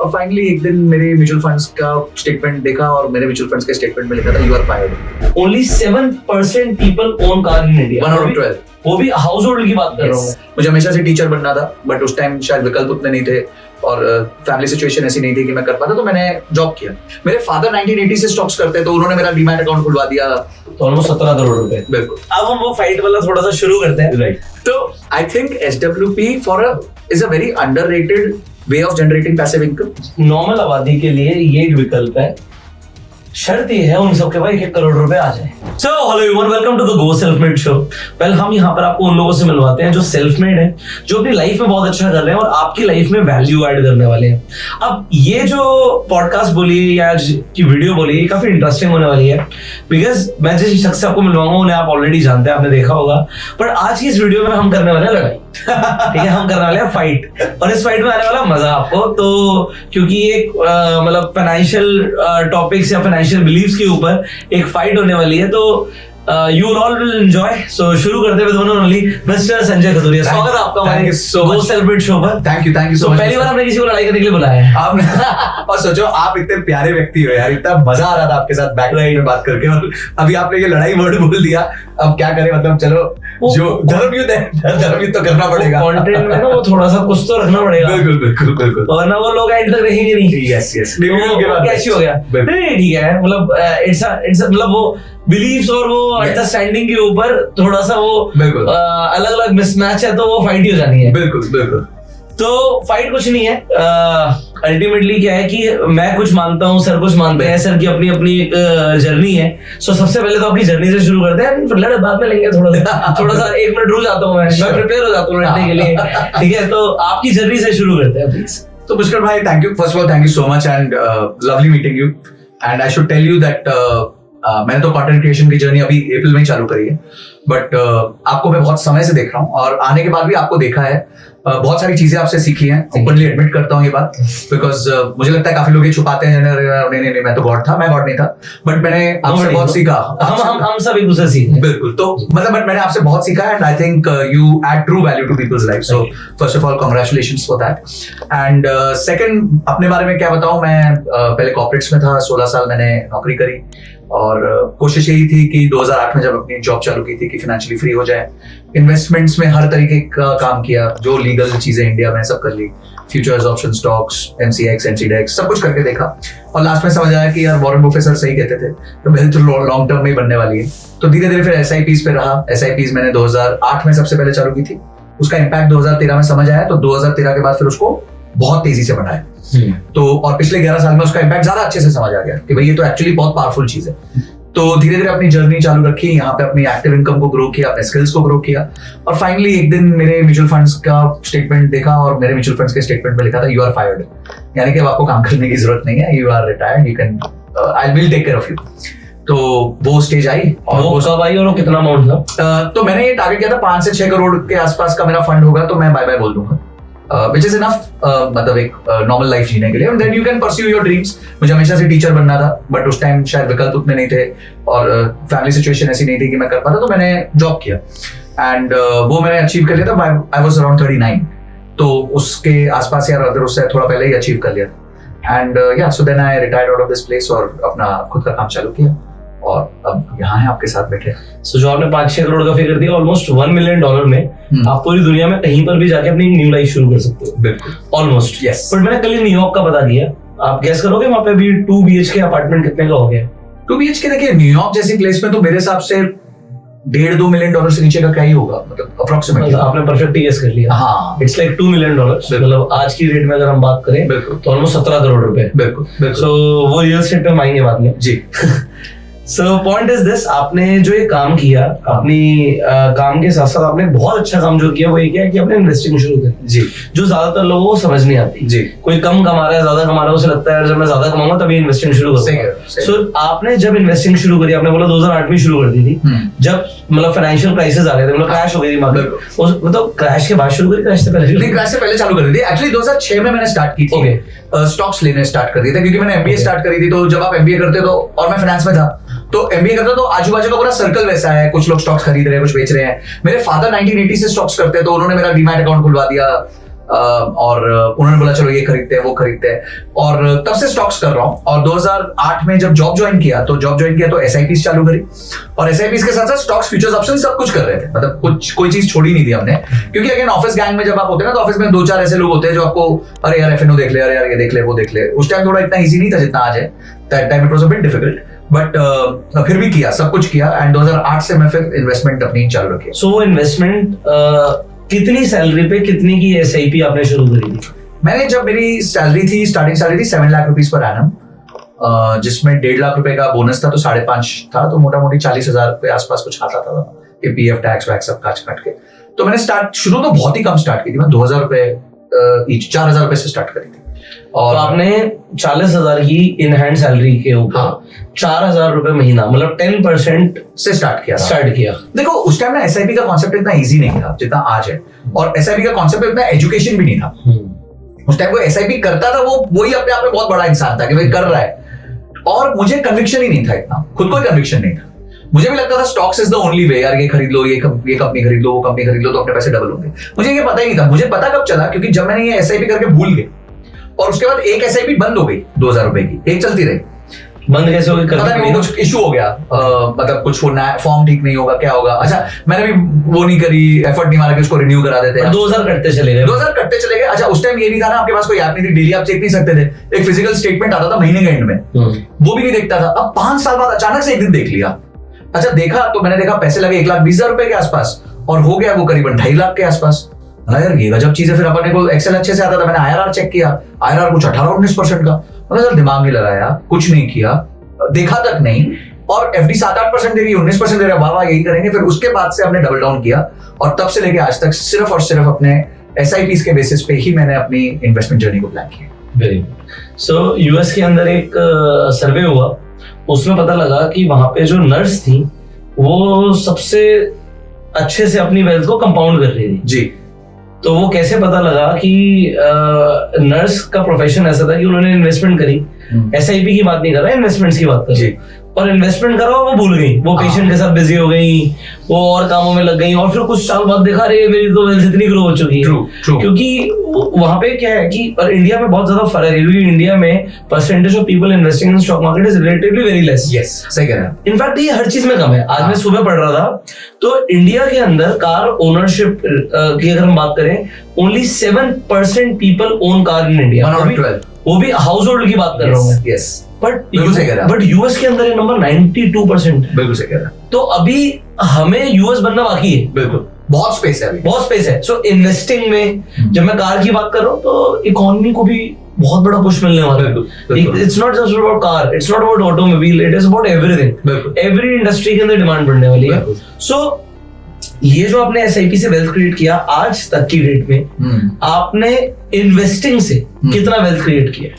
और फाइनली एक दिन मेरे म्यूचुअल फंड्स का स्टेटमेंट देखा और मेरे म्यूचुअल फंड्स के स्टेटमेंट में लिखा था you are fired. Only 7% people own car in India. 1 out of 12। वो भी हाउस होल्ड की बात कर रहा हूँ। मुझे हमेशा से टीचर बनना था, बट उस टाइम शायद विकल्प उतने नहीं थे और फैमिली सिचुएशन ऐसी नहीं थी कि मैं कर पाता, तो मैंने जॉब किया। मेरे फादर 1980 से स्टॉक्स करते हैं, तो उन्होंने मेरा डीमैट अकाउंट खुलवा दिया। तो ऑलमोस्ट 17 करोड़ रुपए। बिल्कुल। अब हम वो फाइट वाला थोड़ा सा शुरू करते हैं। राइट। तो I think SWP is a very underrated way of generating passive income. Normal आबादी के लिए ये एक विकल्प है, शर्त ये है उन सबके पास 1 करोड़ रुपए आ जाए। So hello everyone, welcome to the go self made show. Well, हम यहाँ पर आपको उन लोगों से मिलवाते हैं जो सेल्फ मेड है, जो अपनी लाइफ में बहुत अच्छा कर रहे हैं और आपकी लाइफ में वैल्यू ऐड करने वाले हैं। अब ये जो पॉडकास्ट बोलिए या की वीडियो बोलिए, ये काफी इंटरेस्टिंग होने वाली है, बिकॉज मैं जिस शख्स से आपको मिलवाऊंगा उन्हें आप ऑलरेडी जानते हैं, आपने देखा होगा। पर आज की इस वीडियो में हम करने वाले हैं लड़ाई। ठीक है, हम करने वाले हैं फाइट, और इस फाइट में आने वाला मजा आपको। तो क्योंकि एक मतलब फाइनेंशियल टॉपिक्स या फाइनेंशियल बिलीव्स के ऊपर एक फाइट होने वाली है, तो you all will enjoy. So शुरू करते हुए दोनों ओनली मिस्टर संजय खजूरिया, स्वागत है आपका हमारे गो सेल्फ मेड शो पर। Thank you so much। पहली बार हमने किसी को लड़ाई करने के लिए बुलाया है आपने। और सोचो, आप इतने प्यारे व्यक्ति हो यार, इतना मजा आ रहा था आपके साथ बैक में बात करके, और अभी आपने ये लड़ाई वर्ड बोल दिया। अब क्या करें, मतलब चलो, जो धर्मयुद्ध है, धर्मयुद्ध तो करना पड़ेगा। कंटेंट में ना वो थोड़ा सा कुछ तो रखना पड़ेगा। बिल्कुल बिल्कुल बिल्कुल, वरना वो लोग एंड तक रहेंगे नहीं। यस यस, कैसी हो गया? नहीं ठीक है, मतलब इट्स मतलब वो बिलीव्स और वो अंडरस्टैंडिंग के ऊपर थोड़ा सा वो अलग अलग मिसमैच है, तो वो फाइट ही हो जानी है। बिल्कुल बिल्कुल। तो फाइट कुछ नहीं है, अल्टीमेटली क्या है कि मैं कुछ मानता हूँ, सर कुछ मानते हैं, सर की अपनी अपनी एक जर्नी है। सो सबसे पहले तो अपनी जर्नी से शुरू करते हैं, फिर लड़ाई बाद में लेंगे। थोड़ा सा 1 मिनट रुक जाता हूँ, मैं प्रिपेयर हो जाता हूँ लड़ने के लिए। ठीक है, तो आपकी जर्नी से शुरू करते हैं प्लीज। तो पुष्कर भाई, thank you, first of all thank you so much and lovely meeting you. And I should tell you that मैंने तो कंटेंट क्रिएशन की जर्नी अभी अप्रैल में ही चालू करी है, बट आपको मैं बहुत समय से देख रहा हूँ और आने के बाद भी आपको देखा है। बहुत सारी चीजें आपसे सीखी हैं, ओपनली एडमिट करता हूँ ये बात, बिकॉज मुझे लगता है काफी लोग ये छुपाते हैं, नहीं मैं तो गॉड था, मैं गॉड नहीं था, बट मैंने आपसे बहुत सीखा। हम सब एक दूसरे सीखे। बिल्कुल, तो मतलब बट मैंने आपसे बहुत सीखा and I think you add true value to people's life. So first of all congratulations for that. And second, अपने बारे में क्या बताऊं, मैं पहले कॉर्पोरेट्स में था, 16 साल मैंने नौकरी करी और कोशिश यही थी कि 2008 में जब अपनी जॉब चालू की थी कि फाइनेंशियली फ्री हो जाए। इन्वेस्टमेंट्स में हर तरीके का काम किया, जो लीगल चीजें इंडिया में सब कर ली, futures, option, stocks, MCX, NCDEX, सब कुछ करके देखा। और लास्ट में समझ आया कि यार वॉरेन बफेट सर सही कहते थे, तो वेल्थ लॉन्ग टर्म में ही बनने वाली है। तो धीरे धीरे फिर SIPs पे रहा। SIPs मैंने 2008 में सबसे पहले चालू की थी, उसका इम्पैक्ट 2013 में समझ आया, तो 2013 के बाद फिर उसको बहुत तेजी से बढ़ाया। तो और पिछले 11 साल में उसका इम्पैक्ट ज्यादा अच्छे से समझ आ गया कि भाई ये तो एक्चुअली बहुत पावरफुल चीज है। तो धीरे धीरे अपनी जर्नी चालू रखी, यहाँ पे अपनी एक्टिव इनकम को ग्रो किया, अपने स्किल्स को ग्रो किया, और फाइनली एक दिन मेरे म्यूचुअल फंड्स का स्टेटमेंट देखा और मेरे म्यूचुअल फंड्स के स्टेटमेंट में लिखा था यू आर फायर्ड, यानी कि अब आपको काम करने की जरूरत नहीं है, you are retired, you can, I will take care of you. तो वो स्टेज आई। और वो कब आई और वो कितना अमाउंट था? तो मैंने ये टारगेट किया था 5 से 6 करोड़ के आसपास का मेरा फंड होगा तो मैं बाय बाय बोल दूंगा, which is enough, मतलब एक नॉर्मल लाइफ जीने के लिए, and then you can pursue your dreams। मुझे हमेशा से टीचर बनना था, बट उस टाइम शायद विकल्प उतने नहीं थे और फैमिली सिचुएशन ऐसी नहीं थी कि मैं कर पाता, तो मैंने जॉब किया एंड वो मैंने अचीव कर लिया था। आई वाज अराउंड 39, तो उसके आसपास या अदर उससे थोड़ा पहले ही अचीव कर लिया था। एंड या so then I retired out of this place और अपना खुद का काम चालू किया और अब यहाँ है आपके साथ बैठे। सो जो आपने 5-6 करोड़ का फिगर दिया, ऑलमोस्ट $1 मिलियन में आप पूरी दुनिया में कहीं पर भी जाके अपनी न्यू लाइफ शुरू कर सकते हो। बिल्कुल, ऑलमोस्ट। यस। बट मैंने कल न्यूयॉर्क का बता दिया, आप गेस करोगे वहां पे अभी 2 BHK अपार्टमेंट कितने का हो गया? 2 BHK, देखिए न्यूयॉर्क जैसी प्लेस में तो मेरे हिसाब से $1.5-2 मिलियन से नीचे का क्या ही होगा, मतलब अप्रोक्सीमेटली। आपने परफेक्टली गेस कर लिया। हाँ, इट्स लाइक $2 मिलियन, मतलब आज की रेट में अगर हम बात करें तो ऑलमोस्ट 17 करोड़ रुपए। बिल्कुल। सो वो रियल एस्टेट पे आएंगे बाद में जी। सो पॉइंट इज दिस, आपने जो ये काम किया, अपनी काम के साथ साथ आपने बहुत अच्छा काम जो किया वो ये किया कि आपने इन्वेस्टिंग शुरू करी जी, जो ज्यादातर लोगों को समझ नहीं आती जी। कोई कम कमा रहा है, ज्यादा कमा रहा है, उसे लगता है जब मैं ज्यादा कमाऊंगा तभी इन्वेस्टिंग शुरू करूंगा। सो आपने जब इन्वेस्टिंग शुरू करी, आपने बोला 2008 में शुरू कर दी थी, जब मतलब फाइनेंशियल क्राइसिस आ गए थे, मतलब क्रैश हो गई थी मार्केट, मतलब क्रैश के बाद शुरू करी, क्रैश से पहले? नहीं, क्रैश से पहले चालू कर दी थी। एक्चुअली 2006 में मैंने स्टार्ट की थी, स्टॉक्स लेने स्टार्ट कर दिए थे, क्योंकि मैंने MBA स्टार्ट करी थी। तो जब आप MBA करते हो तो, और मैं फाइनेंस में था, तो MBA करता तो आजू बाजू का पूरा सर्कल वैसा है, कुछ लोग स्टॉक्स खरीद रहे हैं, कुछ बेच रहे हैं। मेरे फादर 1980 से स्टॉक्स करते हैं, तो उन्होंने मेरा डीमैट अकाउंट खुलवा दिया। और उन्होंने बोला चलो ये खरीदते हैं वो खरीदते हैं, और तब से स्टॉक्स कर रहा हूँ। और 2008 में जब जॉब ज्वाइन किया तो SIPs चालू करी, और SIPs के साथ साथ स्टॉक्स, फ्यूचर्स, ऑप्शन सब कुछ कर रहे थे, मतलब कोई चीज छोड़ी नहीं थी हमने। क्योंकि अगेन ऑफिस गैंग में जब आप होते हैं ना, तो ऑफिस में 2-4 ऐसे लोग होते हैं जो आपको अरे यार FNO देख ले, अरे यार ये देख ले वो देख ले। उस टाइम थोड़ा इतना ईजी नहीं था जितना आज है, that time it was a bit difficult, but फिर भी किया, सब कुछ किया। एंड 2008 से मैं फिर इन्वेस्टमेंट अपनी चालू रखी। सो वो इन्वेस्टमेंट कितनी सैलरी पे कितनी की SIP आपने शुरू करी थी? मैंने जब मेरी स्टार्टिंग सैलरी थी 7 लाख रुपीज पर एनम, जिसमें 1.5 लाख रुपए का बोनस था, तो 5.5 था, तो मोटा मोटी 40,000 के आसपास कुछ आता था कि PF टैक्स वैक्स सब काट के। तो मैंने शुरू तो बहुत ही कम स्टार्ट की थी, मैं 2,000 रुपए ईच, 4,000 रुपए से स्टार्ट करी थी। और तो आपने 40,000 की इन हैंड सैलरी के ऊपर 4,000 रुपए महीना, मतलब 10% से स्टार्ट किया। देखो उस टाइम ना SIP का कॉन्सेप्ट इतना इजी नहीं था जितना आज है, और SIP का कॉन्सेप्ट इतना एजुकेशन भी नहीं था। उस टाइम कोई SIP करता था वही अपने आप में बहुत बड़ा इंसान था कि भाई कर रहा है, और मुझे कन्विक्शन ही नहीं था इतना, खुद को कन्विक्शन नहीं था। मुझे भी लगता था stocks is the only way, यार ये खरीद लो, ये कंपनी खरीद लो, वो कंपनी खरीद लो तो अपने पैसे डबल होंगे। मुझे ये पता ही नहीं था। मुझे पता कब चला, क्योंकि जब मैंने ये SIP करके भूल गए, और उसके बाद एक SIP बंद हो गई 2,000 रुपए की, एक चलती रही। बंद कैसे हो गई? पता नहीं, कुछ इशू हो गया, मतलब कुछ फॉर्म ठीक नहीं होगा, क्या होगा। अच्छा मैंने भी वो नहीं करी, एफर्ट नहीं मारा कि उसको रिन्यू करा देते हैं। 2,000 कटते चले गए। अच्छा उस टाइम ये नहीं था ना, आपके पास कोई ऐप नहीं थी, डेली आप चेक नहीं सकते थे, एक फिजिकल स्टेटमेंट आता था महीने के एंड में, वो भी नहीं देखता था। अब 5 साल बाद अचानक से एक दिन देख लिया। अच्छा देखा तो मैंने देखा पैसे लगे 1,20,000 रुपए के आसपास, और हो गया वो करीबन 2.5 लाख के आसपास। यार ये गजब चीज है। फिर अपने को एक्सेल अच्छे से आता था, मैंने IRR चेक किया, IRR कुछ 18-19% का। मैंने दिमाग नहीं लगाया, कुछ नहीं किया, देखा तक नहीं, और FD 7-8% दे रही है, 19% दे रहा है, वाह यही करेंगे। फिर उसके बाद से हमने डबल डाउन किया, और तब से लेके आज तक सिर्फ और सिर्फ अपने SIPs के बेसिस पे ही मैंने अपनी इन्वेस्टमेंट जर्नी को प्लान किया। Very good. सो US के अंदर एक सर्वे हुआ, उसमें पता लगा कि वहां पे जो नर्स थी वो सबसे अच्छे से अपनी वेल्थ को कंपाउंड कर रही थी जी। तो वो कैसे पता लगा कि नर्स का प्रोफेशन ऐसा था कि उन्होंने इन्वेस्टमेंट करी, SIP की बात नहीं कर रहा, इन्वेस्टमेंट की बात कर रहा, और इन्वेस्टमेंट करा वो भूल गई, वो पेशेंट के साथ बिजी हो गई, वो और कामों में लग गई, और फिर कुछ साल बाद देखा रे मेरी तो वेल्थ इतनी ग्रो हो चुकी है। क्योंकि वहां पे क्या है कि और इंडिया में बहुत ज्यादा फर्क है, क्योंकि इंडिया में percentage of people investing in stock market is relatively very less. Yes सही कह रहे हैं। इनफैक्ट ये हर चीज में कम है। आज मैं सुबह पढ़ रहा था, तो इंडिया के अंदर कार ओनरशिप की अगर हम बात करें, only 7% people own car in India, वो भी हाउस होल्ड की बात कर रहा हूँ मैं। यस बट US के अंदर ये नंबर 92%। बिल्कुल सही कह रहा है। तो अभी हमें US बनना बाकी है, बिल्कुल बहुत स्पेस है अभी, बहुत स्पेस है। सो इन्वेस्टिंग में जब मैं कार की बात कर रहा हूँ तो इकोनॉमी को भी बहुत बड़ा पुश मिलने वाला है। It's not just about car, it's not about automobile, it is about everything. Every industry के अंदर डिमांड बढ़ने वाली है। सो ये जो आपने SIP से वेल्थ क्रिएट किया, आज तक की डेट में आपने इन्वेस्टिंग से कितना वेल्थ क्रिएट किया?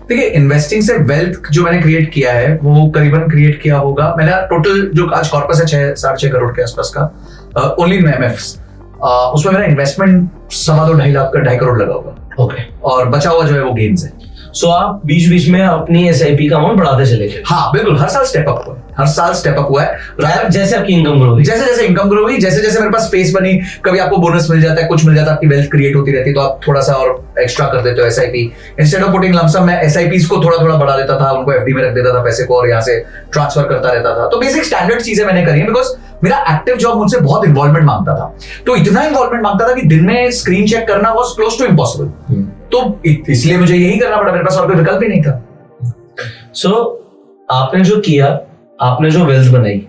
देखिए इन्वेस्टिंग से वेल्थ जो मैंने क्रिएट किया है वो करीबन क्रिएट किया होगा, मेरा टोटल जो आज कॉर्पस है 6-6.5 करोड़ के आसपास का, ओनली इन MFs, उसमें मेरा इन्वेस्टमेंट 2.5 लाख का 2.5 करोड़ लगा होगा। ओके। और बचा हुआ जो है वो गेन्स है। सो आप बीच बीच में अपनी SIP का अमाउंट बढ़ाते चले गए? हाँ बिल्कुल, हर साल स्टेप अप हुआ है, हर साल स्टेप अप हुआ है। जैसे आपकी इनकम ग्रो हुई, जैसे जैसे इनकम ग्रो हुई, जैसे जैसे मेरे पास स्पेस बनी, कभी आपको बोनस मिल जाता है, कुछ मिल जाता है, आपकी वेल्थ क्रिएट होती रहती है, तो आप थोड़ा सा और एक्स्ट्रा कर देते हो SIP। Instead of putting lump sum, मैं SIPs को थोड़ा थोड़ा बढ़ा देता था, उनको FD में रख देता था पैसे को, और यहाँ से ट्रांसफर करता रहता था। तो बेसिक स्टैंडर्ड चीजें मैंने करी है, बिकॉज मेरा एक्टिव जॉब मुझसे बहुत इन्वॉल्वमेंट मांगता था। तो इतना इन्वॉल्वमेंट मांगता था कि दिन में स्क्रीन चेक करना वाज क्लोज टू इम्पॉसिबल। तो इसलिए मुझे यही करना पड़ा, मेरे पास और कोई विकल्प ही नहीं था। सो आपने जो किया, आपने जो वेल्थ बनाई,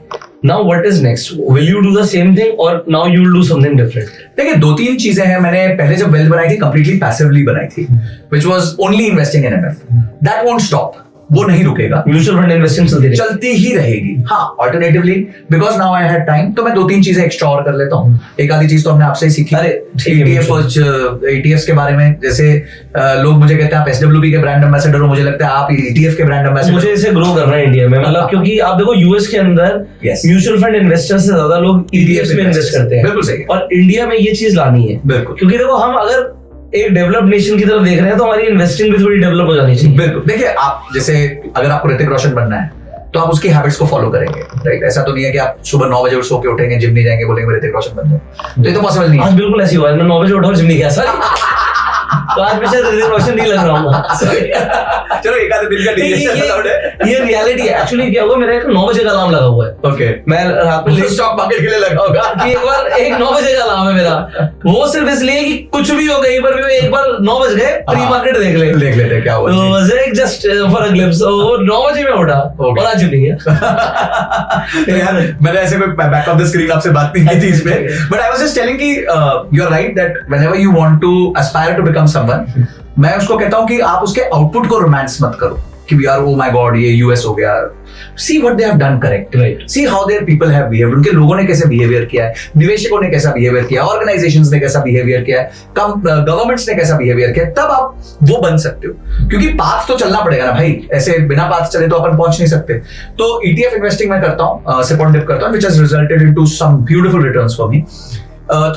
now what is next? Will you do the same thing और now you will do something different? देखिए 2-3 चीजें हैं। मैंने पहले जब वेल्थ बनाई थी कंप्लीटली पैसिवली बनाई थी, which was only investing in MF। That won't stop, वो नहीं रुकेगा, म्यूचुअल फंड इन्वेस्टिंग चलती ही रहेगी। हाँ alternatively, because now I had time, तो मैं 2-3 चीजें एक्स्ट्रा और कर लेता हूँ। एक आधी चीज तो हमने आपसे ही सीखी। अरे ETFs के बारे में, जैसे लोग मुझे कहते हैं आप SWP के ब्रांड एम्बेसडर हो, मुझे लगता है आप ETF के ब्रांड एम्बेसडर। मुझे इसे ग्रो करना है इंडिया में, मतलब क्योंकि आप देखो US के अंदर म्यूचुअल फंड इन्वेस्टर से ज्यादा लोग ETFs में इन्वेस्ट करते हैं। बिल्कुल सही। और इंडिया में ये चीज लानी है, बिल्कुल, क्योंकि देखो हम अगर एक डेवलप्ड नेशन की तरफ देख रहे हैं तो हमारी इन्वेस्टिंग भी थोड़ी डेवलप हो जानी चाहिए। बिल्कुल। देखिए आप जैसे अगर आपको ऋतिक रोशन बनना है तो आप उसकी हैबिट्स को फॉलो करेंगे, राइट? ऐसा तो नहीं है कि आप सुबह 9 बजे सो के उठेंगे, जिम नहीं जाएंगे, बोलेंगे मैं ऋतिक रोशन बन जाऊं, तो ये तो पॉसिबल नहीं है। आज बिल्कुल ऐसी हुआ है, मैं 9 बजे उठा और जिम नहीं गया सर। तो आज मैं शायद ऋतिक रोशन नहीं लग रहा हूँ। चलो एक आधे दिन का डिसीजन ये रियलिटी है। एक्चुअली क्या हुआ, मेरा एक 9 बजे का अलार्म लगा हुआ है। ओके, मैं रात में स्टॉक मार्केट के लिए लगा होगा कि एक बार एक 9 बजे का अलार्म है मेरा, वो सिर्फ इसलिए कि कुछ भी हो कहीं पर भी एक बार 9 बज गए, प्री मार्केट देख लेते क्या हुआ। तो जस्ट फॉर अ ग्लिम्स, 9 बजे में उठा और आज नहीं है। यार मैंने ऐसे कोई बैक ऑफ द स्क्रीन आपसे बात नहीं की थी इस पे, but I was just telling कि you are right that whenever you want to aspire to become someone, मैं उसको कहता हूं कि आप उसके आउटपुट को रोमांस मत करो कि यार ओ माय गॉड ये यूएस हो गया। See what they have done correct, right, see how their people have behaved, उनके लोगों ने कैसे बिहेवियर किया है, निवेशकों ने कैसा बिहेवियर किया, ऑर्गेनाइजेशंस ने कैसा बिहेवियर किया है, गवर्नमेंट्स ने कैसा बिहेवियर किया, तब आप वो बन सकते हो। क्योंकि पाथ तो चलना पड़ेगा ना भाई, ऐसे बिना पाथ चले तो अपन पहुंच नहीं सकते। तो ETF इन्वेस्टिंग मैं करता हूं, सिपॉन डिप करता हूं, which has resulted into some beautiful returns for me.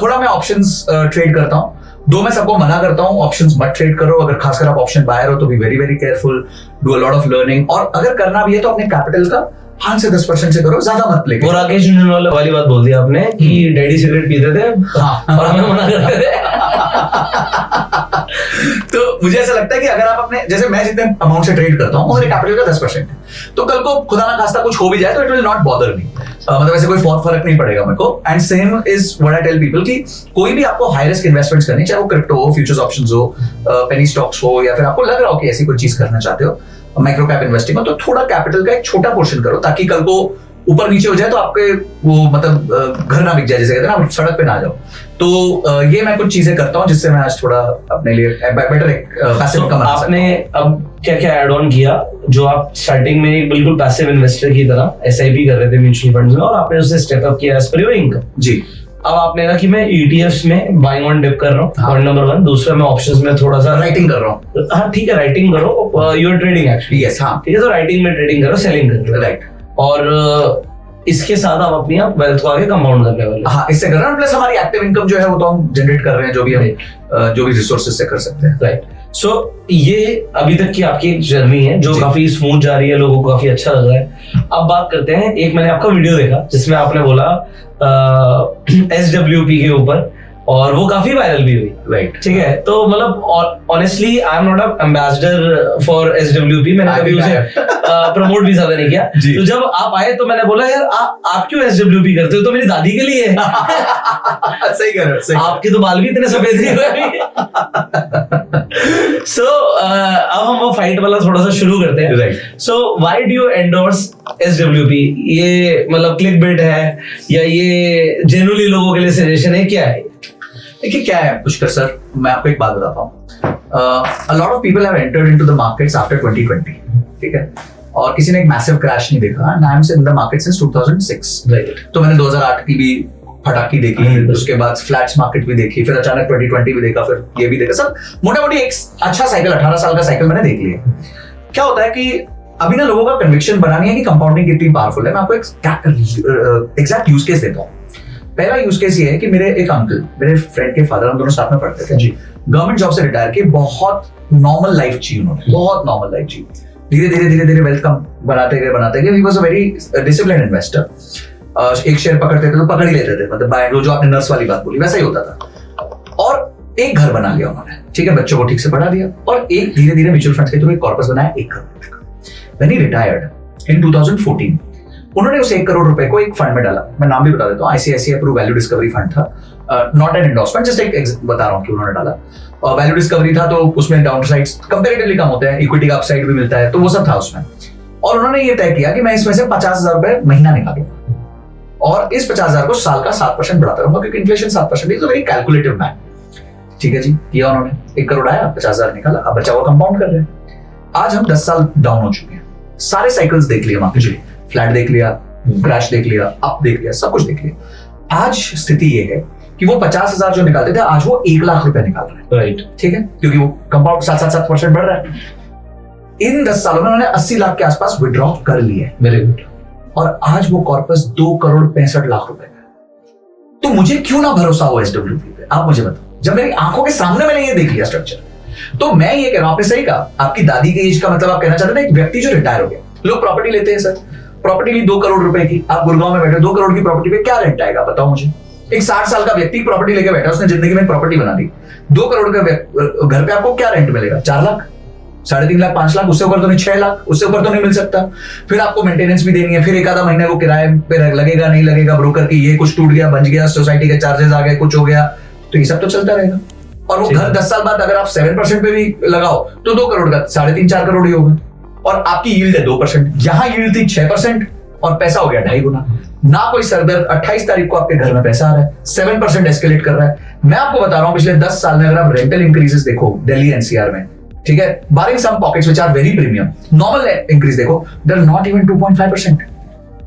थोड़ा मैं ऑप्शंस ट्रेड करता हूं, दो मैं सबको मना करता हूं ऑप्शंस मत ट्रेड करो, अगर खासकर आप ऑप्शन बायर हो तो be very very careful, do a lot of learning, और अगर करना भी है तो अपने कैपिटल का 5 से 10% से करो, ज्यादा मत लेके। और राकेश झुंझुनवाला वाली बात बोल दी आपने कि डैडी सिगरेट पीते थे और हमें मना करते थे। तो मुझे ऐसा लगता है कि अगर आप अपने, जैसे मैं जितने अमाउंट से ट्रेड करता हूँ मेरे कैपिटल का 10% है, तो कल को खुदा ना खास्ता कुछ हो भी जाए तो it will not bother me, मतलब ऐसे कोई बहुत फर्क नहीं पड़ेगा मेरे को। And same is what I tell people कि कोई भी आपको हाई रिस्क इन्वेस्टमेंट्स करनी, चाहे वो क्रिप्टो हो, फ्यूचर्स ऑप्शंस हो, पेनी स्टॉक्स हो, या फिर आपको लग रहा हो कि ऐसी कोई चीज करना चाहते हो माइक्रो कैप इन्वेस्टिंग हो, तो थोड़ा कैपिटल का एक छोटा पोर्शन करो ताकि कल को ऊपर नीचे हो जाए तो आपके वो मतलब घर ना बिक जाए, जैसे कहते हैं ना, सड़क पे ना जाओ। तो ये मैं कुछ चीजें करता हूँ जिससे मैं आज थोड़ा अपने लिए बेटर पैसिव इनकम बना सकता हूं। आपने अब क्या क्या ऐड ऑन किया, जो आप स्टार्टिंग में एक बिल्कुल पैसिव इन्वेस्टर की तरह SIP कर रहे थे म्यूचुअल फंड्स में, और आपने उसे स्टेप अप किया एज पर योर इनकम। जी, अब आपने कहा कि मैं ETFs में बाइंग ऑन डिप कर रहा हूँ, पॉइंट नंबर 1। दूसरा मैं ऑप्शंस में थोड़ा सा राइटिंग कर रहा हूँ। हाँ ठीक है, राइटिंग करो, you are trading actually. Yes, हाँ ठीक है, तो राइटिंग में ट्रेडिंग करो, सेलिंग करो, राइट। और इसके साथ आप अपनी वेल्थ को आगे कंपाउंड करने वाले। हाँ, इससे कर रहे हैं, प्लस हमारी एक्टिव इनकम जो है वो तो हम जनरेट कर रहे हैं, जो भी हम जो भी रिसोर्सेज से कर सकते हैं। राइट। सो ये अभी तक की आपकी एक जर्नी है जो काफी स्मूथ जा रही है, लोगों को काफी अच्छा लग रहा है। अब बात करते हैं, एक मैंने आपका वीडियो देखा जिसमें आपने बोला SWP के ऊपर, और वो काफी वायरल भी हुई। राइट, ठीक है, तो मतलब honestly I am not a ambassador for SWP, मैंने कभी उसे प्रमोट भी ज्यादा नहीं किया। तो जब आप आए तो मैंने बोला यार आप क्यों SWP करते हो, तो मेरी दादी के लिए है। सही कर रहे हो, आपके तो बाल भी इतने सफेद नहीं हुए। सो अब हम वो फाइट वाला थोड़ा सा शुरू करते हैं। Right. So why do you endorse SWP? ये मतलब क्लिकबेट है या ये जेन्युइनली लोगों के लिए सजेशन है, क्या है? देखिए क्या है पुष्कर सर, मैं आपको एक बात बताता हूँ। A lot of people have entered into the markets after 2020, ठीक है, और किसी ने एक मैसिव क्रैश नहीं देखा, and I'm in the market since 2006. Right. तो मैंने 2008 की भी फटाकी देखी, उसके बाद फ्लैट्स मार्केट भी देखी, फिर अचानक 2020 भी देखा, फिर ये भी देखा, सब मोटा मोटी एक अच्छा साइकिल, 18 साल का साइकिल मैंने देख लिया। क्या होता है कि अभी ना लोगों का कन्विक्शन बनानी है कि कंपाउंडिंग कितनी पावरफुल है। मैं आपको एक एग्जैक्ट यूज केस देता हूँ। पहला यूज केस ये है कि मेरे एक अंकल, मेरे फ्रेंड के फादर, हम दोनों साथ में पढ़ते थे जी, गवर्नमेंट जॉब से रिटायर किए, बहुत नॉर्मल लाइफ जी उन्होंने, बहुत नॉर्मल लाइफ जी, धीरे धीरे वेल्थ कम बनाते गए। He was a very disciplined investor. एक शेयर पकड़ते थे तो पकड़ ही लेते थे, मतलब बाय जो आपने नर्स वाली बात बोली वैसा ही होता था। और एक घर बना लिया उन्होंने, ठीक है, बच्चों को ठीक से पढ़ा दिया, और एक धीरे धीरे म्यूचुअल फंड्स के थ्रू एक कॉर्पस बनाया 1 करोड़ का। व्हेन ही रिटायर्ड इन 2014, उन्होंने उस 1 करोड़ रुपए को एक फंड में डाला। मैं नाम भी बता देता हूँ, ICICI Pru value discovery fund था, नॉट एन एंडोर्समेंट, जस्ट एक बता रहा हूँ कि उन्होंने डाला। वैल्यू डिस्कवरी था तो उसमें डाउन साइड्स कंपेरेटिवली कम होते हैं, इक्विटी का अपसाइड भी मिलता है, तो वो सब था उसमें। और उन्होंने ये तय किया कि मैं इसमें से 50,000 रुपए महीना निकालूंगा, और इस 50,000 को साल का 7% बढ़ाता रहूंगा, क्योंकि inflation 7% is a very calculative man. ठीक है जी, किया उन्होंने, 1 करोड़ आया, 50,000 निकाला, अब बचा हुआ कंपाउंड कर रहे हैं। आज हम 10 साल डाउन हो चुके हैं, सारे साइकिल्स देख लिए, मार्केट जी, फ्लैट देख लिया, क्रैश देख लिया, अप देख लिया, सब कुछ देख लिया। आज स्थिति ये है कि वो 50,000 जो निकालते थे, आज वो 1 लाख रुपए निकाल रहे हैं। राइट, ठीक है, क्योंकि वो कंपाउंड 7% बढ़ रहा है। इन 10 सालों में उन्होंने 80 लाख के आसपास विड्रॉ कर लिए। Very good. और आज वो कॉर्पस 2 करोड़ 65 लाख रुपए का। तो मुझे क्यों ना भरोसा हो SWP पे, आप मुझे बताओ। जब मेरी आंखों के सामने मैंने ये देख लिया स्ट्रक्चर, तो मैं ये कह रहा हूं, आपने सही कहा, आपकी दादी के एज का मतलब आप कहना चाहते थे एक व्यक्ति जो रिटायर हो गया। लोग प्रॉपर्टी लेते हैं सर, प्रॉपर्टी ली 2 करोड़ रुपए की, आप गुड़गांव में बैठे, 2 करोड़ की प्रॉपर्टी पे क्या रेंट आएगा बताओ मुझे। एक 60 साल का व्यक्ति प्रॉपर्टी लेके बैठा, उसने जिंदगी में प्रॉपर्टी बना दी, 2 करोड़ का घर पे आपको क्या रेंट मिलेगा? 4 लाख, 3.5 लाख, 5 लाख, उससे ऊपर तो नहीं, 6 लाख, उससे ऊपर तो नहीं मिल सकता। फिर आपको मेंटेनेंस भी देनी है, फिर एक आधा महीने को किराए पे लगेगा नहीं लगेगा, ब्रोकर की ये कुछ टूट गया, बच गया, सोसाइटी के चार्जेस आ गए, कुछ हो गया, तो ये सब तो चलता रहेगा। और वो घर 10 साल बाद अगर आप 7% पे भी लगाओ तो 2 करोड़ का 3.5-4 करोड़ ही होगा, और आपकी यील्ड है 2%, जहां यील्ड थी 6% और पैसा हो गया 2.5 गुना। ना कोई सरदर्द, 28 तारीख को आपके घर में पैसा आ रहा है, 7% एस्केलेट कर रहा है। मैं आपको बता रहा हूं पिछले 10 साल में अगर आप रेंटल इंक्रीजेस देखो दिल्ली एनसीआर में, ठीक है, barring some pockets which are very premium, normal increase देखो, दे आर नॉट इवन 2.5%।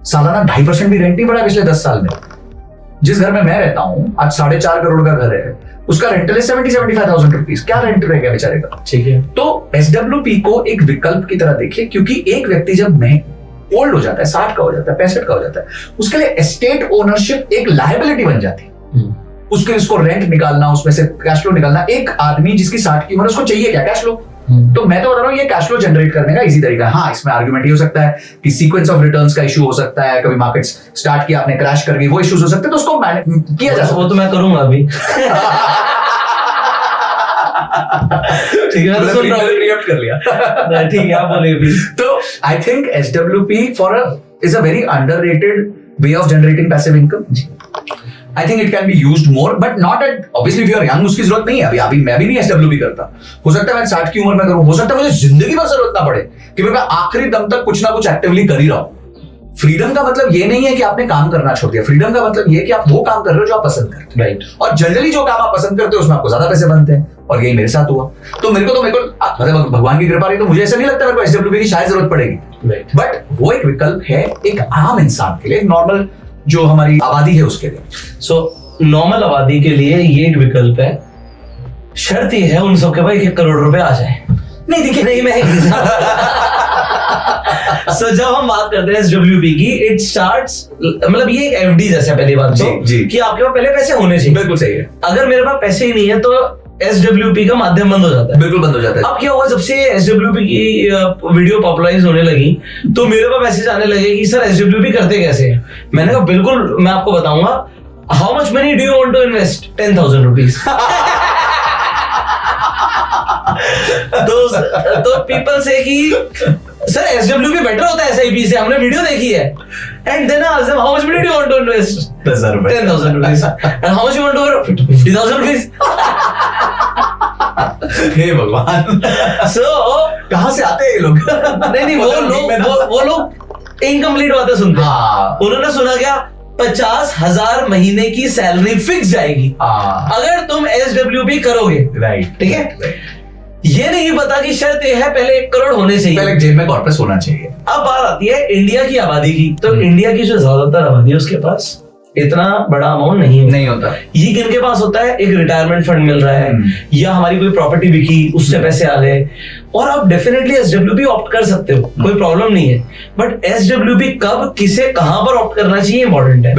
सालाना 2.5% भी रेंट नहीं बढ़ा पिछले 10 साल में। जिस घर में मैं रहता हूं आज 4.5 करोड़ का घर है, उसका रेंटल है 70-75,000 रुपीज। क्या रेंट रहेगा बेचारे का? ठीक है। तो एसडब्ल्यूपी को एक विकल्प की तरह देखिए, क्योंकि एक व्यक्ति जब ओल्ड हो जाता है, 60 का हो जाता है, 65 का हो जाता है, उसके लिए एस्टेट ओनरशिप एक लायबिलिटी बन जाती है। उसके उसको रेंट निकालना, उसमें से कैश फ्लो निकालना, एक आदमी जिसकी 60 की उम्र, उसको चाहिए क्या? Cash flow. तो मैं तो बता रहा हूं ये कैश फ्लो जनरेट करने का इजी तरीका है। हाँ, इसमें आर्गुमेंट ये हो सकता है कि सीक्वेंस ऑफ रिटर्न्स का इशू हो सकता है, कभी मार्केट्स स्टार्ट किया आपने क्रैश कर गई, वो इश्यूज हो सकते हैं, तो उसको किया जा सकता है। वो तो मैं करूंगा अभी। ठीक है, तो सुन रहा हूं, रिएक्ट कर लिया। ठीक है, आप बोलिए प्लीज। तो I think SWP is a very underrated way of generating passive income. I think it can be used more, but not at obviously if you are young उसकी जरूरत नहीं है। अभी मैं भी नहीं एसडब्ल्यूपी करता, हो सकता है मैं 60 की उम्र में करूं, हो सकता है मुझे जिंदगी भर जरूरत ना पड़े कि मैं आखिरी दम तक कुछ ना कुछ एक्टिवली कर ही रहा हूं। फ्रीडम का मतलब ये नहीं है कि आपने काम करना छोड़ दिया, फ्रीडम का मतलब ये है कि आप वो काम कर रहे हो जो आप पसंद करते हो। राइट। और जनरली जो काम आप पसंद करते हो उसमें आपको ज्यादा पैसे बनते हैं, और यही मेरे साथ हुआ। तो मेरे को मतलब भगवान की कृपा रही, तो मुझे ऐसा नहीं लगता मेरे को एसडब्ल्यूपी की शायद जरूरत पड़ेगी, बट वो एक विकल्प है एक आम इंसान के लिए, नॉर्मल जो हमारी आबादी है उसके लिए। सो नॉर्मल आबादी के लिए ये एक विकल्प है। शर्त ये है उन सबके भाई 1 करोड़ रुपए आ जाए। नहीं देखिए, नहीं मैं so, जब हम बात करते हैं एसडब्ल्यूपी की, इट स्टार्ट्स मतलब ये एक एफडी जैसा, पहली बात तो जी। कि आपके पास पहले पैसे होने चाहिए। बिल्कुल सही है। अगर मेरे पास पैसे ही नहीं है तो एसडब्ल्यूपी का माध्यम बंद हो जाता है। बिल्कुल बंद हो जाता है। अब क्या हुआ, जब से एसडब्ल्यूपी की वीडियो पॉपुलराइज होने लगी तो मेरे पास मैसेज आने लगे कि सर एसडब्ल्यूपी करते कैसे हैं। मैंने कहा बिल्कुल मैं आपको बताऊंगा। How much money do you want to invest? 10,000 rupees. तो पीपल से कि सर एसडब्ल्यूपी बेटर होता है एसआईपी से, हमने वीडियो देखी है। And then I asked how much money do you want to invest? 10,000 rupees. And how much you want to 50,000 rupees. हे भगवान। सो कहां से आते हैं ये लोग? नहीं वो लोग इनकम्प्लीट बातें सुनते हैं। उन्होंने सुना क्या 50,000 महीने की सैलरी फिक्स जाएगी अगर तुम एसडब्ल्यूपी करोगे। राइट, ठीक है। ये नहीं पता कि शर्त ये है पहले 1 करोड़ होने चाहिए, पहले जेब में कॉर्पस होना चाहिए। अब बात आती है इंडिया की आबादी की। तो इंडिया की जो ज्यादातर आबादी है उसके पास इतना बड़ा अमाउंट नहीं होता। ये किनके पास होता है? एक रिटायरमेंट फंड मिल रहा है, या हमारी कोई प्रॉपर्टी बिकी उससे पैसे आ गए, और आप डेफिनेटली एसडब्ल्यूपी ऑप्ट कर सकते हो, कोई प्रॉब्लम नहीं है। बट एसडब्ल्यूपी कब, किसे, कहां पर ऑप्ट करना चाहिए इंपॉर्टेंट है।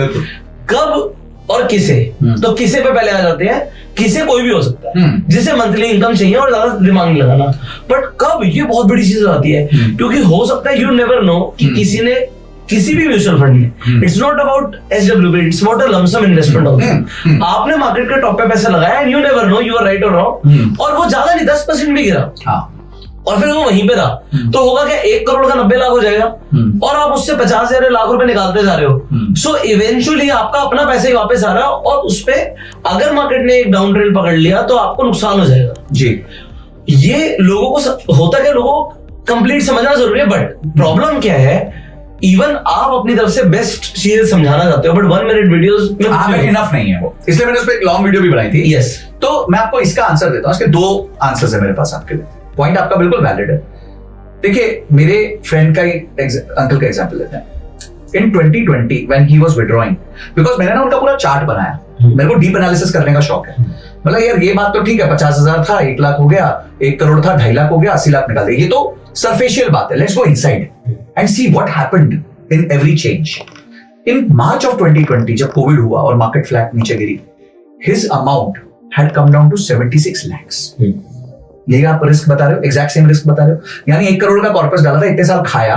कब और किसे? तो किसे पे पहले आ जाते हैं। किसे कोई भी हो सकता है जिसे मंथली इनकम चाहिए और ज्यादा दिमाग नहीं लगाना। बट कब, ये बहुत बड़ी चीज आती है, क्योंकि हो सकता है यू नेवर नो कि किसी ने किसी भी म्यूचुअल फंड में, it's not about SWP, it's about a lumpsum investment also. आपने मार्केट के टॉप पे पैसा लगाया and you never know you are right और रॉन्ग, और वो ज्यादा नहीं 10% भी गिरा और फिर वो वहीं पे रहा, तो होगा क्या 1 करोड़ का 90 लाख हो जाएगा और आप उससे 50,000 लाख रुपए निकालते जा रहे हो। सो इवेंचुअली आपका अपना पैसा ही वापस आ रहा है, और उस पे अगर मार्केट ने एक डाउन ट्रेंड पकड़ लिया तो आपको नुकसान हो जाएगा जी। ये लोगों को होता क्या, लोगों को कंप्लीट समझना जरूरी है। बट प्रॉब्लम क्या है, इवन आप अपनी तरफ से बेस्ट चीजें समझाना चाहते हो, बट 1 मिनट वीडियोस में इनफ नहीं है वो, इसलिए मैंने उस पर एक लॉन्ग वीडियो भी बनाई थी। यस, तो मैं आपको इसका आंसर देता हूँ। इसके 2 आंसर्स है मेरे पास आपके लिए। पॉइंट आपका बिल्कुल वैलिड है। देखिए, मेरे फ्रेंड का अंकल का एग्जांपल लेते हैं। इन 2020 when he was withdrawing, because मैंने ना उनका पूरा चार्ट बनाया, मेरे को डीप एनालिसिस करने का शौक है। मतलब यार ये बात तो ठीक है, 50,000 था, 1 लाख हो गया, 1 करोड़ था, 2.5 लाख हो गया, 80 लाख निकाल दिए। ये तो सरफेशियल बात है। Let's go inside and see what happened in every change. In March of 2020 जब कोविड हुआ और मार्केट फ्लैट नीचे गिरी, his amount had come down to 76 lakhs। यही आप रिस्क बता रहे हो, एग्जैक्ट सेम रिस्क बता रहे हो। यानी 1 करोड़ का कॉर्पस डाला था, इतने साल खाया,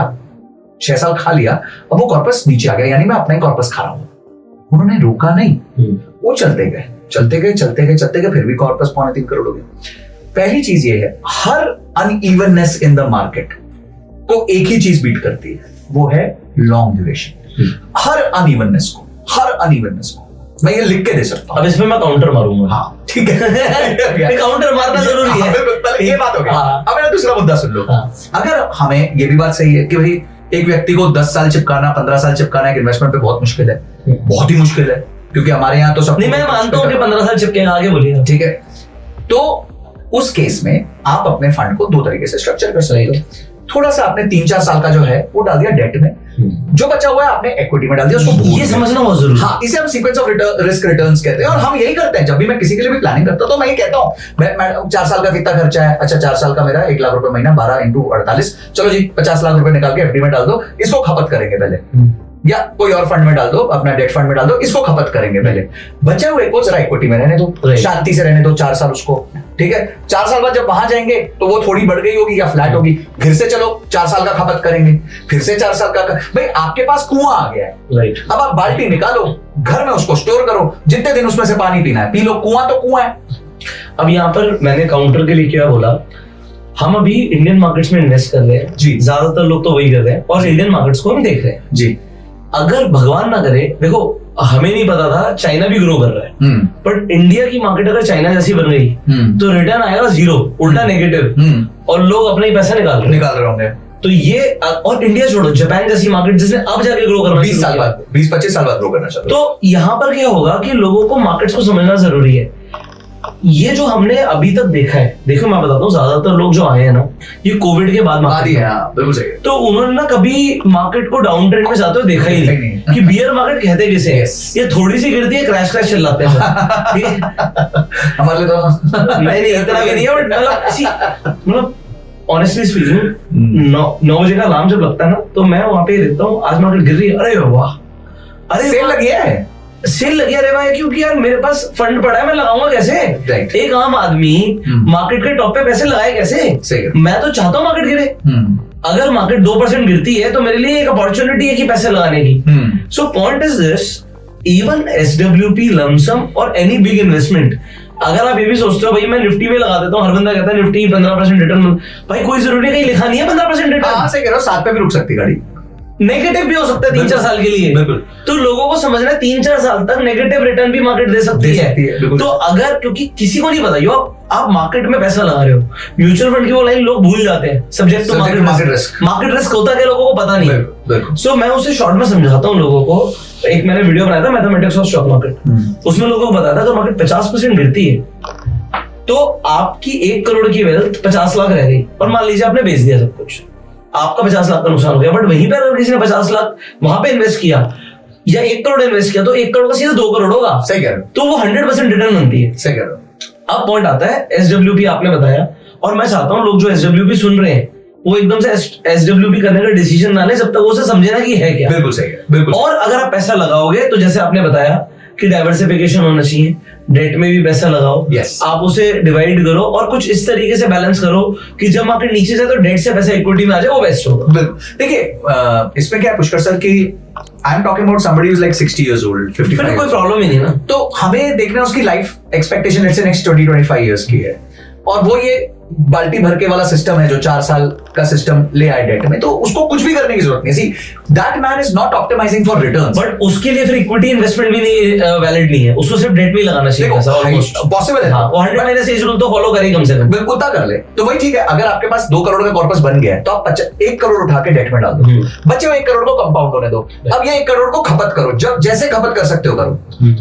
6 साल खा लिया, अब वो कॉर्पस नीचे आ गया, यानी मैं अपना ही कॉर्पस खा रहा हूं। उन्होंने रोका नहीं, वो चलते गए, फिर भी कॉर्पस 3.25 करोड़ हो गया। पहली चीज ये है, हर अनइवननेस इन द मार्केट को एक ही चीज बीट करती है, वो है लॉन्ग ड्यूरेशन। हर अनइवननेस को मैं ये लिख के दे सकता हूं। अब इसमें मैं काउंटर मारूंगा। हाँ ठीक है काउंटर मारना जरूरी है। पहले ये बात हो गई। हाँ। अब मेरा दूसरा मुद्दा सुन लो। हाँ। अगर हमें ये भी बात सही है कि भाई एक व्यक्ति को 10 साल चिपकाना, 15 साल चिपकाना एक इन्वेस्टमेंट पे बहुत मुश्किल है, बहुत ही मुश्किल है, क्योंकि हमारे यहाँ तो सब नहीं, मैं मानता हूँ कि 15 साल चिपकेगा, आगे बोलिए। ठीक है, तो उस केस में आप अपने फंड को 2 तरीके से स्ट्रक्चर कर सकते हो। थोड़ा सा आपने 3-4 साल का जो है वो डाल दिया डेट में, जो बचा हुआ है आपने इक्विटी में डाल दिया, उसको ये समझना बहुत जरूरी है। हाँ, इसे हम सीक्वेंस ऑफ रिस्क रिटर्न्स कहते हैं। और हम यही करते हैं, जब भी मैं किसी के लिए भी प्लानिंग करता हूं तो मैं ये कहता हूं, मैं 4 साल का कितना खर्चा है, अच्छा 4 साल का मेरा 1 लाख रुपए महीना, 12 × 48, चलो जी 50 लाख रुपए निकाल के एफडी में डाल दो, इसको खपत करेंगे पहले, या कोई और फंड में डाल दो, अपना डेट फंड में डाल दो, इसको खपत करेंगे पहले, बचे हुए को जरा इक्विटी में रहने दो, शांति से रहने दो 4 साल उसको। ठीक है, 4 साल बाद जब वहां जाएंगे तो वो थोड़ी बढ़ गई होगी या फ्लैट होगी, फिर से चलो 4 साल का खपत करेंगे, फिर से 4 साल का भाई आपके पास कुआं आ गया है, राइट। अब आप बाल्टी निकालो, घर में उसको स्टोर करो, जितने दिन उसमें से पानी पीना है पी लो, कुआं तो कुआं है। अब यहाँ पर मैंने काउंटर के लिए क्या बोला, हम अभी इंडियन मार्केट्स में इन्वेस्ट कर रहे हैं जी, ज्यादातर लोग तो वही कर रहे हैं, और इंडियन मार्केट्स को हम देख रहे हैं जी। अगर भगवान ना करे, देखो हमें नहीं पता था चाइना भी ग्रो कर रहा है, बट इंडिया की मार्केट अगर चाइना जैसी बन गई तो रिटर्न आएगा 0, उल्टा नेगेटिव, और लोग अपना ही पैसा निकाल रहे होंगे। तो ये, और इंडिया छोड़ो, जापान जैसी मार्केट जिसने अब जाके ग्रो करना 20 साल बाद, 20-25 साल बाद ग्रो करना चाहते, तो यहाँ पर क्या होगा कि लोगों को मार्केट्स को समझना जरूरी है। ये जो हमने अभी तक देखा है, देखो मैं बताता हूँ, ज्यादातर लोग जो आए हैं ना, ये कोविड के बाद ही है, बिल्कुल सही है। तो उन्होंने ना कभी मार्केट को डाउन ट्रेंड में जाते हुए देखा ही नहीं कि बियर मार्केट कहते किसे है। ये थोड़ी सी गिरती है, क्रैश चिल्लाते हैं ठीक है हमारे लिए तो नहीं इतना भी नहीं है, बट मतलब ऑनेस्टली स्पीकिंग 9 बजे का अलार्म जब लगता है ना, तो मैं वहां पे देखता हूँ आज मार्केट गिर रही है, अरे वाह, अरे सेल लगी है, सेल लगी, अरे भाई, क्योंकि यार मेरे पास फंड पड़ा है, मैं लगाऊंगा कैसे? एक आम आदमी मार्केट के टॉप पे पैसे लगाए कैसे? मैं तो चाहता हूँ मार्केट गिरे। अगर मार्केट 2% गिरती है तो मेरे लिए एक अपॉर्चुनिटी है कि पैसे लगाने की। So point is this, even SWP, lump sum और एनी बिग इन्वेस्टमेंट, अगर आप ये भी सोचते हो भाई मैं निफ्टी में लगा देता हूँ, हर बंदा कहता है निफ्टी 15% रिटर्न, भाई कोई जरूरी नहीं, लिखा नहीं है 15% रिटर्न। सही कह रहे हो, 7 पे भी रुक सकती गाड़ी, नेगेटिव भी हो सकता है 3-4 साल के लिए। तो लोगों को समझना है 3-4 साल तक नेगेटिव रिटर्न भी मार्केट दे सकती है। तो अगर, क्योंकि किसी को नहीं पता, आप मार्केट में पैसा लगा रहे हो, म्यूचुअल फंड की वो लाइन लोग भूल जाते हैं, subject to market risk. Market risk होता है कि लोगों को पता नहीं। सो मैं उसे शॉर्ट में समझाता हूँ लोगों को। एक मैंने वीडियो बनाया था, मैथमेटिक्स ऑफ स्टॉक मार्केट, उसमें लोगों को बताया था अगर मार्केट 50% गिरती है तो आपकी 1 करोड़ की वेल्थ 50 लाख रह गई, और मान लीजिए आपने बेच दिया सब कुछ, आपका 50 लाख का नुकसान हो गया। बट वहीं पर अगर किसी ने 50 लाख वहां पे इन्वेस्ट किया या 1 करोड़ इन्वेस्ट किया, तो 1 करोड़ का सीधा 2 करोड़ होगा। सही कह रहे हो, तो वो 100% रिटर्न बनती है। सही कह रहे हो। अब पॉइंट आता है SWP, आपने बताया, और मैं चाहता हूँ लोग जो SWP सुन रहे हैं वो एकदम से SWP करने का डिसीजन ना ले जब तक वो उसे समझे ना कि है क्या। बिल्कुल सही है, बिल्कुल। और अगर आप पैसा लगाओगे तो जैसे आपने बताया कि डाइवर्सिफिकेशन होना चाहिए, डेट में भी पैसा लगाओ, आप उसे डिवाइड करो और कुछ इस तरीके से बैलेंस करो कि जब मार्केट नीचे जाए तो डेट से पैसा इक्विटी में आ जाए, वो बेस्ट होगा। देखिए इसमें क्या है पुष्कर सर कि आई am talking about somebody who is like 60 years old, 55, कोई प्रॉब्लम ही नहीं ना। तो हमें देखना उसकी life expectation let's say next 20-25 years की है, और वो ये बाल्टी भर के वाला सिस्टम है जो 4 साल का सिस्टम ले आए डेट में, तो उसको कुछ भी करने की जरूरत नहीं। See that man is not optimising for returns, but उसके लिए फिर इक्विटी इन्वेस्टमेंट भी नहीं वैलिड नहीं है, उसको सिर्फ डेट में ही लगाना चाहिए। पॉसिबल है, वो 100 महीने से इस रूल तो फॉलो करे कम से कम, बिल्कुल उतना कर ले तो वही ठीक है। अगर आपके पास 2 करोड़ का कॉर्पस बन गया है तो आप 1 करोड़ उठा के डेट में डाल दो, बच्चे 1 करोड़ को कंपाउंड होने दो। अब ये 1 करोड़ को खपत करो, जब जैसे खपत कर सकते हो करो।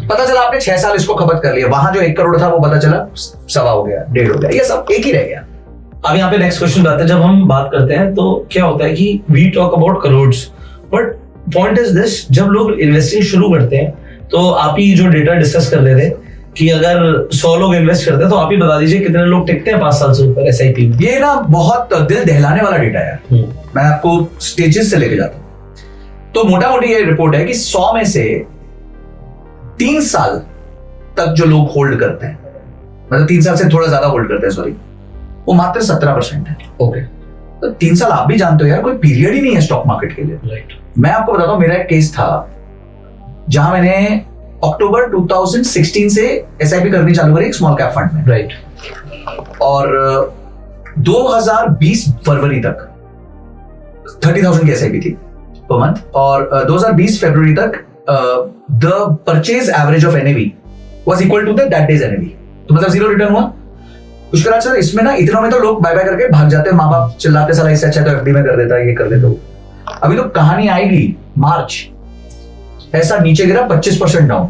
पता चला आपने 6 साल इसको खपत कर लिया, वहां जो 1 करोड़ था वो पता चला 1.25 हो गया, 1.5 हो गया, ये सब एक ही रह गया। अब यहाँ पे नेक्स्ट क्वेश्चन आता है, जब हम बात करते हैं तो क्या होता है कि we talk about crores, but point is this, जब लोग इन्वेस्टिंग शुरू करते हैं तो आप ही जो डेटा डिस्कस कर रहे थे कि अगर 100 लोग इन्वेस्ट करते हैं तो आप ही बता दीजिए कितने लोग टिकते हैं 5 साल से ऊपर SIP में। ये ना बहुत दिल दहलाने वाला डेटा है, मैं आपको स्टेजेस से लेके जाता हूँ। तो मोटा मोटी ये रिपोर्ट है कि 100 में से 3 साल तक जो लोग होल्ड करते हैं, मतलब 3 साल से थोड़ा ज्यादा होल्ड करते हैं, सॉरी, वो मात्र 17% है। ओके, तो 3 साल आप भी जानते हो यार, कोई पीरियड ही नहीं है स्टॉक मार्केट के लिए। राइट। मैं आपको बताता हूं, मेरा एक केस था जहां मैंने अक्टूबर 2016 से एसआईपी करनी चालू करी एक स्मॉल कैप फंड में, राइट। और 2020 फरवरी तक 30,000 की एसआईपी थी पर मंथ, और 2020 फरवरी तक the purchase average of NAV was equal to the that day's NAV, तो मतलब 0 रिटर्न हुआ। उसके बाद सर इसमें ना इतनों में तो लोग बाय बाय करके भाग जाते हैं, माँ बाप चिल्लाते साला इससे अच्छा तो एफडी में कर देता है, ये कर देता। अभी तो कहानी आएगी मार्च, पैसा नीचे गिरा 25% डाउन।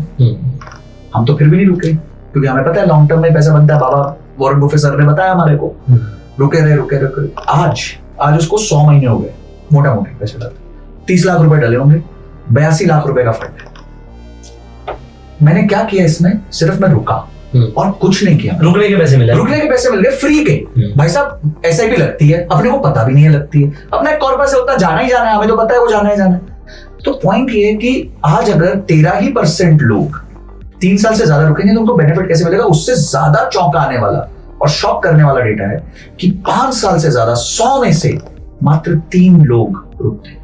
हम तो फिर भी नहीं रुके क्योंकि हमें पता है लॉन्ग टर्म में पैसा बनता है, बाबा वॉरेन बफेट सर ने बताया हमारे को। रुके रहे आज उसको 100 महीने हो गए मोटा मोटी पैसे डालते, 30 लाख रुपए डले होंगे, 82 लाख रुपए का फंड है। मैंने क्या किया इसमें, सिर्फ मैं रुका और कुछ नहीं किया। रुकने के पैसे मिले, रुकने के पैसे मिल गए फ्री के। भाई साहब एसआईपी लगती है, अपने को पता भी नहीं है लगती है, अपना एक कॉर्पस से उतना जाना ही जाना है, हमें तो पता है वो जाना ही जाना है। तो पॉइंट ये है कि आज अगर 13% लोग 3 साल से ज्यादा रुकेंगे तो उनको बेनिफिट कैसे मिलेगा। उससे ज्यादा चौंकाने वाला और शॉक करने वाला डेटा है कि 5 साल से ज्यादा 100 में से मात्र 3 लोग रुकते हैं।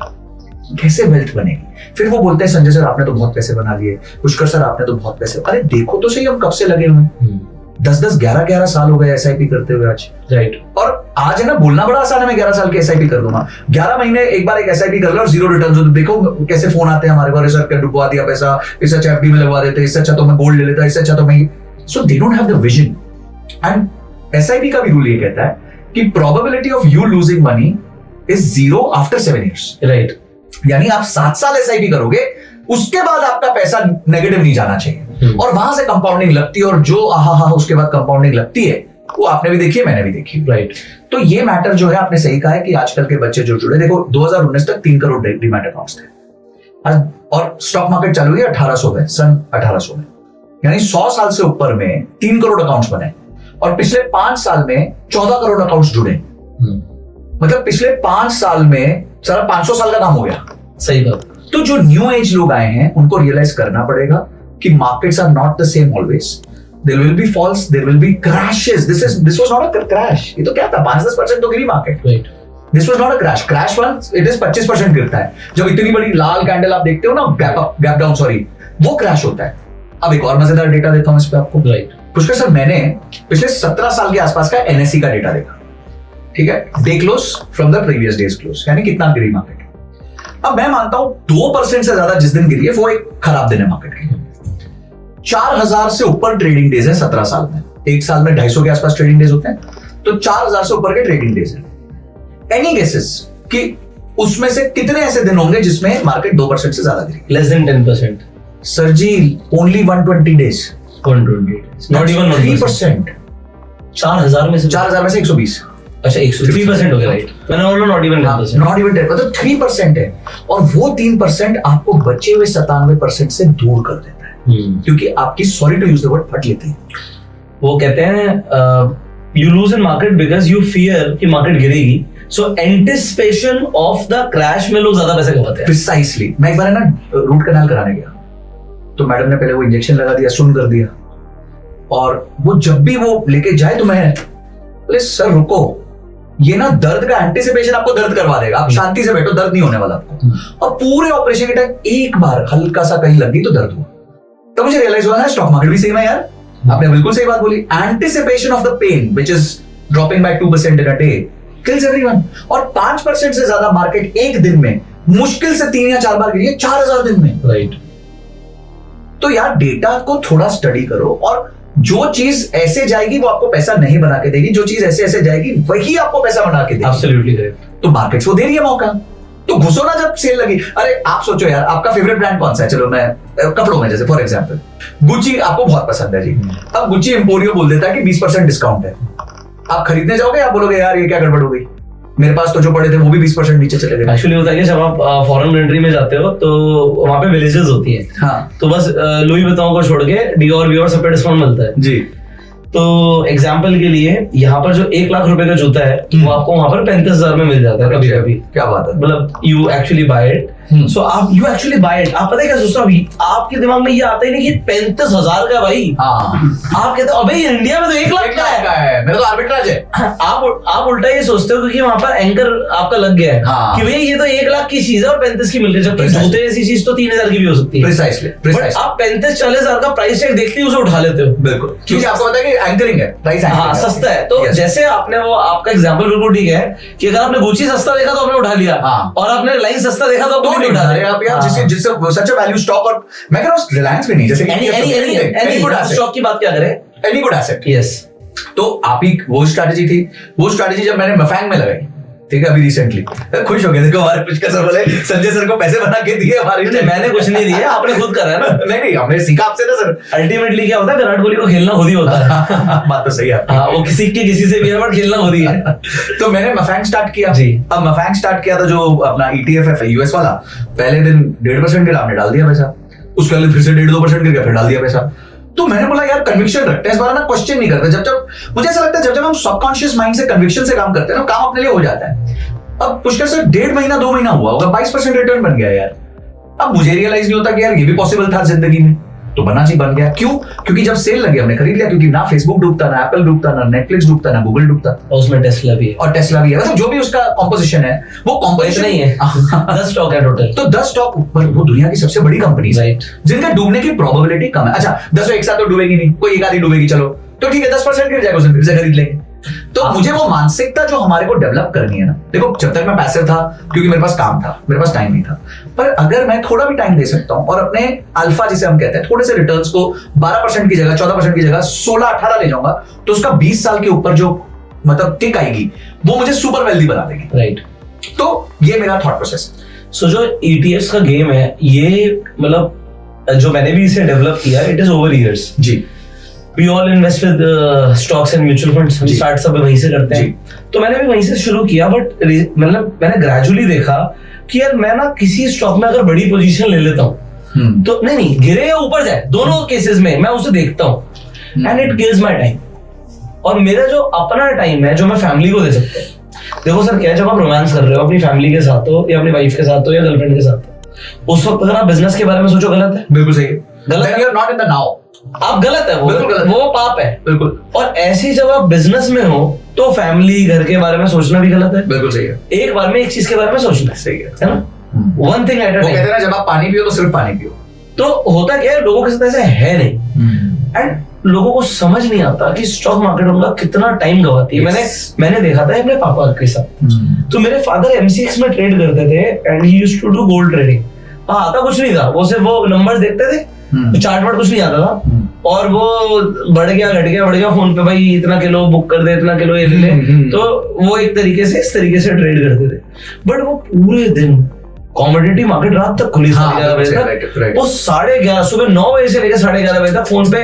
कैसे वेल्थ बनेगी? फिर वो बोलते हैं संजय सर आपने तो बहुत पैसे बना लिए, पुष्कर सर आपने तो बहुत पैसे। अरे देखो तो सही हम कब से लगे हुए हैं, 10-10 11-11 साल हो गए एसआईपी करते हुए आज, राइट। और आज है ना बोलना बड़ा आसान है, मैं 11 साल की एसआईपी कर दूंगा, 11 महीने एक बार एक एसआईपी कर लो और 0 रिटर्न हो तो देखो कैसे फोन आते हैं हमारे को, सर क्या डुबवा दिया पैसा, इससे अच्छा एफडी में लगवा देते, इससे अच्छा तो मैं गोल्ड ले लेता, इससे अच्छा तो मैं। So they don't have the vision. And SIP का भी रूल ये कहता है कि probability of you losing money is 0 after 7 years, right. यानी आप 7 साल एसआईपी करोगे, उसके बाद आपका पैसा नेगेटिव नहीं जाना चाहिए, और वहां से कंपाउंडिंग लगती है, और जो उसके बाद कंपाउंडिंग लगती है वो आपने भी देखी है, मैंने भी देखी, राइट। तो ये मैटर जो है आपने सही कहा है कि आजकल के बच्चे जो जुड़े, देखो 2019 तक 3 करोड़ डीमैट अकाउंट्स थे और स्टॉक मार्केट चालू हुई 1800 में, सन 1800 में, यानी 100 साल से ऊपर में 3 करोड़ अकाउंट्स बने, और पिछले 5 साल में 14 करोड़ अकाउंट्स जुड़े। मतलब पिछले 5 साल में सारा 500 साल का काम हो गया। सही बात। तो जो न्यू एज लोग आए हैं उनको रियलाइज करना पड़ेगा कि markets are not the same always, there will be falls, there will be crashes. This was not a crash, ये तो क्या था 5-10% तो गिरी market, right. This was not a crash once it is 25% गिरता है। जब इतनी बड़ी लाल कैंडल आप देखते हो ना, गैप डाउन सॉरी, वो क्रैश होता है। अब एक और मजेदार डेटा देता हूं इस पे आपको, राइट। पुष्कर सर मैंने पिछले 17 साल के आसपास का एनएससी का डेटा देखा, ठीक है, day close from the previous days close, यानी कितना गिरी मार्केट। अब मैं मानता हूं 2% से ज्यादा जिस दिन गिरी है वो एक खराब दिन है मार्केट की। 4000 से ऊपर ट्रेडिंग डेज है 17 साल में, एक साल में 250 के आसपास ट्रेडिंग डेज होते हैं, तो 4000 से ऊपर के ट्रेडिंग डेज है। एनी गेसेस कि उसमें से कितने ऐसे दिन होंगे जिसमें मार्केट 2% से ज्यादा गिरी? Less than 10%। Sir ji only 120 days, 120 days, not even 3%। 4000 में से 120। अच्छा 103% हो गया, राइट। मैंने बोला नॉट इवन 10%, नॉट इवन 10%, मतलब 3% है, और वो 3% आपको बचे हुए 97% से दूर कर देता है, क्योंकि आपकी, sorry to use the word, फट लेते हैं। वो कहते हैं you lose in market because you fear कि मार्केट गिरेगी, so anticipation of the crash में लोग ज्यादा पैसे कमाते हैं। प्रिसाइसली। मैं एक बार है ना रूट कैनाल कराने गया, तो मैडम ने पहले वो इंजेक्शन लगा दिया, सुन कर दिया, और वो जब भी वो लेके जाए तो मैं बोले सर रुको, ये ना दर्द का एंटिसिपेशन आपको दर्द करवा देगा, आप शांति से बैठो, दर्द नहीं होने वाला आपको। और पूरे ऑपरेशन के टाइम एक बार हल्का सा कहीं लग गई तो दर्द हुआ, तो मुझे रियलाइज हुआ ना स्टॉक मार्केट भी सेम है यार। आपने बिल्कुल सही बात बोली, anticipation of the pain which is dropping by 2% in a day kills everyone. और 5% से ज्यादा मार्केट एक दिन में मुश्किल से 3 या 4 बार गिरी है 4000 दिन में, राइट। तो यार डेटा को थोड़ा स्टडी करो, और जो चीज ऐसे जाएगी वो आपको पैसा नहीं बना के देगी, जो चीज ऐसे ऐसे जाएगी वही आपको पैसा बना के देगी। Absolutely correct. तो मार्केट्स को दे रही है मौका, तो घुसो ना जब सेल लगी। अरे आप सोचो यार, आपका फेवरेट ब्रांड कौन सा है? चलो मैं कपड़ों में, जैसे फॉर एग्जांपल गुच्ची आपको बहुत पसंद है जी। अब गुच्ची एम्पोरियो बोल देता है कि 20% डिस्काउंट है, आप खरीदने जाओगे, आप बोलोगे यार ये क्या गड़बड़ हो गई, मेरे पास तो जो पड़े थे वो भी 20% नीचे चले गए। एक्चुअली होता है कि जब आप फॉरेन कंट्री में जाते हो तो वहां पे विलेजेस होती है, हाँ, तो बस लुई विटॉन को छोड़ के डियोर वियोर सब पे डिस्काउंट मिलता है जी। तो एग्जाम्पल के लिए यहाँ पर जो 1 लाख रुपए का जूता है वो आपको वहां पर 35,000 में मिल जाता है कभी कभी। क्या बात है, मतलब you actually buy it so आप यू एक्चुअली बाय इट। आप पता है क्या सोचते हो, आपके दिमाग में ये आता ही नहीं कि 35,000 का भाई। आप कहते हो अबे इंडिया में तो 1 लाख का है, मेरा तो आर्बिट्राज है। आप उल्टा ये सोचते हो क्योंकि वहां पर एंकर आपका लग गया है कि भैया ये तो 1 लाख की चीज है और 35 की मिल रही है, जबकि जूते जैसी चीज तो 3,000 की भी हो सकती है। प्रिसाइसली बट आप 35-40,000 का प्राइस टैग देखते ही उसे उठा लेते हो। बिल्कुल, क्योंकि आपको पता है कि एंकरिंग है, प्राइस हाँ सस्ता है। तो जैसे आपने वो आपका एग्जांपल बिल्कुल ठीक है कि अगर आपने गुची सस्ता देखा तो आपने उठा लिया, और आपने लाइन सस्ता देखा तो आपने नहीं उठा लिया। आप यार जिससे सच अ वैल्यू स्टॉक, और मैं कह रहा हूं रिलायंस भी नहीं, जैसे एनी गुड स्टॉक की बात क्या करें, एनी गुड एसेट। यस, तो आप ही वो स्ट्रैटेजी थी, वो स्ट्रैटेजी जब मैंने मफैंग में लगाई, ठीक है, अभी रिसेंटली खुश हो गए, देखो हमारे पुष्कर सर बोले संजय सर को पैसे बना के दिए हमारे। मैंने कुछ नहीं दिया, आपने खुद करा है ना। नहीं हमने सीखा आपसे ना सर। अल्टीमेटली क्या होता है, विराट कोहली को खेलना खुद ही होता है। बात तो सही है। हाँ, वो किसी से भी है बट खेलना खुद ही है। तो मैंने मफैंग स्टार्ट किया जी। अब मफैंग स्टार्ट किया था, जो अपना ETF है यूएस वाला, पहले दिन 1.5% गिरा, हमने डाल दिया पैसा, उसके अगले फिर से 1.5-2% गिर गया, फिर डाल दिया पैसा। तो मैंने बोला यार कन्विक्शन रखते हैं इस बार ना, क्वेश्चन नहीं करते। जब मुझे ऐसा लगता है जब हम सबकॉन्शियस माइंड से कन्विक्शन से काम करते हैं ना, काम अपने लिए हो जाता है। अब पुष्कर सर 1.5 महीना 2 महीना हुआ होगा, 22% रिटर्न बन गया यार। अब मुझे रियलाइज नहीं होता कि यार ये भी पॉसिबल था जिंदगी में, तो बना जी बन गया। क्यों? क्योंकि जब सेल लगी हमने खरीद लिया, क्योंकि ना फेसबुक डूबता, ना एप्पल डूबता, ना नेटफ्लिक्स डूबता, ना गूगल डूबता, और उसमें टेस्ला भी है। और टेस्ला भी है। मतलब जो भी उसका कॉम्पोजिशन है वो कॉम्पोजिशन नहीं है। 10 स्टॉक है टोटल। तो 10 स्टॉक ऊपर, वो दुनिया की सबसे बड़ी कंपनी है जिनका डूबने की प्रोबेबिलिटी कम है। अच्छा 10 एक साथ तो डूबेगी नहीं, कोई एक आधी डूबेगी, चलो तो ठीक है 10% गिर जाएगा, उसे फिर से खरीद लेंगे। तो मुझे वो मानसिकता जो हमारे को डेवलप करनी है ना, देखो जब तक मैं पैसिव था, क्योंकि मेरे पास काम था, मेरे पास टाइम नहीं था, पर अगर मैं थोड़ा भी टाइम दे सकता हूं और अपने अल्फा जिसे हम कहते हैं थोड़े से रिटर्न्स को 12% की जगह 14% की जगह 16-18 ले जाऊंगा, तो उसका 20 साल के ऊपर जो मतलब टिक आएगी वो मुझे सुपर वेल्दी बना देगी। राइट। तो ये मेरा थॉट प्रोसेस है। सो जो ETFs का गेम है, ये मतलब जो मैंने भी इसे डेवलप किया, इट इज ओवर ईयर्स। जी। We all invest with stocks and mutual funds. हम स्टार्ट सब वहीं से करते हैं। तो मैंने भी वहीं से शुरू किया, बट मतलब मैंने ग्रेजुअली देखा कि यार मैं ना किसी स्टॉक में अगर बड़ी पोजीशन ले लेता हूँ तो नहीं गिरे या ऊपर जाए, दोनों केसेस में मैं उसे देखता हूँ and it kills my time. और मेरा जो अपना टाइम है जो मैं फैमिली को दे सकता हूँ। देखो सर क्या है, जब आप रोमांस कर रहे हो अपनी फैमिली के साथ हो या अपनी वाइफ के साथ हो या गर्लफ्रेंड के साथ हो, उस वक्त अगर आप बिजनेस के बारे में सोचो गलत है। बिल्कुल सही है, गलत है। You are not in the now. आप गलत है, वो पाप है। बिल्कुल। और ऐसी जब आप बिजनेस में हो तो फैमिली घर के बारे में सोचना भी गलत है। बिल्कुल सही है। एक बार में एक चीज के बारे में सोचना सही है ना। One thing at a time. वो कहते हैं ना जब आप पानी पियो तो सिर्फ पानी पियो। तो होता क्या है, लोगों के साथ ऐसा है नहीं, एंड लोगों को समझ नहीं आता कि स्टॉक मार्केट उनका कितना टाइम गवाती है। मैंने देखा था अपने पापा के साथ। तो मेरे फादर MCX में ट्रेड करते थे and he used to do gold trading. आता कुछ नहीं था, वो सिर्फ वो नंबर्स देखते थे, चार्ट वार्ट कुछ नहीं आता था, और वो बढ़ गया घट गया बढ़ गया, फोन पे भाई इतना किलो बुक कर दे, इतना किलो ये ले। तो वो एक तरीके से इस तरीके से ट्रेड करते थे। बट वो पूरे दिन कॉमोडिटी मार्केट रात तक खुली, 11:30 बजे तक, वो 11:30 सुबह 9 बजे से लेकर 11:30 बजे तक फोन पे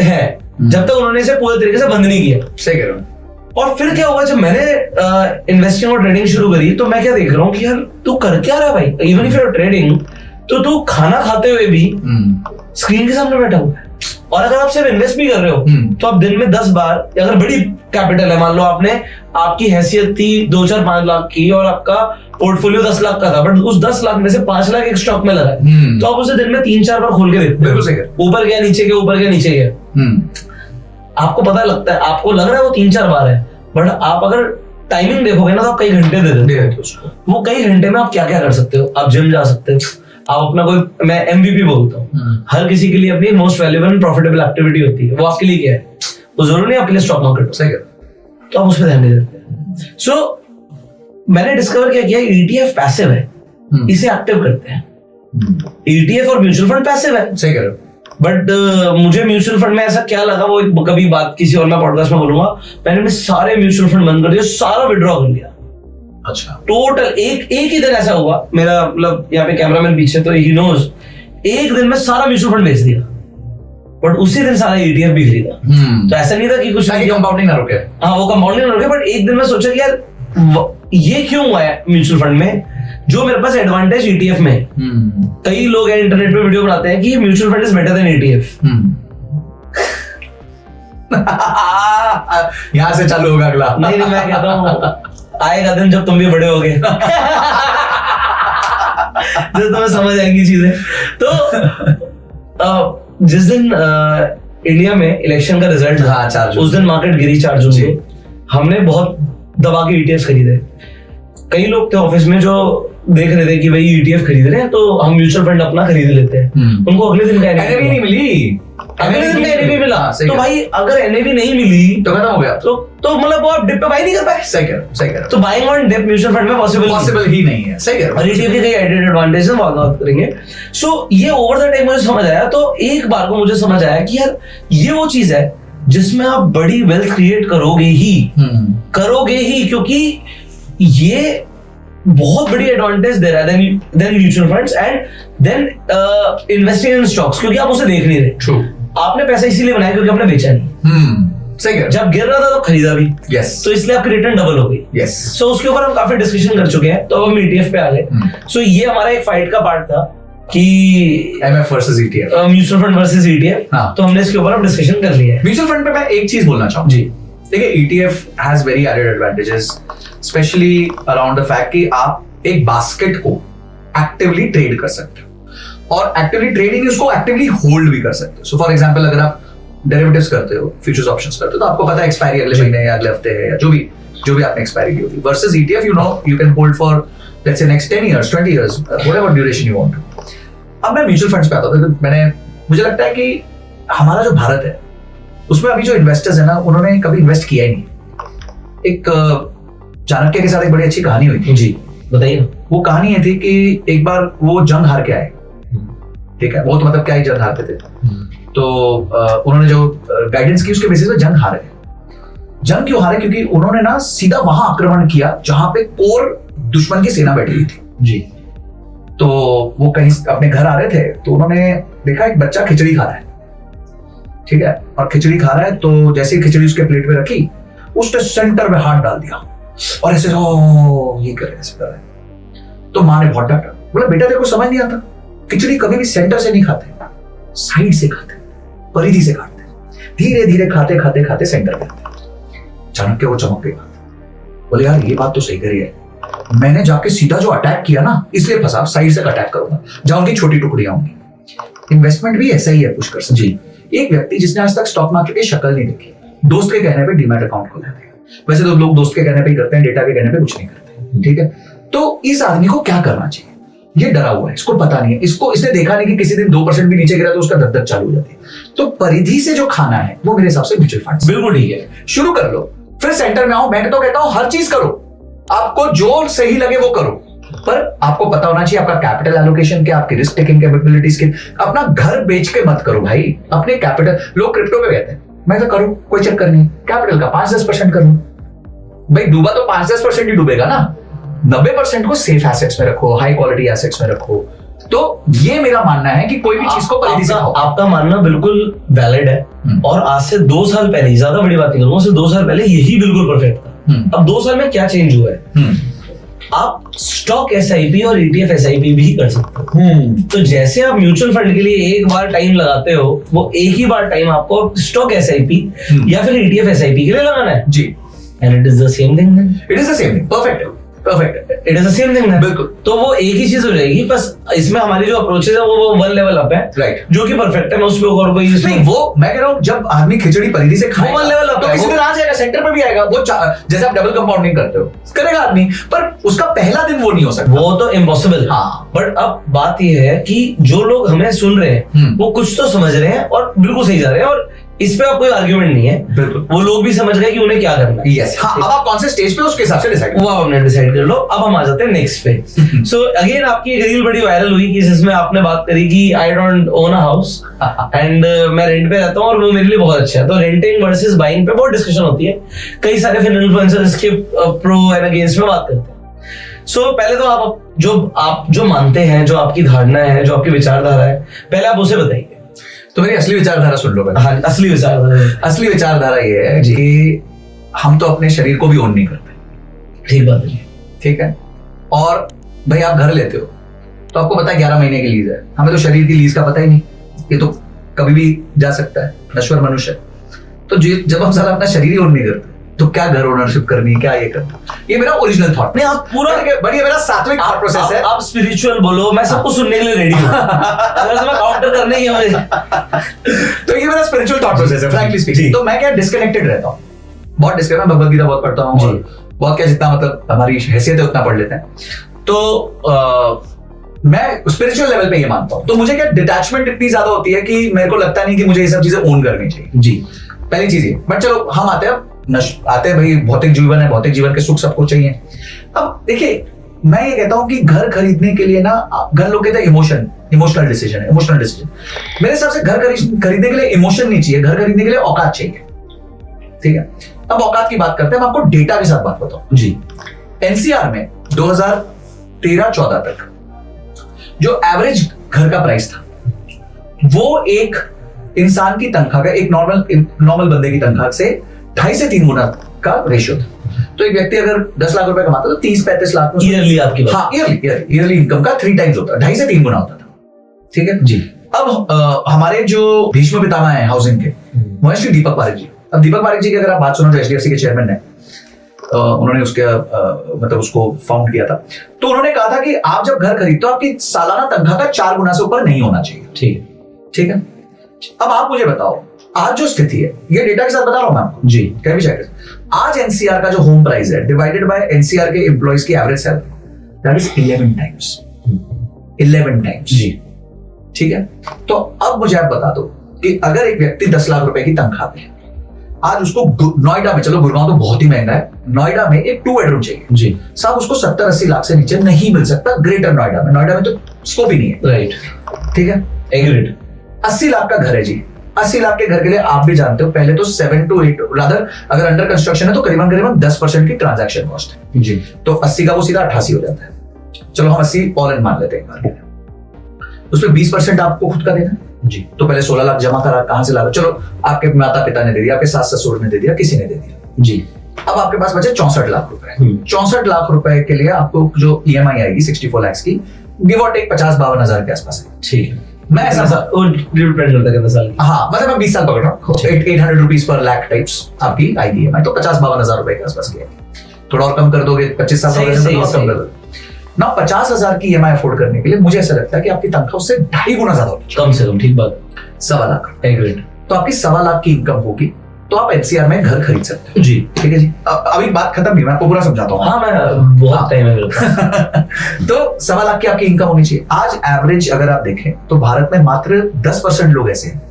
है, जब तक उन्होंने इसे पूरे तरीके से बंद नहीं किया। सही कह रहा हूं। और फिर क्या हुआ, जब मैंने इन्वेस्टिंग और ट्रेडिंग शुरू करी तो मैं क्या देख रहा हूँ कि यार तू कर क्या रहा है भाई, even if you are trading, तो तू खाना खाते हुए भी स्क्रीन के सामने बैठा हुआ है। और अगर आप सिर्फ इन्वेस्ट भी कर रहे हो तो आप दिन में 10 बार, अगर बड़ी कैपिटल है, मान लो आपकी हैसियत थी 2-4-5 लाख की और आपका पोर्टफोलियो 10 लाख का था, बट उस 10 लाख में से 5 लाख एक स्टॉक में लगा है, तो आप उसे दिन में 3-4 बार खोल के देखते हो, ऊपर गया नीचे गया, ऊपर गया नीचे गया। आपको पता लगता है, आपको लग रहा है वो 3-4 बार है, बट आप अगर टाइमिंग देखोगे ना तो आप कई घंटे दे देते हो उसको। वो कई घंटे में आप क्या क्या कर सकते हो, आप जिम जा सकते हो, आप अपना कोई, मैं MVP बोलता हूँ, हर किसी के लिए अपनी most valuable and profitable activity होती है, वो आपके लिए क्या है, वो जरूरी नहीं आपके लिए स्टॉक मार्केट। सही है, तो आप उस पर ध्यान नहीं देते। सो मैंने डिस्कवर क्या किया, ETF पैसिव है, इसे एक्टिव करते हैं। ETF और म्यूचुअल फंड पैसिव है। सही कह रहे हो। बट मुझे म्यूचुअल फंड में ऐसा क्या लगा, वो कभी बात किसी और मैं पॉडकास्ट में बोलूंगा। मैंने सारे म्यूचुअल फंड बंद कर दिया, सारा विड्रॉ कर लिया। अच्छा। टोटल एक ही दिन ऐसा हुआ, मेरा मतलब यहाँ पे कैमरामैन पीछे तो ही नोज, एक दिन में सारा म्यूचुअल फंड बेच दिया, बट उसी दिन सारा ETF भी खरीदा। तो ऐसा नहीं था कि कुछ कंपाउंडिंग ना रुके। हाँ, वो कंपाउंडिंग ना रुके, बट एक दिन में सोचा कि यार ये क्यों हुआ है म्यूचुअल फंड में, जो मेरे पास एडवांटेज ETF में। कई लोग हैं इंटरनेट पे वीडियो बनाते हैं कि mutual fund is better than ETF। यहां से चालू होगा अगला। नहीं, मैं कहता हूँ आएगा दिन जब तुम भी बड़े होगे। जो तुम्हें समझ आएंगी चीजें। तो जिस दिन इंडिया में इलेक्शन का रिजल्ट हाँ, 4 जून। उस दिन मार्केट गिरी 4 जून को। हमने बहुत दबा के ETF खरीदे। कई लोग थे ऑफिस में जो देख रहे थे कि भाई ETF खरीद रहे हैं तो हम म्यूचुअल फंड अपना खरीद लेते हैं। उनको अगले दिन का NAV नहीं मिली, अगले दिन का NAV मिला। तो भाई अगर NAV नहीं मिली तो खत्म हो गया। तो मतलब वो आप डिप पे बाय नहीं कर पाए। सही कह रहे हो। तो buying on dip mutual fund में पॉसिबल ही नहीं है। सही कह रहे हो। और ETF के कई एडेड एडवांटेज हैं, बात करेंगे। सो ये ओवर द टाइम मुझे समझ आया। तो एक बार को मुझे समझ आया कि यार ये वो चीज है जिसमें आप बड़ी वेल्थ क्रिएट करोगे ही, क्योंकि ये बहुत बड़ी एडवांटेज दे रहा है then mutual funds and then investing in stocks, क्योंकि आप उसे देख नहीं रहे। ट्रू। आपने पैसा इसीलिए बनाया क्योंकि आपने बेचा नहीं। सही कह रहे हो। जब गिर रहा था तो खरीदा भी। यस। तो इसलिए आपकी रिटर्न डबल हो गई। यस। सो उसके ऊपर हम काफी डिस्कशन कर चुके हैं, तो अब हम ETF पे आ गए। सो ये हमारा एक फाइट का पार्ट था कि MF versus ETF, mutual fund versus ETF। हाँ। तो हमने इसके ऊपर अब डिस्कशन कर लिया है। म्यूचुअल फंड पे मैं एक चीज बोलना चाहूँ जी। देखिए, ETF has very added advantages, specially around the fact कि आप एक बास्केट को एक्टिवली ट्रेड कर सकते हो, और एक्टिवली ट्रेडिंग उसको एक्टिवली होल्ड भी कर सकते हो। सो फॉर एग्जांपल, अगर आप डेरिवेटिव्स करते हो, फ्यूचर्स ऑप्शंस करते हो, तो आपको पता है एक्सपायरी अगले महीने या अगले हफ्ते है, या जो भी आपने एक्सपायरी की होगी। Versus ETF, you can hold for let's say next 10 years, 20 years, whatever duration you want. अब मैं म्यूचुअल फंड्स पे आता हूं। मुझे लगता है कि हमारा जो भारत है उसमें अभी जो इन्वेस्टर्स है ना, उन्होंने कभी इन्वेस्ट किया ही नहीं। एक चाणक्य के साथ एक बड़ी अच्छी कहानी हुई थी। जी बताइए। वो कहानी ये थी कि एक बार वो जंग हार के आए, ठीक है, वो तो मतलब क्या ही जंग हारते थे। तो उन्होंने जो गाइडेंस की उसके बेसिस पे जंग हारे। जंग क्यों हारे? क्योंकि उन्होंने ना सीधा वहां आक्रमण किया जहां पे कोर दुश्मन की सेना बैठी हुई थी। जी। तो वो कहीं अपने घर आ रहे थे, तो उन्होंने देखा एक बच्चा खिचड़ी खा रहा है, ठीक है, और खिचड़ी खा रहा है, तो जैसे ही खिचड़ी उसके प्लेट में रखी, उसने सेंटर में हाथ डाल दिया और ऐसे ये कर रहे। तो माँ ने बहुत डांटा, बोला बेटा तेरे को समझ नहीं आता, खिचड़ी कभी भी सेंटर से नहीं खाते, साइड से खाते, परिधि से खाते, धीरे धीरे खाते खाते खाते सेंटर पे आते। चाणक्य वो चमक गई, बोले यार ये बात तो सही करी है, मैंने जाके सीधा जो अटैक किया ना, इसलिए फंसा, साइड से अटैक करूंगा जहां उनकी छोटी टुकड़ियां होंगी। इन्वेस्टमेंट भी ऐसा ही है पुष्कर सर जी। एक व्यक्ति जिसने आज तक स्टॉक मार्केट की शक्ल नहीं देखी, दोस्त के कहने पे डीमैट अकाउंट खोला है। वैसे तो लोग दोस्त के कहने पे ही करते हैं, डेटा के कहने पे कुछ नहीं करते, ठीक है। तो इस आदमी को क्या करना चाहिए? ये डरा हुआ है, इसको पता नहीं है, इसने देखा नहीं कि किसी दिन 2% भी नीचे गिरा तो उसका धक चालू हो जाती है। तो परिधि से जो खाना है वो मेरे हिसाब से म्यूचुअल फंड। बिल्कुल ठीक है, शुरू कर लो, फिर सेंटर में आओ। मैं तो कहता हूं हर चीज करो, आपको जो सही लगे वो करो, पर आपको पता होना चाहिए आपका कैपिटल एलोकेशन क्या, आपकी रिस्क टेकिंग कैपेबिलिटीज क्या। अपना घर बेच के मत करो भाई, अपने कैपिटल। लोग क्रिप्टो पे कहते हैं मैं तो करूं, कोई चक्कर नहीं, कैपिटल का 5-10% करूं। भाई डूबा तो 5-10% ही डूबेगा ना, 90% को सेफ एसेट्स में रखो, हाई क्वालिटी एसेट्स में रखो। तो ये मेरा मानना है कि कोई भी चीज को परिधि से खाओ। आपका मानना बिल्कुल वैलिड है, और आज से 2 साल पहले, ज्यादा बड़ी बात नहीं करूंगा, उससे 2 साल पहले यही बिल्कुल परफेक्ट था। अब 2 साल में क्या चेंज हुआ है? आप स्टॉक SIP और ETF SIP भी कर सकते हो। तो जैसे आप म्यूचुअल फंड के लिए एक बार टाइम लगाते हो, वो एक ही बार टाइम आपको स्टॉक SIP या फिर ETF SIP के लिए लगाना है जी। And it is the same thing. It is the same thing, perfect, it is the same thing. बिल्कुल। तो वो एक ही चीज हो जाएगी, बस इसमें हमारी जो अप्रोचेस है वो 1 लेवल अप है, राइट, जो कि परफेक्ट है। मैं उसमें और कोई नहीं, वो मैं कह रहा हूँ जब आदमी खिचड़ी परिधि से खाएगा, वो 1 लेवल अप तो है, किसी दिन आ जाएगा, सेंटर पर भी आएगा। वो जैसे आप डबल कंपाउंडिंग करते हो करेगा आदमी, पर उसका पहला दिन वो नहीं हो सकता, वो तो इम्पॉसिबल। हाँ। बट अब बात ये है कि जो लोग हमें सुन रहे हैं वो कुछ तो समझ रहे हैं और बिल्कुल सही जा रहे हैं, और इस पे आप कोई आर्ग्यूमेंट नहीं है। बिल्कुल, वो लोग भी समझ गए कि उन्हें क्या करना है। यस, हाँ। अब आप कौन से स्टेज पे उसके हिसाब से डिसाइड, वो आप हमने डिसाइड कर लो। अब हम आ जाते हैं नेक्स्ट पे। सो अगेन आपकी एक रील बड़ी वायरल हुई कि जिसमें आपने बात करी कि I don't own a house and मैं रेंट पे रहता हूँ और वो मेरे लिए बहुत अच्छा है। तो रेंटिंग वर्सेस बाइंग पे बहुत डिस्कशन होती है, कई सारे फिर इन्फ्लुएंसर्स इसके प्रो एंड अगेंस्ट में बात करते हैं। सो पहले तो आप जो मानते हैं, जो आपकी धारणा है, जो आपकी विचारधारा है, पहले आप उसे बताइए। तो मेरी असली विचारधारा सुन लो। हाँ, असली विचारधारा ये है कि हम तो अपने शरीर को भी ओन नहीं करते। ठीक बात है, ठीक है। और भाई आप घर लेते हो तो आपको पता है 11 महीने की लीज है, हमें तो शरीर की लीज का पता ही नहीं, ये तो कभी भी जा सकता है, नश्वर मनुष्य। तो जब हम सारा अपना शरीर ही ओन नहीं करते तो क्या घर ओनरशिप करनी, क्या ये करना, ये मेरा ओरिजिनल थॉट नहीं, आप पूरा बढ़िया मेरा सात्विक थॉट प्रोसेस है। आप स्पिरिचुअल बोलो, मैं सबको सुनने के लिए रेडी हूँ। अगर तुम्हें काउंटर करना ही है मुझे। तो ये मेरा स्पिरिचुअल थॉट प्रोसेस है, फ्रैंकली स्पीकिंग। तो मैं क्या डिस्कनेक्टेड रहता हूँ, बहुत डिस्कनेक्टेड, मैं भगवद गीता बहुत पढ़ता हूँ और बहुत क्या जितना मतलब हमारी हैसियत है उतना पढ़ लेते हैं। तो मैं स्पिरिचुअल लेवल पे ये मानता हूँ। तो मुझे क्या डिटैचमेंट इतनी ज्यादा होती है कि मेरे को लगता नहीं कि मुझे ये सब चीजें ओन करनी चाहिए। जी, पहली चीज ये। बट चलो हम आते हैं भाई, भौतिक जीवन है, भौतिक जीवन के सुख सबको चाहिए। अब देखिए, मैं ये कहता हूं कि घर खरीदने के लिए ना, घर लोग कहते हैं इमोशनल डिसीजन है, मेरे हिसाब से घर खरीदने के लिए इमोशन नहीं चाहिए, घर खरीदने के लिए औकात चाहिए। ठीक है, अब औकात की बात करते हैं। मैं आपको डेटा के साथ बात बताऊं जी। एनसीआर में 2013-14 तक जो एवरेज घर का प्राइस था वो एक इंसान की तनख्वाह का, एक नॉर्मल बंदे की तनख्वाह से 2.5 से 3 गुना का रेशियो था। तो एक व्यक्ति अगर 10 लाख रुपए कमाता तो 30-35 लाख में ईयरली आपकी बात? हाँ, ईयरली इनकम का 3 टाइम्स होता है, 2.5 से 3 गुना होता था। ठीक है जी। अब हमारे जो भीष्म पितामह है हाउसिंग के, वो श्री दीपक पारेख जी। अब दीपक पारेख जी की अगर आप बात सुनो, जो एचडीएफसी के चेयरमैन है, उन्होंने उसके मतलब उसको फाउंड किया था, तो उन्होंने कहा था कि आप जब घर खरीदते हो आपकी सालाना तनख्वाह का 4 गुना से ऊपर नहीं होना चाहिए। ठीक है। अब आप मुझे बताओ, आज जो स्थिति है, ये डेटा के साथ बता रहा हूं मैं आपको जी, क्या भी चाहिए। आज एनसीआर का जो होम प्राइस है डिवाइडेड बाय एनसीआर के एम्प्लॉइज की average salary, that is 11 times जी। ठीक है। तो अब मुझे आप बता दो कि अगर एक व्यक्ति 10 लाख रुपए की तनख्वाह पे है, आज उसको नोएडा में, चलो गुड़गांव तो बहुत ही महंगा है, नोएडा में एक 2 बेडरूम चाहिए जी साहब, उसको 70-80 लाख से नीचे नहीं मिल सकता ग्रेटर नोएडा में तो स्कोप ही नहीं है। राइट, ठीक है, एग्रीड। 80 लाख का घर है जी, 80 लाख के घर के लिए आप भी जानते हो, पहले तो 7 to 8 रादर, अगर अंडर कंस्ट्रक्शन है तो करीबन 10% की ट्रांजैक्शन कॉस्ट है जी। तो 80 का वो सीधा 88 हो जाता है। चलो हम 80 ऑल इन मान लेते हैं, उसमें 20% आपको खुद का देना जी। तो पहले 16 लाख जमा करा, कहां से ला? चलो आपके माता पिता ने दे दिया, आपके सास ससुर ने दे दिया, किसी ने दे दिया जी। अब आपके पास बचे 64 लाख रुपए। 64 लाख रुपए के लिए आपको जो ईएमआई आएगी 64 लाख की, गिव और टेक 50-52 हजार के आसपास है। ठीक है, मैं ऐसा डिपेंड करता है साल। हाँ, मतलब मैं 20 साल पकड़ रहा हूँ, 800 रुपीज पर लाख टाइप्स आपकी आएगी ईएमआई, तो 50-52 हजार रुपए के आसपास की आएगी। थोड़ा और कम कर दोगे, 25 साल और कम कर दोगे ना, 50 हजार की ईएमआई अफोर्ड करने के लिए मुझे ऐसा लगता है कि आपकी तनख्वाह उससे 2.5 गुना ज्यादा होगी, कम से कम। ठीक बात, 1.25 लाख। तो आपकी 1.25 लाख की इनकम होगी तो आप एनसीआर में घर खरीद सकते हो जी। ठीक है जी। अभी बात खत्म नहीं, मैं आपको पूरा समझाता हूँ। हाँ, मैं बहुत टाइम है तो 1.25 लाख की आपकी इनकम होनी चाहिए। आज एवरेज अगर आप देखें तो भारत में मात्र 10% लोग ऐसे हैं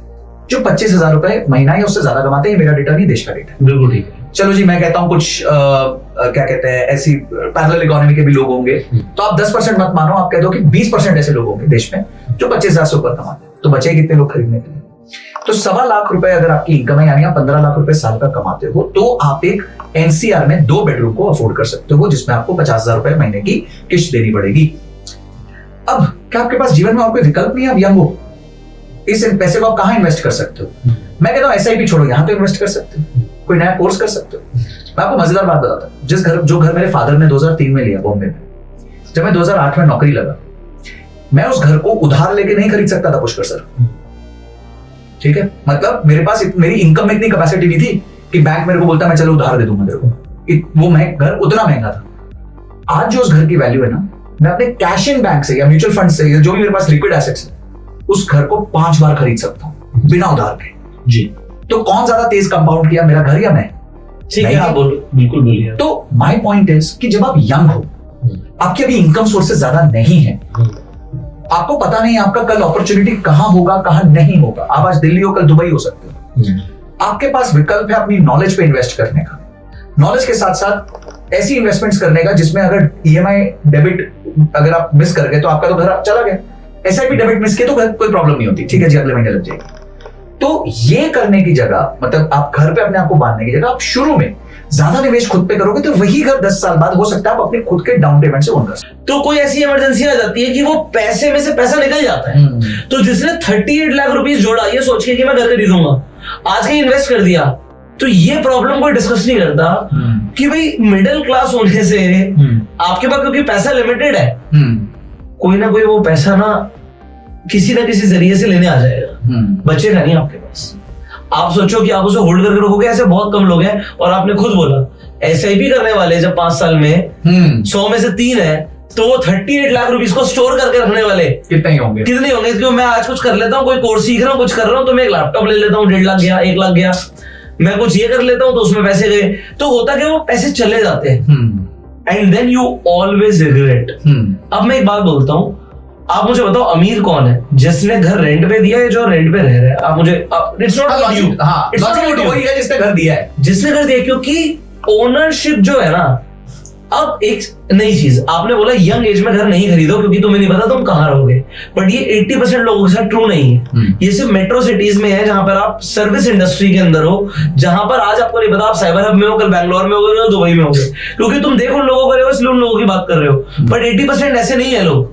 जो 25,000 रुपए महीना या उससे ज्यादा कमाते हैं। मेरा डेटा नहीं, देश का डेटा। बिल्कुल ठीक है। चलो जी, मैं कहता हूँ कुछ क्या कहते हैं, ऐसी पैरेलल इकोनॉमी के भी लोग होंगे, तो आप 10% मत मानो, आप कह दो कि 20% ऐसे लोग होंगे देश में जो 25,000 से ऊपर कमाते हैं। तो बचे कितने लोग खरीदने के लिए? तो 1.25 लाख रुपए अगर आपकी इनकम है, यानी आप 15 लाख रुपए साल का कमाते हो, तो आप एक एनसीआर में 2 बेडरूम को अफोर्ड कर सकते हो, जिसमें आपको 50,000 रुपए महीने की किस्त देनी पड़ेगी। अब क्या आपके पास जीवन में और कोई विकल्प नहीं है? अब यंग हो, इस पैसे को आप कहां इन्वेस्ट कर सकते हो? मैं कहता हूं एसआईपी छोड़ो, यहां तो इन्वेस्ट कर सकते हो, कोई नया कोर्स कर सकते हो। मैं आपको मजेदार बात बताता हूं, जो घर मेरे फादर ने 2003 में लिया बॉम्बे में, जब मैं 2008 में नौकरी लगा, मैं उस घर को उधार लेके नहीं खरीद सकता था पुष्कर सर। ठीक है, मतलब मेरे पास मेरी इनकम में इतनी कैपेसिटी नहीं थी कि बैंक मेरे को बोलता मैं चलो उधार दे दूंगा तेरे को, वो घर उतना महंगा था। आज जो उस घर की वैल्यू है ना, मैं अपने कैश इन बैंक से या म्यूचुअल फंड से या जो भी मेरे पास लिक्विड एसेट्स है, उस घर को 5 बार खरीद सकता हूं बिना उधार के जी। तो कौन ज्यादा तेज कंपाउंड किया, मेरा घर या मैं? ठीक है, आप बोलो, बिल्कुल बोलिए। तो माय पॉइंट इज कि जब आप यंग हो, आपके अभी इनकम सोर्सेज ज्यादा नहीं है, आपको पता नहीं आपका कल अपॉर्चुनिटी कहां होगा कहां नहीं होगा। आप आज दिल्ली हो, कल दुबई हो सकते हो। आपके पास विकल्प है अपनी नॉलेज पे इन्वेस्ट करने का, नॉलेज के साथ साथ ऐसी इन्वेस्टमेंट्स करने का जिसमें अगर ईएमआई डेबिट अगर आप मिस कर गए तो आपका तो घर चला गया, एसआईपी डेबिट मिस किए तो कोई प्रॉब्लम नहीं होती। ठीक है जी, अगले महीने लग जाएगी। तो ये करने की जगह, मतलब आप घर पे अपने आप को बांधने की जगह, आप शुरू में ज्यादा निवेश खुद पे करोगे तो वही घर 10 साल बाद हो सकता है आप अपने खुद के डाउन पेमेंट से ओन कर सकते। तो कोई ऐसी इमरजेंसी आ जाती है कि वो पैसे में से पैसा निकल जाता है, तो जिसने 38 लाख रुपीस जोड़ा ये सोच के कि मैं घर खरीदूंगा, आज ही इन्वेस्ट कर दिया, तो ये प्रॉब्लम कोई डिस्कस नहीं करता कि भाई मिडिल क्लास होने से आपके पास क्योंकि पैसा लिमिटेड है, कोई ना कोई वो पैसा ना किसी जरिए से लेने आ जाएगा, बचेगा नहीं आपके पास। आप सोचो कि आप उसे होल्ड करके रखोगे, ऐसे बहुत कम लोग हैं। और आपने खुद बोला SIP करने वाले जब 5 साल में 100 में से 3 है, तो वो 38 लाख रुपीस को स्टोर करके रखने वाले कितने होंगे? क्योंकि मैं आज कुछ कर लेता हूँ, कोई कोर्स सीख रहा हूँ, कुछ कर रहा हूँ, तो मैं एक लैपटॉप ले लेता हूँ, 1.5 लाख गया, 1 लाख गया, मैं कुछ ये कर लेता हूँ तो उसमें पैसे गए, तो होता कि वो पैसे चले जाते हैं and then you always regret. अब मैं एक बात बोलता हूँ, आप मुझे बताओ अमीर कौन है जिसने घर रेंट पे दिया है, जो रेंट पे रह रहा है? आप मुझे it's not about you, it's not about you, वही है जिसने घर दिया है, जिसने घर दिया, क्योंकि ओनरशिप जो है ना। अब एक नई चीज आपने बोला, यंग एज में घर नहीं खरीदो क्योंकि तुम्हें नहीं पता तुम कहां रहोगे, बट ये 80% लोगों के साथ ट्रू नहीं है। ये सिर्फ मेट्रो सिटीज में है जहां पर आप सर्विस इंडस्ट्री के अंदर हो, जहां पर आज आपको नहीं पता आप साइबर हब में हो, कल बैंगलोर में होगे, कल दुबई में होगे, क्योंकि तुम देख उन लोगों को रहे हो इसलिए उन लोगों की बात कर रहे हो। बट 80% ऐसे नहीं है लोग,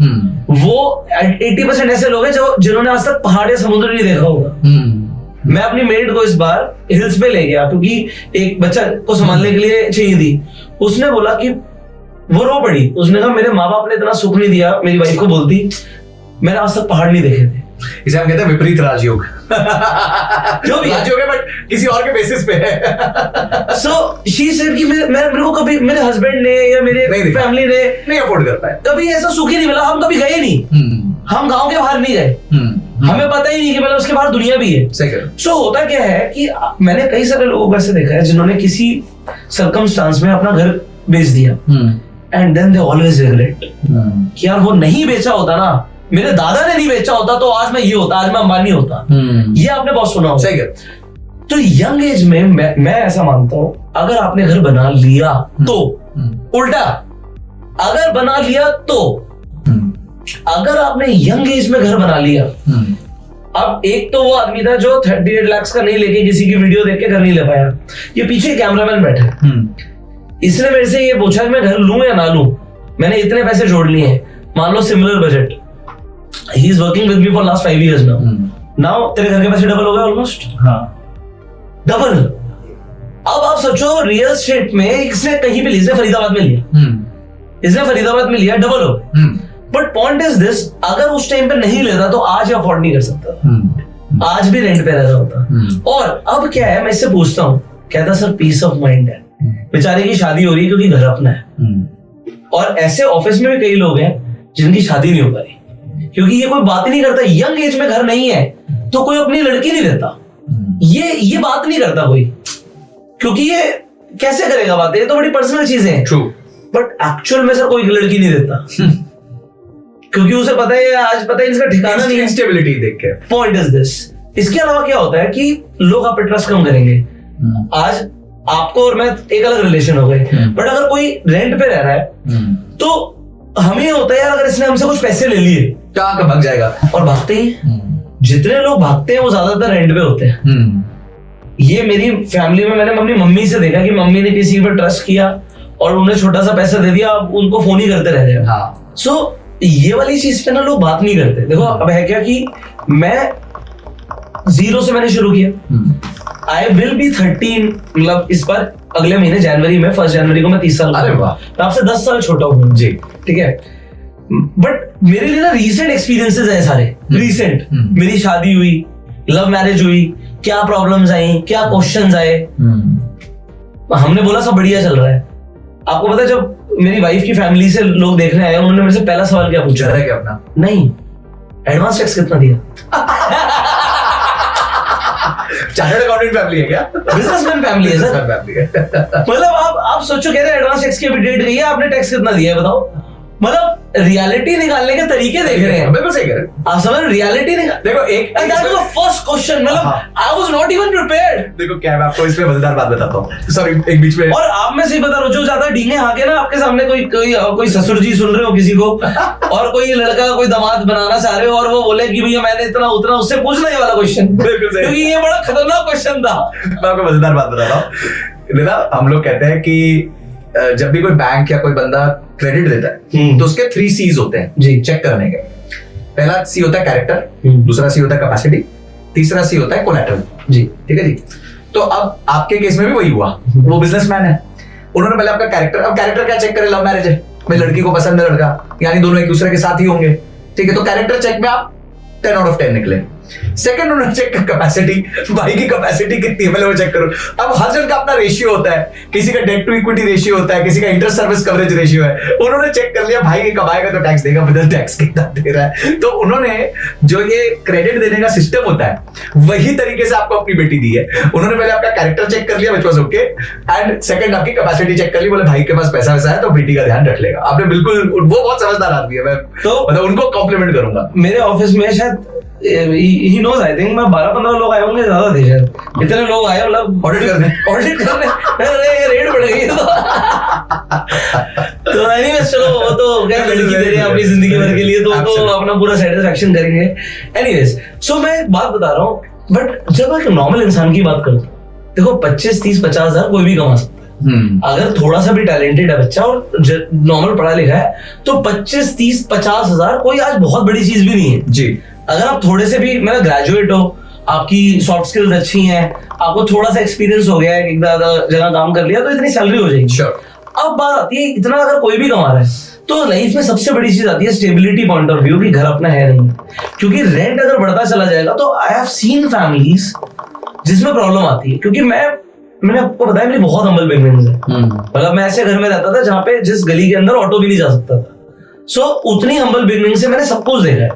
वो 80% ऐसे लोग हैं जिन्होंने आज तक पहाड़ या समुद्र नहीं देखा होगा। मैं अपनी मेड को इस बार हिल्स पे ले गया क्योंकि एक बच्चा को संभालने के लिए चाहिए थी। उसने बोला कि वो रो पड़ी, उसने कहा मेरे माँ बाप ने इतना सुख नहीं दिया, मेरी वाइफ को बोलती, मैंने आज तक पहाड़ नहीं देखे थे। इसे हम कहते हैं विपरीत राजयोग। जो भी राजयोग है बट किसी और के बेसिस पे है। सो शी सेड कि मेरे को कभी मेरे हस्बैंड ने या मेरे फैमिली ने नहीं अफोर्ड कर पाए, कभी ऐसा सुख ही नहीं मिला, हम कभी गए नहीं, हम गांव के बाहर नहीं गए, हमें पता ही नहीं कि मतलब उसके बाहर दुनिया भी है। सो होता क्या है कि मैंने कई सारे लोगों को ऐसे देखा है जिन्होंने किसी सर्कमस्टांस में अपना घर बेच दिया and then they always regret कि यार वो नहीं बेचा होता ना, मेरे दादा ने नहीं बेचा होता तो आज मैं ये होता, आज मैं अंबानी होता। ये आपने बहुत सुना होगा। सही है। तो यंग एज में मैं ऐसा मानता हूं, अगर आपने घर बना लिया तो उल्टा, अगर बना लिया तो अगर आपने यंग एज में घर बना लिया, अब एक तो वो आदमी था जो 38 लाख का नहीं लेके किसी की वीडियो देख के घर नहीं ले पाया, ये पीछे कैमरामैन बैठे, इसने मेरे से ये पूछा कि मैं घर लूं या ना लूं, मैंने इतने पैसे जोड़ लिए हैं, मान लो similar budget, he is working with me for last 5 years now तेरे घर के पैसे डबल हो गए ऑलमोस्ट, डबल। अब आप सोचो रियल एस्टेट में इसने कहीं भी इसने फरीदाबाद में लिया, इसने फरीदाबाद में लिया, डबल हो गए। बट पॉइंट इज दिस, अगर उस टाइम पे नहीं लेता तो आज अफोर्ड नहीं कर सकता, आज भी रेंट पे रह रहा होता। और अब क्या है, मैं इससे पूछता हूँ, कहता सर पीस ऑफ माइंड है, बेचारे की शादी हो रही है क्योंकि घर अपना है। और ऐसे ऑफिस में भी कई लोग हैं जिनकी शादी नहीं हो पा रही क्योंकि ये कोई बात ही नहीं करता, यंग एज में घर नहीं है तो कोई अपनी लड़की नहीं देता, ये बात नहीं करता कोई, क्योंकि ये कैसे करेगा बात, ये तो बड़ी पर्सनल चीजें हैं। ट्रू। बट एक्चुअल में सर कोई लड़की नहीं देता क्योंकि उसे पता है आज पता है इसका ठिकाना नहीं है, इंस्टेबिलिटी देख के। Point is this. इसके अलावा क्या होता है कि लोग आप पे ट्रस्ट कम करेंगे। आज आपको और मैं एक अलग रिलेशन हो गए, बट अगर कोई रेंट पे रह रहा है तो हमें होता है यार अगर इसने हमसे कुछ पैसे ले लिए कहाँ का भाग जाएगा, और भागते ही जितने लोग भागते हैं वो ज्यादातर रेंट पे होते हैं। ये मेरी फैमिली में मैंने अपनी मम्मी से देखा कि मम्मी ने किसी पर ट्रस्ट किया और उन्हें छोटा सा पैसा दे दिया, अब उनको फोन ही करते रह रहे हैं। सो ये वाली चीज पे ना लोग बात नहीं करते। देखो अब है क्या कि मैं 0 से मैंने शुरू किया, आई विल बी 13, मतलब इस बार अगले महीने जनवरी में 1 जनवरी को मैं 30 साल। अरे वाह, मैं आपसे 10 साल छोटा हूँ जी, ठीक है। बट मेरे लिए ना रीसेंट एक्सपीरियंसेस हैं सारे, रीसेंट। मेरी शादी हुई, लव मैरिज हुई, क्या प्रॉब्लम्स आई, क्या क्वेश्चंस आए, हमने बोला सब बढ़िया चल रहा है। आपको पता है जब मेरी वाइफ की फैमिली से लोग देखने आए, उन्होंने मेरे से पहला सवाल क्या पूछा है, क्या अपना नहीं एडवांस टैक्स कितना दिया। चार्टर्ड अकाउंटेंट फैमिली है क्या, बिजनेसमैन फैमिली है सर। मतलब आप सोचो, कह रहे हैं एडवांस टैक्स की अभी डेट गई है, आपने टैक्स कितना दिया है बताओ। मतलब रियलिटी निकालने के तरीके देख रहे हैं। बिल्कुल सही कह रहे हैं आप समझ, रियलिटी निकाल। देखो एक फर्स्ट क्वेश्चन, मतलब I was not even prepared. देखो क्या, मैं आपको इसमें मजेदार बात बताता हूँ, सॉरी एक बीच में। और आप में से बता रहा हूँ जो ज्यादा ढींगे हाके ना आपके सामने कोई ससुर जी सुन रहे हो किसी को और कोई लड़का कोई दामाद बनाना चाह रहे हो और वो बोले कि भैया मैंने इतना उतना, उससे पूछना ये वाला क्वेश्चन, क्योंकि ये बड़ा खतरनाक क्वेश्चन था। मैं आपको मजेदार बात बताता हूँ ना, हम लोग कहते हैं कि जब भी कोई बैंक या कोई बंदा क्रेडिट देता है तो उसके 3 C's होते हैं जी चेक करने के। पहला C होता है कैरेक्टर, दूसरा C होता है कैपेसिटी, तीसरा C होता है कोलैटरल जी, ठीक है जी। तो अब आपके केस में भी वही हुआ, वो बिजनेसमैन है, उन्होंने पहले आपका कैरेक्टर, अब कैरेक्टर क्या चेक करे, लव मैरिज है, भाई लड़की को पसंद है लड़का, यानी दोनों एक दूसरे के साथ ही होंगे, ठीक है। तो कैरेक्टर चेक में आप 10 out of 10 निकले। सेकंड उन्होंने चेक कर कैपेसिटी, भाई की कैपेसिटी कितनी है पहले वो चेक करो। अब हर जन का अपना रेशियो होता है, किसी का डेट टू इक्विटी रेशियो होता है, किसी का इंटरेस्ट सर्विस कवरेज रेशियो है। उन्होंने चेक कर लिया भाई ये कमाएगा तो टैक्स देगा, बदल टैक्स कितना दे रहा है। तो उन्होंने जो ये क्रेडिट देने का सिस्टम होता है वही तरीके से आपको अपनी बेटी दी है। उन्होंने पहले आपका कैरेक्टर चेक कर लिया which was okay, and second आपकी कैपेसिटी चेक कर ली, बोले भाई के पास पैसा वैसा है तो बेटी का ध्यान रख लेगा। आपने बिल्कुल, वो बहुत समझदार आदमी है, मैं तो मतलब उनको कॉम्प्लीमेंट करूंगा। मेरे ऑफिस में शायद he knows, I think मैं 12-15 लोग आए होंगे, ज्यादा थे शायद। इतने लोग आए मतलब ऑडिट करने अरे रेट बढ़ गई तो एनीवेज चलो वो तो क्या लड़की दे रही है अपनी जिंदगी भर के लिए, तो अपना पूरा सेटिस्फैक्शन करेंगे। एनीवेज सो मैं बात बता रहा हूँ, बट जब एक नॉर्मल इंसान की बात करूँ, देखो 25, 30, 50 हजार कोई भी कमा सकता है। अगर थोड़ा सा भी टैलेंटेड है बच्चा और नॉर्मल पढ़ा लिखा है तो 25, 30, 50 हजार कोई आज बहुत बड़ी चीज भी नहीं है जी। अगर आप थोड़े से भी मतलब ग्रेजुएट हो, आपकी सॉफ्ट स्किल्स अच्छी हैं, आपको थोड़ा सा एक्सपीरियंस हो गया है, एक जगह काम कर लिया, तो इतनी सैलरी हो जाएगी। Sure. अब बात आती है इतना अगर कोई भी कमा रहा है तो लाइफ में सबसे बड़ी चीज आती है स्टेबिलिटी पॉइंट ऑफ व्यू, कि घर अपना है नहीं। क्योंकि रेंट अगर बढ़ता चला जाएगा तो आई हैव सीन फैमिलीज जिसमें प्रॉब्लम आती है। क्योंकि मैंने आपको बताया मेरी बहुत हम्बल बिगिनिंग्स है। मतलब मैं ऐसे घर में रहता था जहाँ पे जिस गली के अंदर ऑटो भी नहीं जा सकता था। सो उतनी हम्बल बिगिनिंग से मैंने सब कुछ देखा है।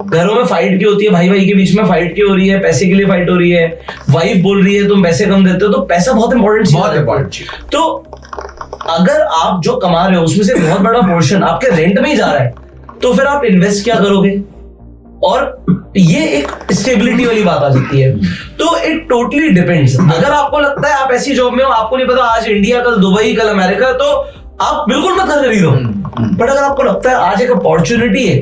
घरों में फाइट की होती है, भाई भाई के बीच में फाइट की हो रही है, पैसे के लिए फाइट हो रही है, वाइफ बोल रही है तुम पैसे कम देते हो, तो पैसा बहुत इंपॉर्टेंट चीज। तो अगर आप जो कमा रहे हो उसमें से बहुत बड़ा पोर्शन आपके रेंट में ही जा रहा है, तो फिर आप इन्वेस्ट क्या करोगे? और ये एक स्टेबिलिटी वाली बात आ जाती है। तो इट टोटली डिपेंड्स। अगर आपको लगता है आप ऐसी जॉब में हो, आपको नहीं पता आज इंडिया, कल दुबई, कल अमेरिका, तो आप बिल्कुल मत खरीदो। बट अगर आपको लगता है आज एक अपॉर्चुनिटी है,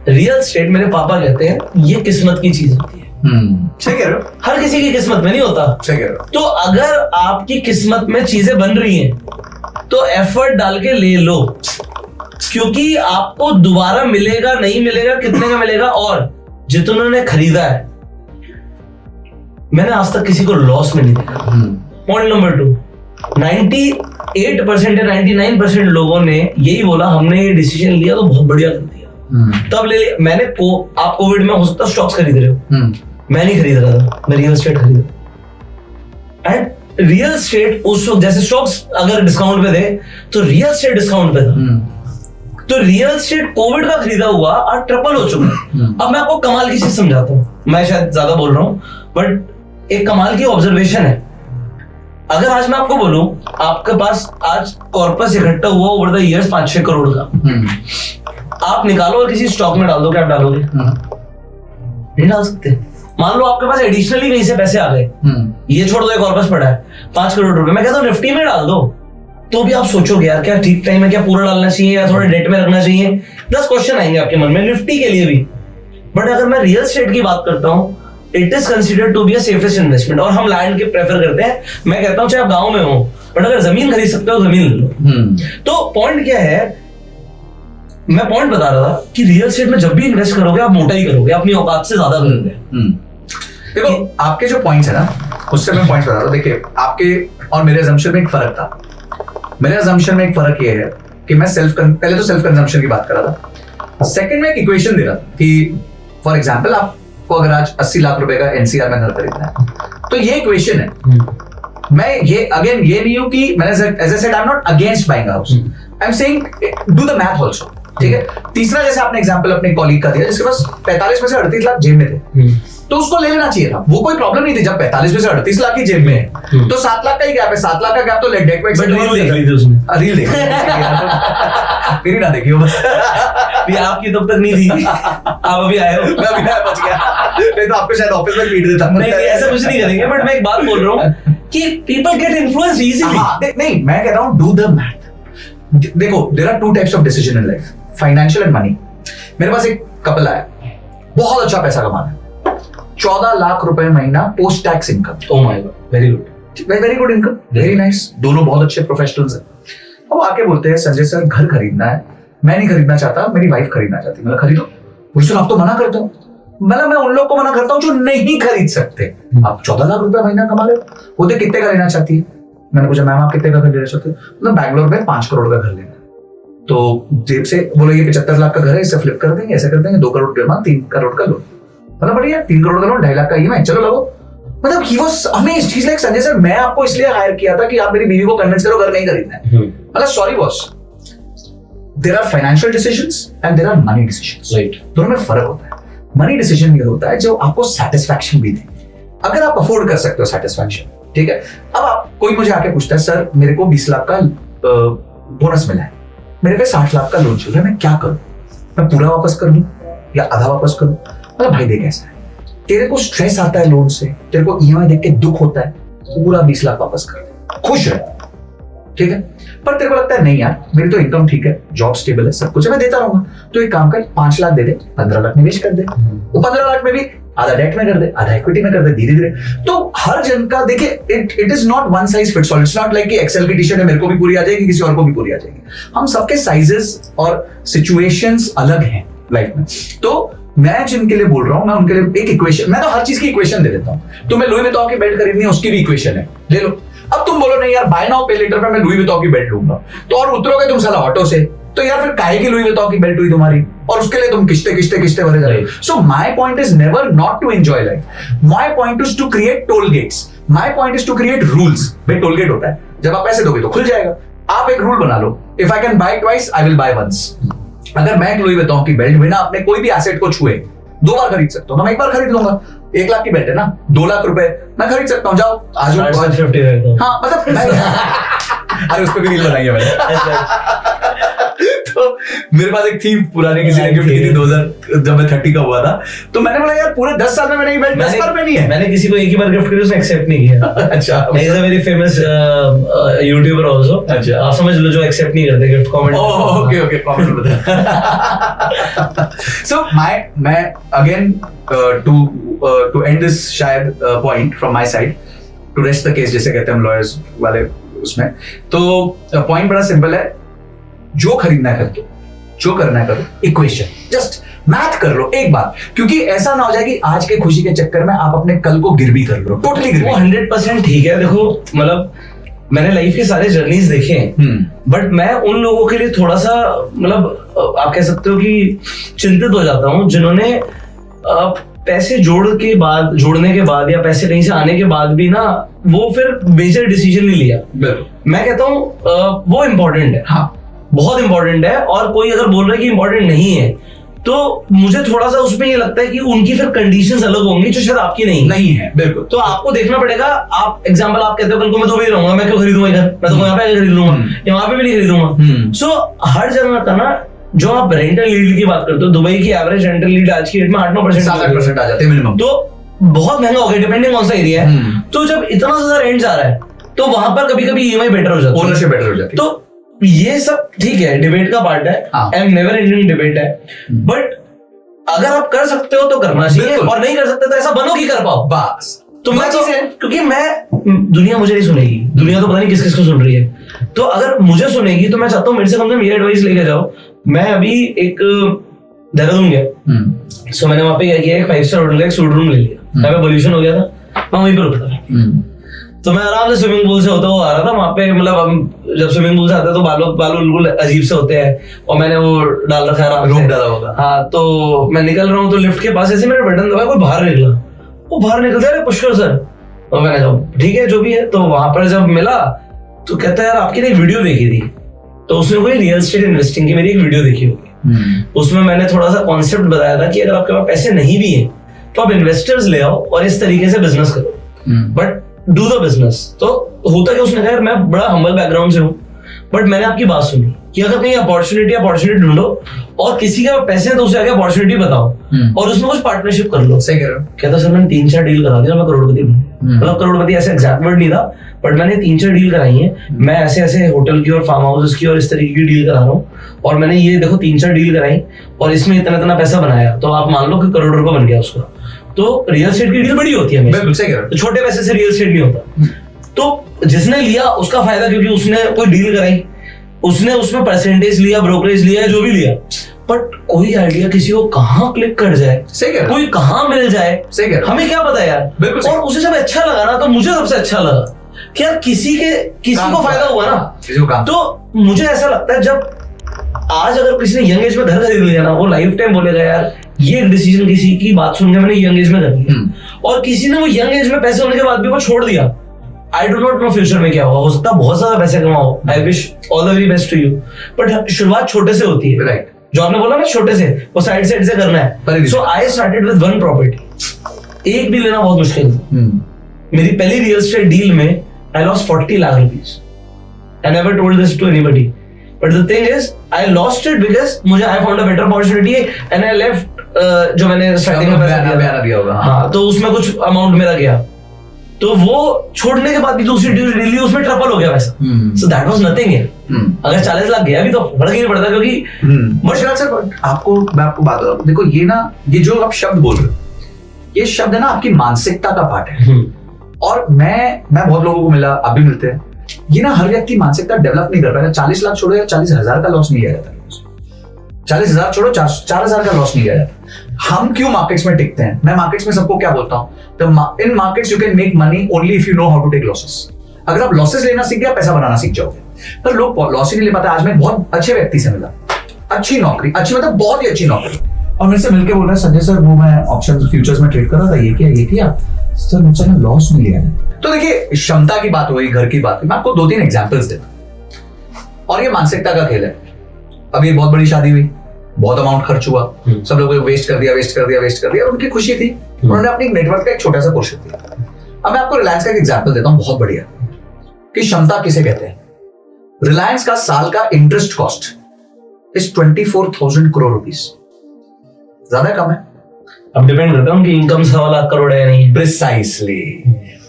रियल एस्टेट, मेरे पापा कहते हैं ये किस्मत की चीज होती है। सही कह रहे हो, हर किसी की किस्मत में नहीं होता। सही कह रहे हो। तो अगर आपकी किस्मत में चीजें बन रही हैं तो एफर्ट डाल के ले लो, क्योंकि आपको दोबारा मिलेगा नहीं मिलेगा, कितने का मिलेगा। और जितनों ने खरीदा है, मैंने आज तक किसी को लॉस में नहीं देखा। पॉइंट नंबर 2, 98% या 99% लोगों ने यही बोला हमने ये डिसीजन लिया तो बहुत बढ़िया कर दिया, तब ले लिया। मैंने आप कोविड में हो सकता है स्टॉक्स खरीद रहे हो, मैं नहीं खरीद रहा था, मैं रियल एस्टेट खरीदा। एंड रियल एस्टेट उस वक्त, जैसे स्टॉक्स अगर डिस्काउंट पे थे तो रियल एस्टेट डिस्काउंट पे था। तो रियल एस्टेट कोविड का खरीदा हुआ आज ट्रिपल हो चुका है। अब मैं आपको कमाल की चीज समझाता हूँ, मैं शायद ज्यादा बोल रहा हूँ बट एक कमाल की ऑब्जर्वेशन है। अगर आज मैं आपको बोलूं आपके पास आज कॉर्पस इकट्ठा हुआ ओवर द इयर्स 5-6 करोड़ का, आप निकालो और किसी स्टॉक में डाल दो, क्या आप डालोगे? नहीं डाल सकते। मान लो आपके पास एडिशनली कहीं से पैसे आ गए, ये छोड़ दो, एक कॉर्पस पड़ा है 5 करोड़ रुपए, मैं कहता हूँ निफ्टी में डाल दो, तो भी आप सोचोगे यार क्या ठीक टाइम है, क्या पूरा डालना चाहिए या थोड़ा डेट में रखना चाहिए, 10 क्वेश्चन आएंगे आपके मन में निफ्टी के लिए भी। बट अगर मैं रियल एस्टेट की बात करता हूँ, it is considered to be a safest investment, और हम लैंड के प्रेफर करते हैं। मैं कहता हूँ चाहे आप गांव में हो, बट अगर जमीन खरीद सकते हो जमीन ले लो। तो पॉइंट क्या है, मैं पॉइंट बता रहा था कि रियल एस्टेट में जब भी इन्वेस्ट करोगे आप मोटा ही करोगे, अपनी औकात से ज्यादा करोगे। देखो आपके जो पॉइंट्स है ना, उससे मैं पॉइंट्स बता रहा हूँ। देखिए आपके और मेरे असम्पशन में एक फर्क था। मेरे असम्पशन में एक फर्क ये है कि मैं पहले तो सेल्फ कंजम्पशन की बात कर रहा था, सेकंड में एक इक्वेशन दे रहा था कि फॉर एग्जांपल आपको अगर आज 80 लाख रुपए का एनसीआर में घर खरीदना है, तो ये इक्वेशन है। मैं ये अगेन ये नहीं हूं कि मैंने as I said I am not against buying house, I am saying do the math also, ठीक है। तीसरा, जैसे आपने एग्जांपल अपने कॉलीग का दिया जिसके पास 45 में से 38 लाख जेब में थे, तो उसको ले लेना चाहिए था, वो कोई प्रॉब्लम नहीं थी। जब 45 में से 38 लाख की जेब में है तो 7 लाख का ही गैप है, 7 लाख का गैप तो डेट में रील देखी मेरी ना देखी हो बस आपकी तब तक नहीं थी, आप अभी आए हो, मैं अभी आया, बच गया, नहीं तो आपको शायद ऑफिस में पीट देता। नहीं ऐसा कुछ नहीं करेंगे, बट मैं एक बात बोल रहा हूँ कि पीपल गेट इन्फ्लुएंस्ड इजीली। नहीं मैं कह रहा हूँ डू द मैथ। देखो there are 2 types of decision in life, financial and money. मेरे पास एक कपल आया, बहुत अच्छा पैसा कमाना है, 14 लाख रुपए महीना post tax income. Oh my God, very good, very good income, very nice, दोनों बहुत अच्छे प्रोफेशनल्स हैं। अब आके बोलते हैं संजय सर घर खरीदना है, मैं नहीं खरीदना चाहता, मेरी वाइफ खरीदना चाहती है। मतलब खरीदो, बोलते आप तो मना करते हो। मतलब मैं उन लोग को मना करता हूँ जो नहीं खरीद सकते। आप 14 लाख रुपए महीना कमा ले, बोलते कितने का लेना चाहती है? मैंने पूछा मैम आप कितने का घर लेना चाहते हो? मतलब बैंगलोर में 5 करोड़ का घर लेना है, तो जेब से बोलो ये 75 लाख का घर है, इसे फ्लिप कर देंगे, ऐसे कर देंगे, 2 करोड़ का 3 करोड़ का लोन। मतलब बढ़िया 3 करोड़ का लोन 2.5 लाख का EMI, चलो लगो। मतलब he was amazed, he's like Sanjay sir मैं आपको इसलिए हायर किया था कि आप मेरी बीवी को कन्विंस करो घर नहीं खरीदना है। मतलब sorry boss, there are financial decisions and there are money decisions, right. दोनों में फर्क होता है। मनी डिसीजन ये होता है जो आपको सेटिस्फैक्शन भी दे, अगर आप अफोर्ड कर सकते हो सेटिस्फैक्शन, ठीक है। अब आप कोई मुझे आके पूछता है सर मेरे को 20 लाख का बोनस मिला है, मेरे पे 60 लाख का लोन चल रहा है, मैं क्या करूं? मैं पूरा वापस कर दूं या आधा वापस करूं? मतलब भाई देख ऐसा है, तेरे को स्ट्रेस आता है लोन से, तेरे को EMI देख के दुख होता है, पूरा 20 लाख वापस कर दे, खुश रह, ठीक है। पर तेरे को लगता है नहीं यार मेरी तो इनकम ठीक है, जॉब स्टेबल है, सब कुछ है, मैं देता रहूंगा, तो एक काम कर 5 लाख दे दे, 15 लाख निवेश कर दे, वो 15 लाख में भी आधा डेट में कर दे, आधा इक्विटी में कर दे, धीरे धीरे। तो हर जन का देखिए, it is not one size fits all. It's not like कि एक्सेल की टी-शर्ट है मेरे को भी पूरी आ जाएगी, किसी और को भी पूरी आ जाएगी। हम सबके साइजेस और सिचुएशंस अलग हैं लाइफ में। तो मैं जिनके लिए बोल रहा हूं, मैं उनके लिए एक इक्वेशन, मैं तो हर चीज की इक्वेशन दे देता हूं। तुम्हें लुई विटॉन की बेल्ट खरीदनी है, उसकी भी इक्वेशन है, ले लो। अब तुम बोलो नहीं यार बाय नाउ पे लेटर में मैं लुई विटॉन की बेल्ट लूंगा, तो और उतरोगे तुम साला ऑटो से, तो यार फिर काहे की लुई विटॉन की बेल्ट हुई तुम्हारी, और उसके लिए तुम किस्ते भरे जा रहे हो। So my point is never not to enjoy life, my point is to create toll gates, my point is to create rules. भाई टोल गेट होता है, जब आप पैसे दोगे तो खुल जाएगा। आप एक रूल बना लो, if I can buy twice I will buy once. अगर मैं लुई विटॉन की बेल्ट बिना अपने कोई भी एसेट को छुए 2 बार खरीद सकता हूँ, तो मैं 1 बार खरीद लूंगा। 1 लाख की बेल्ट है ना, 2 लाख रुपए मैं खरीद सकता हूँ, जाओ आज। हाँ मतलब अरे उस पर भी रील बनाई है मैंने। तो मेरे पास एक थी पुरानी, किसी ने गिफ्ट की थी 2000 जब मैं 30 का हुआ था, तो मैंने बोला यार पूरे 10 साल में मैंने ये बेल्ट 10 बार पहनी है। मैंने किसी को एक ही बार गिफ्ट करी, उसने एक्सेप्ट नहीं किया। अच्छा, he is a very famous YouTuber also. अच्छा, आप समझ लो जो एक्सेप्ट नहीं करते गिफ्ट, कमेंट। ओके कमेंट बता। सो मैं अगेन टू एंड दिस शायद point from my side, to rest the case जैसे कहते हैं हम लॉयर्स वाले उसमें। तो पॉइंट बड़ा सिंपल है, जो खरीदना है खरीदो, जो करना है करो, इक्वेशन जस्ट मैथ कर लो एक बार, क्योंकि ऐसा ना हो जाए कि आज के खुशी के चक्कर में आप अपने कल को गिर भी कर लो, टोटली गिर। वो 100% ठीक है। देखो मतलब मैंने लाइफ के सारे जर्नीज देखे हैं, बट मैं उन लोगों के लिए थोड़ा सा मतलब आप कह सकते हो कि चिंतित हो जाता हूँ जिन्होंने पैसे जोड़ने के बाद या पैसे कहीं से आने के बाद भी ना वो फिर मेजर डिसीजन नहीं लिया। मैं कहता हूँ वो इम्पोर्टेंट है, हाँ बहुत इंपॉर्टेंट है। और कोई अगर बोल रहा है कि इंपॉर्टेंट नहीं है, तो मुझे थोड़ा सा उसमें ये लगता है कि उनकी फिर कंडीशंस अलग होंगी जो शायद आपकी नहीं है। बिल्कुल। तो आपको देखना पड़ेगा। आप एग्जांपल आप कहते हो कल को मैं दुबई रहूंगा, मैं क्यों खरीदूंगा इधर, मैं तो यहाँ पे खरीद लूंगा या वहां पे भी नहीं खरीदूंगा। सो हर जगह का ना, जो आप रेंटल लीड की बात करते हो, दुबई की एवरेज रेंटल लीड आज की डेट में 8-9% 7-8% आ जाते हैं मिनिमम, तो बहुत महंगा हो गया डिपेंडिंग कौन सा एरिया है। तो जब इतना ज्यादा रेंट आ रहा है तो वहां पर कभी कभी EMI बेटर हो जाती है, ओनरशिप बेटर हो जाती है। तो ये सब ठीक है, डिबेट का पार्ट है, एंड नेवर एंडिंग डिबेट है। बट अगर आप कर सकते हो तो करना चाहिए, और नहीं कर सकते तो ऐसा बनो कि कर पाओ बस। तो मैं तो क्योंकि दुनिया मुझे नहीं सुनेगी, दुनिया तो पता नहीं किस किस को सुन रही है। तो अगर मुझे सुनेगी तो मैं चाहता हूँ मेरे से कम से कम ये एडवाइस लेके जाओ। मैं अभी एक देहरादून गया, सो मैंने वहां पे क्या किया, एक 5 स्टार होटल का एक सूट रूम ले लिया। वहां पे पोल्यूशन हो गया था, मैं वहीं पर रुका था। तो मैं आराम से स्विमिंग पूल से होता हुआ आ रहा था वहां पे। मतलब हम जब स्विमिंग पूल से आते हैं तो बाल बिल्कुल अजीब से होते हैं, और मैंने वो डाल रखा है, रोप डाला होगा। हाँ, तो मैं निकल रहा हूँ तो लिफ्ट के पास ऐसे मैंने बटन दबाया, कोई बाहर निकला, वो बाहर निकलता है, पुष्कर सर। और मैंने कहा ठीक है जो भी है। तो वहां पर जब मिला तो कहता है यार आपकी एक वीडियो देखी थी, तो उसने कोई रियल एस्टेट इन्वेस्टिंग की मेरी एक वीडियो देखी होगी। उसमें मैंने थोड़ा सा कॉन्सेप्ट बताया था कि अगर आपके पास पैसे नहीं भी है तो आप इन्वेस्टर्स ले आओ और इस तरीके से बिजनेस करो, बट डू द बिजनेस। तो होता क्या, उसने कहा मैं बड़ा हम्बल बैकग्राउंड से हूँ, बट मैंने आपकी बात सुनी कि अगर कहीं अपॉर्चुनिटी ढूंढो और किसी के पैसे हैं तो उसे आगे अपॉर्चुनिटी बताओ और उसमें कुछ पार्टनरशिप कर लो। सही कह रहे हो। कहता सर मैंने 3-4 डील करा दी और मैं करोड़पति हूँ। मतलब करोड़पति ऐसे एग्जैक्ट वर्ड नहीं था, बट मैंने 3-4 डील कराई है। मैं ऐसे ऐसे होटल की और फार्म हाउसेस की और इस तरीके की डील करा रहा हूँ, और मैंने ये देखो 3-4 डील कराई और इसमें इतना पैसा बनाया। तो आप मान लो कि करोड़ रुपए बन गया उसका। तो रियल एस्टेट की डील बड़ी होती है, तो छोटे पैसे से रियल एस्टेट नहीं होता। तो जिसने लिया उसका फायदा, क्योंकि उसने कोई डील कराई, उसने उसमें परसेंटेज लिया, ब्रोकरेज लिया, जो भी लिया, बट कोई आइडिया किसी को कहाँ क्लिक कर जाए, कोई कहाँ मिल जाए, हमें क्या पता यार। और उसे जब अच्छा लगा ना, तो मुझे सबसे अच्छा लगा कि यार किसी को फायदा हुआ ना। तो मुझे ऐसा लगता है जब आज अगर किसी ने यंग एज में घर खरीद लिया ना, वो लाइफ टाइम बोलेगा यार ये एक डिसीजन किसी की बात सुन के मैंने यंग एज में कर लिया, और किसी ने वो यंग एज में पैसे होने के बाद भी वो छोड़ दिया। I do not know future में क्या होगा, हो सकता है बहुत ज्यादा पैसे कमाओ, I wish all the very best to you, but शुरुआत छोटे से होती है। राइट, जो आपने बोला ना छोटे से, वो साइड से करना है। So I started with one property, एक भी लेना बहुत मुश्किल था। मेरी पहली रियल एस्टेट डील में I lost 40 lakh rupees. I never told this to anybody, but the thing is I lost it because मुझे I found a better opportunity and I left. जो मैंने स्टार्टिंग में पैसा दिया होगा, हाँ, तो उसमें कुछ अमाउंट मेरा गया, तो वो छोड़ने के बाद भी दूसरी डील ली, उसमें ट्रिपल हो गया पैसा। So that was nothing. अगर 40 लाख गया भी तो फर्क ही नहीं पड़ता, क्योंकि बट सर मैं आपको बात बताऊं, देखो ये ना, ये जो आप शब्द बोल रहे हो, ये शब्द है ना आपकी मानसिकता का पार्ट है। और मैं बहुत लोगों को मिला, आप भी मिलते हैं, ये ना हर व्यक्ति मानसिकता डेवलप नहीं कर पाएगा। 40 लाख छोड़ो या 40,000 का लॉस नहीं लिया जाता, 40,000 छोड़ो 4,000 का लॉस नहीं लिया जाता। हम क्यों मार्केट्स में टिकते हैं? मैं मार्केट्स में सबको क्या बोलता हूँ, in markets you can make money only if you know how to take losses. अगर आप लॉसेस लेना सीख गया, पैसा बनाना सीख जाओगे। पर लोग लॉस ही नहीं ले पाते। आज मैं बहुत अच्छे व्यक्ति से मिला, अच्छी नौकरी, अच्छी मतलब बहुत ही अच्छी नौकरी, और मेरे से मिलके बोल रहा है, संजय सर वो मैं ऑप्शन फ्यूचर्स में ट्रेड कर रहा था, ये किया सर, मुझसे ना लॉस नहीं लिया है। तो देखिए, क्षमता की बात हुई, घर की बात हुई, मैं आपको 2-3 एग्जांपल्स देता हूं, और ये मानसिकता का खेल है। अब ये बहुत बड़ी शादी हुई, बहुत अमाउंट खर्च हुआ, सब लोगों को वेस्ट कर दिया, उनकी खुशी थी, उन्होंने अपनी नेटवर्क का एक छोटा सा पोर्शन दिया। अब मैं आपको रिलायंस का एक एग्जांपल देता हूं, बहुत बढ़िया, कि क्षमता किसे कहते हैं। रिलायंस का साल का interest cost is 24,000 crore rupees. ज्यादा कम है? अब डिपेंड करता है उनकी इनकम 1.25 लाख करोड़ है नहीं। प्रिसाइसली,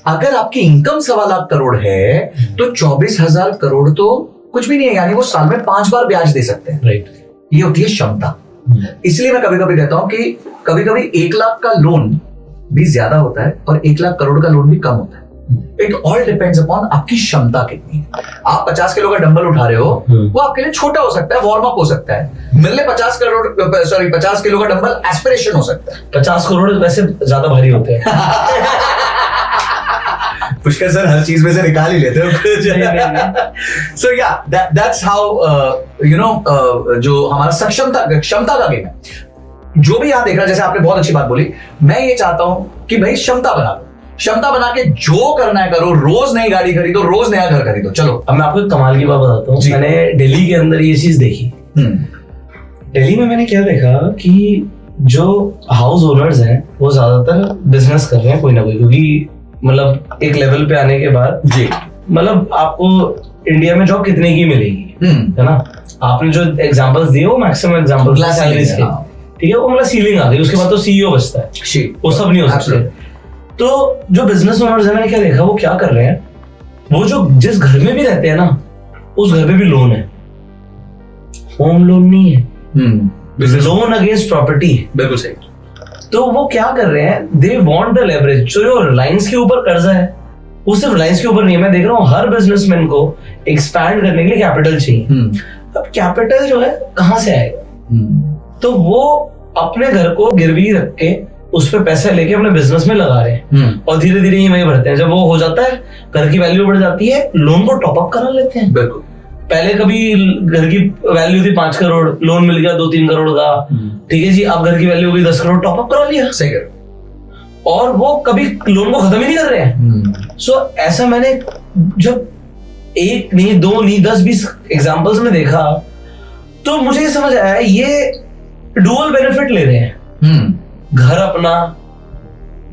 अगर आपकी इनकम 1.25 लाख करोड़ है तो 24,000 करोड़ तो कुछ भी नहीं है, यानी वो साल में 5 बार ब्याज दे सकते हैं। राइट, ये होती है क्षमता। इसलिए मैं कभी कभी कहता हूं कि कभी कभी 1 लाख का लोन भी ज्यादा होता है और 1 लाख करोड़ का लोन भी कम होता है। इट ऑल डिपेंड्स अपॉन आपकी क्षमता कितनी है। आप 50 किलो का डंबल उठा रहे हो, वो आपके लिए छोटा हो सकता है, वार्म अप हो सकता है। मेरे लिए 50 किलो का डंबल एस्पिरेशन हो सकता है। 50 करोड़ वैसे ज्यादा भारी होते हैं। पुष्कर सर हर चीज में से निकाल ही लेते हो। सो या दैट्स हाउ यू नो, जो हमारा क्षमता का गेम है। जो भी यहाँ देख रहा है, जैसे आपने बहुत अच्छी बात बोली, मैं ये चाहता हूं कि भाई क्षमता बना लो, क्षमता बना के जो करना है करो। रोज नई गाड़ी खरीदो, रोज नया घर खरीदो। चलो अब मैं आपको एक कमाल की बात बताता हूँ। मैंने दिल्ली के अंदर ये चीज देखी। दिल्ली में मैंने क्या देखा कि जो हाउस ओनर्स हैं वो ज्यादातर बिजनेस कर रहे हैं कोई ना कोई, क्योंकि मतलब एक लेवल पे आने के बाद जी, मतलब आपको इंडिया में जॉब कितने की मिलेगी, है ना। आपने जो एग्जांपल्स दिए वो मैक्सिमम एग्जांपल्स सैलरीज के, ठीक है, वो मतलब सीलिंग आ गई, उसके बाद तो सीईओ बचता है, वो सब नहीं हो सकते। तो जो बिजनेस ओनर्स है, मैंने क्या देखा, वो क्या कर रहे हैं, वो जो जिस घर में भी रहते हैं ना, उस घर में भी लोन है, होम लोन नहीं है, लोन अगेंस्ट प्रॉपर्टी। बिल्कुल सही। तो वो क्या कर रहे हैं, दे वांट द लेवरेज। जो रिलायंस के ऊपर कर्जा है, वो सिर्फ रिलायंस के ऊपर नहीं है, मैं देख रहा हूँ हर बिजनेसमैन को एक्सपैंड करने के लिए कैपिटल चाहिए। अब कैपिटल जो है कहाँ से आएगा, तो वो अपने घर को गिरवी रख के उस पे पैसा लेके अपने बिजनेस में लगा रहे हैं, और धीरे धीरे ईएमआई भरते हैं। जब वो हो जाता है, घर की वैल्यू बढ़ जाती है, लोन को टॉप अप करा लेते हैं। बिल्कुल। पहले कभी घर की वैल्यू थी 5 करोड़, लोन मिल गया 2-3 करोड़ का, ठीक है जी, अब घर की वैल्यू हो गई 10 करोड़, टॉप अप करा लिया। सही कर। और वो कभी लोन को खत्म ही नहीं कर रहे हैं। सो ऐसा मैंने जब 1 नहीं 2 नहीं 10-20 एग्जांपल्स में देखा, तो मुझे ये समझ आया ये डुअल बेनिफिट ले रहे हैं। घर अपना,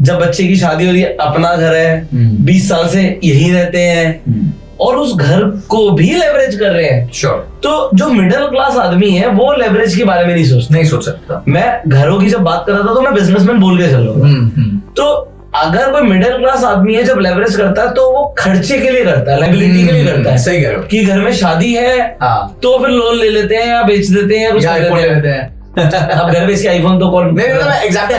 जब बच्चे की शादी हो रही है अपना घर है, 20 साल से यहीं रहते हैं, और उस घर को भी लेवरेज कर रहे हैं। Sure. तो जो मिडिल क्लास आदमी है वो लेवरेज के बारे में नहीं सोच सकता। मैं घरों की जब बात कर रहा था तो मैं बिजनेसमैन बोल के चल रहा हूँ। तो अगर कोई मिडिल क्लास आदमी है, जब लेवरेज करता है तो वो खर्चे के लिए करता है, लायबिलिटी के लिए करता है। सही कह रहे हो कि घर में शादी है, तो फिर लोन ले लेते हैं या बेच देते हैं, कुछ कर लेते हैं। अब घर में इसके आईफोन तो कौन नहीं, मतलब एग्जैक्टली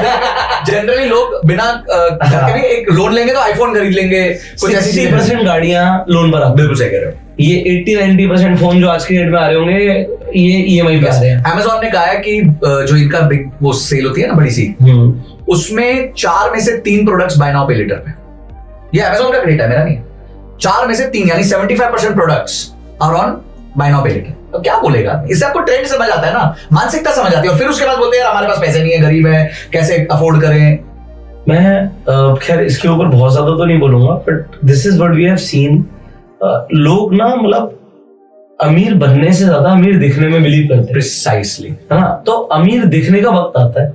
जनरली लोग बिना घर के भी एक लोन लेंगे तो आईफोन खरीद लेंगे, कुछ ऐसी 60% गाड़ियां लोन पर आती। बिल्कुल सही कह रहे हो। ये 80-90% फोन जो आज के डेट में आ रहे होंगे, ये ईएमआई पे आ रहे हैं। Amazon ने कहा है कि जो इनका बिग वो सेल होती है ना, बड़ी सी, उसमें 4 में से 3 products by now pay letter पे। ये Amazon का क्रेडिट है, मेरा नहीं है। 4 में से 3 यानी 75% products are on buy now pay later. तो क्या बोलेगा? इससे आपको ट्रेंड समझ आता है ना, मानसिकता समझ आती है, और फिर उसके बाद बोलते हैं यार हमारे पास पैसे नहीं है, गरीब है, कैसे अफोर्ड करें। मैं खैर इसके ऊपर बहुत ज्यादा तो नहीं बोलूंगा, but this is what we have seen. लोग ना मतलब अमीर बनने से ज्यादा अमीर दिखने में बिलीव करते हैं। प्रिसाइसली, है ना? तो अमीर दिखने का वक्त आता है,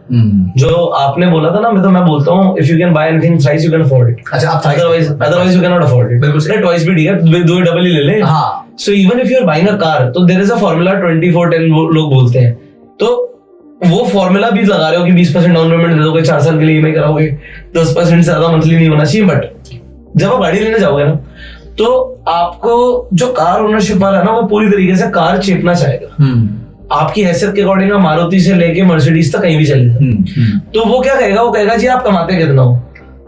जो आपने बोला था ना, मैं बोलता हूँ if you can buy anything thrice you can afford it. अच्छा, आप otherwise you can not afford it. बिल्कुल सही। ट्वाइस भी ठीक है, दो डबल ही ले ले। हाँ, so even if you are buying a car, तो देयर इज अ फार्मूला 24-10 लोग बोलते हैं, तो वो फॉर्मूला भी लगा रहे हो कि 20% डाउन पेमेंट दे दोगे, 4 साल के लिए ईएमआई कराओगे, 10% से ज्यादा मंथली नहीं होना चाहिए। बट जब आप गाड़ी लेने जाओगे ना, तो आपको जो कार ओनरशिप वाला है ना, वो पूरी तरीके से कार चेपना चाहेगा। आपकी हैसियत के अकॉर्डिंग मारुति से लेके मर्सिडीज तक कहीं भी चले जाए, तो वो क्या कहेगा? वो कहेगा जी आप कमाते कितना हो?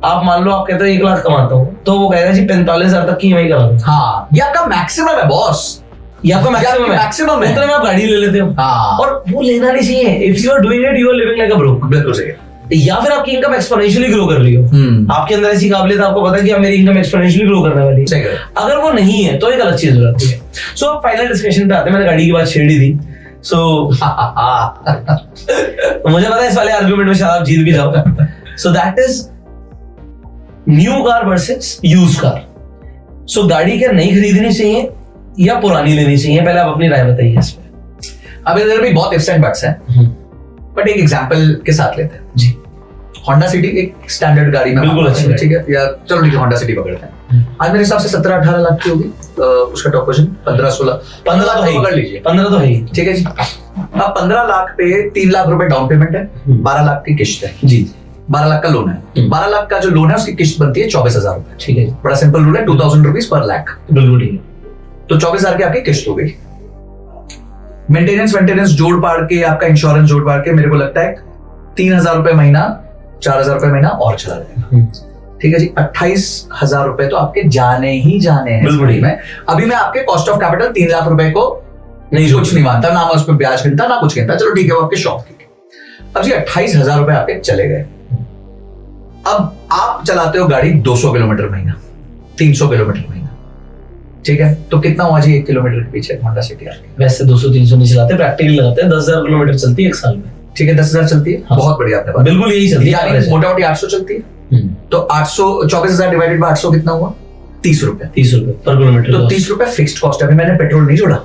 आप मान लो आप कहते हो 1 लाख कमाता हूँ, तो वो कहेगा जी 45,000 तक की ईएमआई करा दो। हाँ, ये आपका मैक्सिमम है बॉस, ये आपका मैक्सिमम है, उतने में आप गाड़ी ले लेते हो। हाँ, और वो लेना नहीं चाहिए। If you are doing it you are living like a broke. बिल्कुल सही है। या फिर आपकी इनकम एक्सपोनेंशियली ग्रो कर रही हो, आपके अंदर ऐसी काबिलियत, आपको पता है कि अब मेरी इनकम एक्सपोनेंशियली ग्रो करने वाली है। अगर वो नहीं है तो एक अलग चीज हो जाती है। सो अब फाइनल डिस्कशन पे आते हैं। मैंने गाड़ी की बात छेड़ी थी, सो मुझे पता है इस वाले आर्गुमेंट में शायद आप जीत भी जाओ। So that is new car versus used car. So गाड़ी क्या नई खरीदनी चाहिए या पुरानी लेनी चाहिए? पहले आप अपनी राय बताइए इस पे। अब इधर भी बहुत इफ्स एंड बट्स हैं, बट एक एग्जांपल के साथ लेते हैं जी। होंडा सिटी एक स्टैंडर्ड गाड़ी में बिल्कुल अच्छी, ठीक है, या चलो ठीक है होंडा सिटी पकड़ते हैं। आज मेरे हिसाब से 17-18 लाख की होगी उसका टॉप वर्जन, 15-16 15 लाख पकड़ लीजिए, 15 तो है ही। ठीक है जी। अब 15 लाख पे 3 लाख रुपए डाउन पेमेंट है, 12 लाख की किस्त है जी, 12 लाख का लोन है। 12 लाख का जो लोन है उसकी किस्त बनती है 24,000 रुपए। ठीक है, बड़ा सिंपल रूल है, 2,000 रुपीज पर लाख। बिल्कुल ठीक है। तो 24,000 की आपकी किस्त हो गई। मेंटेनेंस जोड़ पाड़ के, आपका इंश्योरेंस जोड़ पाड़ के, मेरे को लगता है 3,000 रुपए महीना, 4,000 रुपए महीना और चला जाएगा। ठीक है जी। 28,000 रुपए तो आपके जाने ही जाने हैं। में अभी मैं आपके कॉस्ट ऑफ कैपिटल 3 लाख रुपए को नहीं, कुछ नहीं मानता, ना मैं उस पर ब्याज गिनता, ना कुछ गिनता, चलो ठीक है वो आपके शौक की। अब जी 28,000 रुपए आपके चले गए। अब आप चलाते हो गाड़ी 200 किलोमीटर महीना, 300 किलोमीटर महीना, ठीक है, तो कितना हुआ जी 1 किलोमीटर के पीछे होंडा सिटी आपकी? वैसे 200-300 नहीं चलाते, प्रैक्टिकली लगाते हैं। 10,000 किलोमीटर चलती है 1 साल में। ठीक है, 10,000 चलती है। हाँ। बहुत बढ़िया आपने बात, बिल्कुल यही चलती है। मोटा मोटी 800 चलती है। तो 800, 24,000 डिवाइडेड बाय 800 कितना हुआ? 30 रुपए। 30 रुपए पर किलोमीटर। तो 30 रुपए फिक्स्ड कॉस्ट है। अभी मैंने पेट्रोल नहीं जोड़ा।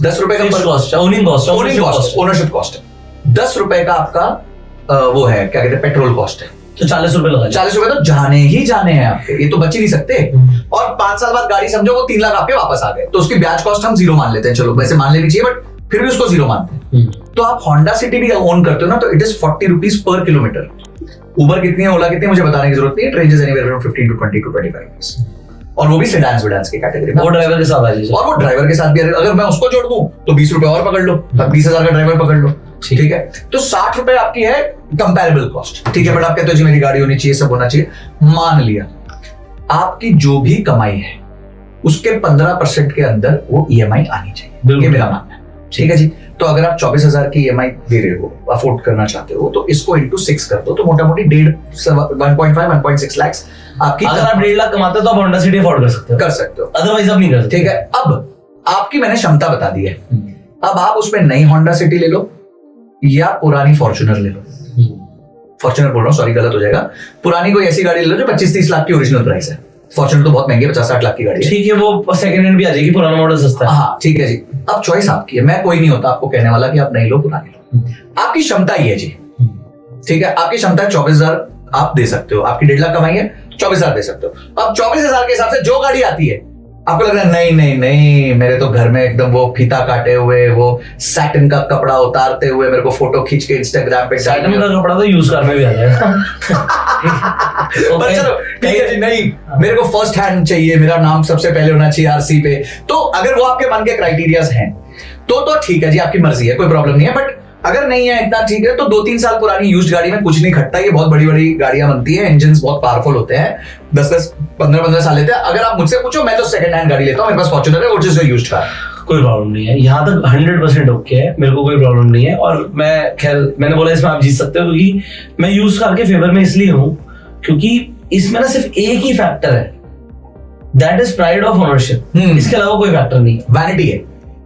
10 रुपए का cost, owning cost, ownership cost है। 10 रुपए का आपका वो है, क्या कहते हैं, पेट्रोल कॉस्ट है। तो 40 रुपए लगा। 40 रुपए तो जाने ही जाने हैं आपके, ये तो बच ही नहीं सकते। और 5 साल बाद गाड़ी समझो वो 3 लाख आपके वापस आ गए, तो उसकी ब्याज कॉस्ट हम 0 मान लेते हैं। चलो वैसे मान लेनी चाहिए, बट फिर भी उसको 0 मानते हैं। तो आप होंडा सिटी भी ओन करते हो ना, तो it is 40 rupees per kilometre. Uber कितनी है, ओला कितनी है, मुझे बताने की जरूरत नहीं है। It ranges anywhere from 15 to 20 to 25 rupees, और वो भी सेडान्स की कैटेगरी में। वो ड्राइवर के साथ आ जाए, और वो ड्राइवर के साथ भी अगर मैं उसको जोड़ दूं तो 20 रुपए और पकड़ लो, 20,000 का ड्राइवर पकड़ लो। ठीक है, तो 60 रुपए आपकी है कंपैरेबल कॉस्ट। ठीक है, बट आप कहते हो जी मेरी गाड़ी होनी चाहिए, सब होना चाहिए। मान लिया आपकी जो भी कमाई है उसके 15% के अंदर वो ईएमआई आनी चाहिए, ये मेरा मानना है। ठीक है जी। तो अगर आप 24,000 की ईएमआई दे रहे हो, अफोर्ड करना चाहते हो, तो इसको इंटू 6 कर दो, तो मोटा मोटी 1.5-1.6 लाख आपकी। अगर आप 1.5 लाख कमाते हो तो आप होंडा सिटी अफोर्ड कर सकते हो, अदरवाइज आप नहीं कर सकते। ठीक है, अब आपकी मैंने क्षमता बता दी है। अब आप उसमें नई होंडा सिटी ले लो या पुरानी फॉर्च्यूनर ले लो। फॉर्च्यूनर बोल रहा हूँ, सॉरी गलत हो जाएगा। पुरानी कोई ऐसी गाड़ी ले लो जो 25-30 लाख की ओरिजिनल प्राइस है। फॉर्च्यूनर तो बहुत महंगी है, 50-60 लाख की गाड़ी है। ठीक है, वो सेकंड हैंड भी आ जाएगी, पुराना मॉडल सस्ता है। हाँ ठीक है जी। अब चॉइस आपकी है, मैं कोई नहीं होता आपको कहने वाला कि आप नहीं लो पुरानी लो। आपकी क्षमता ही है जी। ठीक है, आपकी क्षमता है 24,000 आप दे सकते हो। आपकी 1.5 लाख कमाई है, 24,000 दे सकते हो। अब 24,000 के हिसाब से जो गाड़ी आती है, आपको लग रहा है नहीं नहीं नहीं, मेरे तो घर में एकदम वो फीता काटे हुए, वो सैटिन का कपड़ा उतारते हुए मेरे को फोटो खींच के इंस्टाग्राम पे। सैटिन का कपड़ा तो यूज करने भी आ जाएगा। पर चलो ठीक है जी, नहीं मेरे को फर्स्ट हैंड चाहिए, मेरा नाम सबसे पहले होना चाहिए आरसी पे। तो अगर वो आपके मन के क्राइटेरियाज हैं तो ठीक है जी, आपकी मर्जी है, कोई प्रॉब्लम नहीं है। बट अगर नहीं है इतना, ठीक है, तो 2-3 साल पुरानी यूज्ड गाड़ी में कुछ नहीं खटता। ये बहुत बड़ी बड़ी गाड़ियां बनती हैं, इंजन बहुत पावरफुल होते हैं, 10-10, 15-15 साल लेते हैं। अगर आप मुझसे पूछो, मैं तो सेकंड हैंड गाड़ी लेता हूँ, मेरे पास फॉर्च्यूनर है, which is a used car. कोई प्रॉब्लम नहीं है, यहाँ तक 100% ओके है, मेरे को कोई प्रॉब्लम नहीं है। और मैं खैर मैंने बोला इसमें आप जीत सकते हो, क्योंकि मैं यूज कार के फेवर में इसलिए हूँ क्योंकि इसमें ना सिर्फ एक ही फैक्टर है, that is pride of ownership. इसके अलावा कोई फैक्टर नहीं, वैनिटी है।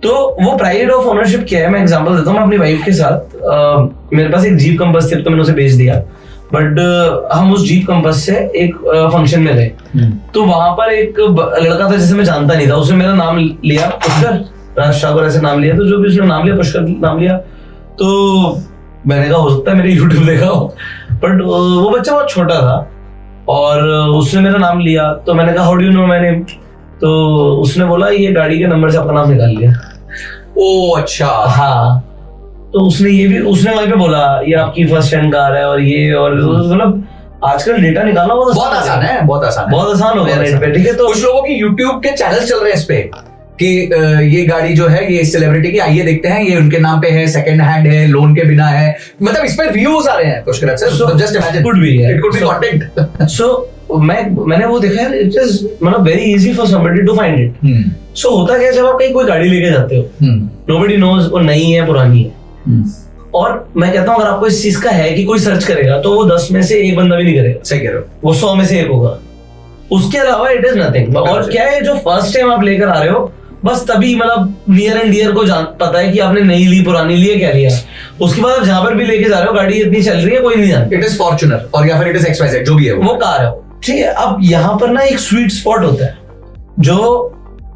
तो वो प्राइड ऑफ ओनरशिप क्या है, मैं एग्जांपल देता हूँ। मैं अपनी वाइफ के साथ मेरे पास एक जीप कंपास थी, तो मैंने उसे बेच दिया, बट हम उस जीप कंपास से एक फंक्शन में गए, तो वहां पर एक लड़का था जिसे मैं जानता नहीं था, उसने मेरा नाम लिया, पुष्कर राज ठाकुर ऐसे नाम लिया, तो जो भी उसने नाम लिया पुष्कर नाम लिया, तो मैंने कहा हो सकता है मेरे यूट्यूब देखा हो, बट वो बच्चा बहुत छोटा था और उसने मेरा नाम लिया, तो मैंने कहा how do you know my name, तो उसने बोला ये गाड़ी के नंबर से आपका नाम निकाल लिया। ओ अच्छा। हाँ, तो उसने वहीं पे बोला ये आपकी फर्स्ट हैंड कार है और ये, और मतलब आजकल डेटा निकालना बहुत आसान है, बहुत आसान हो गया नेट पे, ठीक है। तो कुछ लोगों की यूट्यूब के चैनल चल रहे हैं इस पे कि ये गाड़ी जो है ये सेलिब्रिटी की, आइए देखते हैं, ये उनके नाम पे है, सेकंड हैंड है, लोन के बिना है, मतलब इस पे व्यूज आ रहे हैं Pushkar sir, just imagine could be content. So मैंने वो देखा यार, इट इज मतलब very easy for somebody to find it. So होता क्या, जब आप कहीं कोई गाड़ी लेके जाते हो, नोबडी नोज वो नई है पुरानी है, और मैं कहता हूँ अगर आपको इस चीज का है कि कोई सर्च करेगा तो वो 10 में से एक बंदा भी नहीं करेगा, सही कह रहे हो, वो 100 में से एक होगा, उसके अलावा इट इज नथिंग। और क्या है, जो फर्स्ट टाइम आप लेकर आ रहे हो, बस तभी मतलब नियर एंड डियर को पता है कि आपने नई ली पुरानी ली है, क्या लिया। उसके बाद आप जहां पर भी लेके जा रहे हो, गाड़ी इतनी चल रही है कोई नहीं जानता, इट इज फॉर्च्यूनर और या फिर इट इज XYZ, जो भी है वो कार है, ठीक है। अब यहाँ पर ना एक स्वीट स्पॉट होता है, जो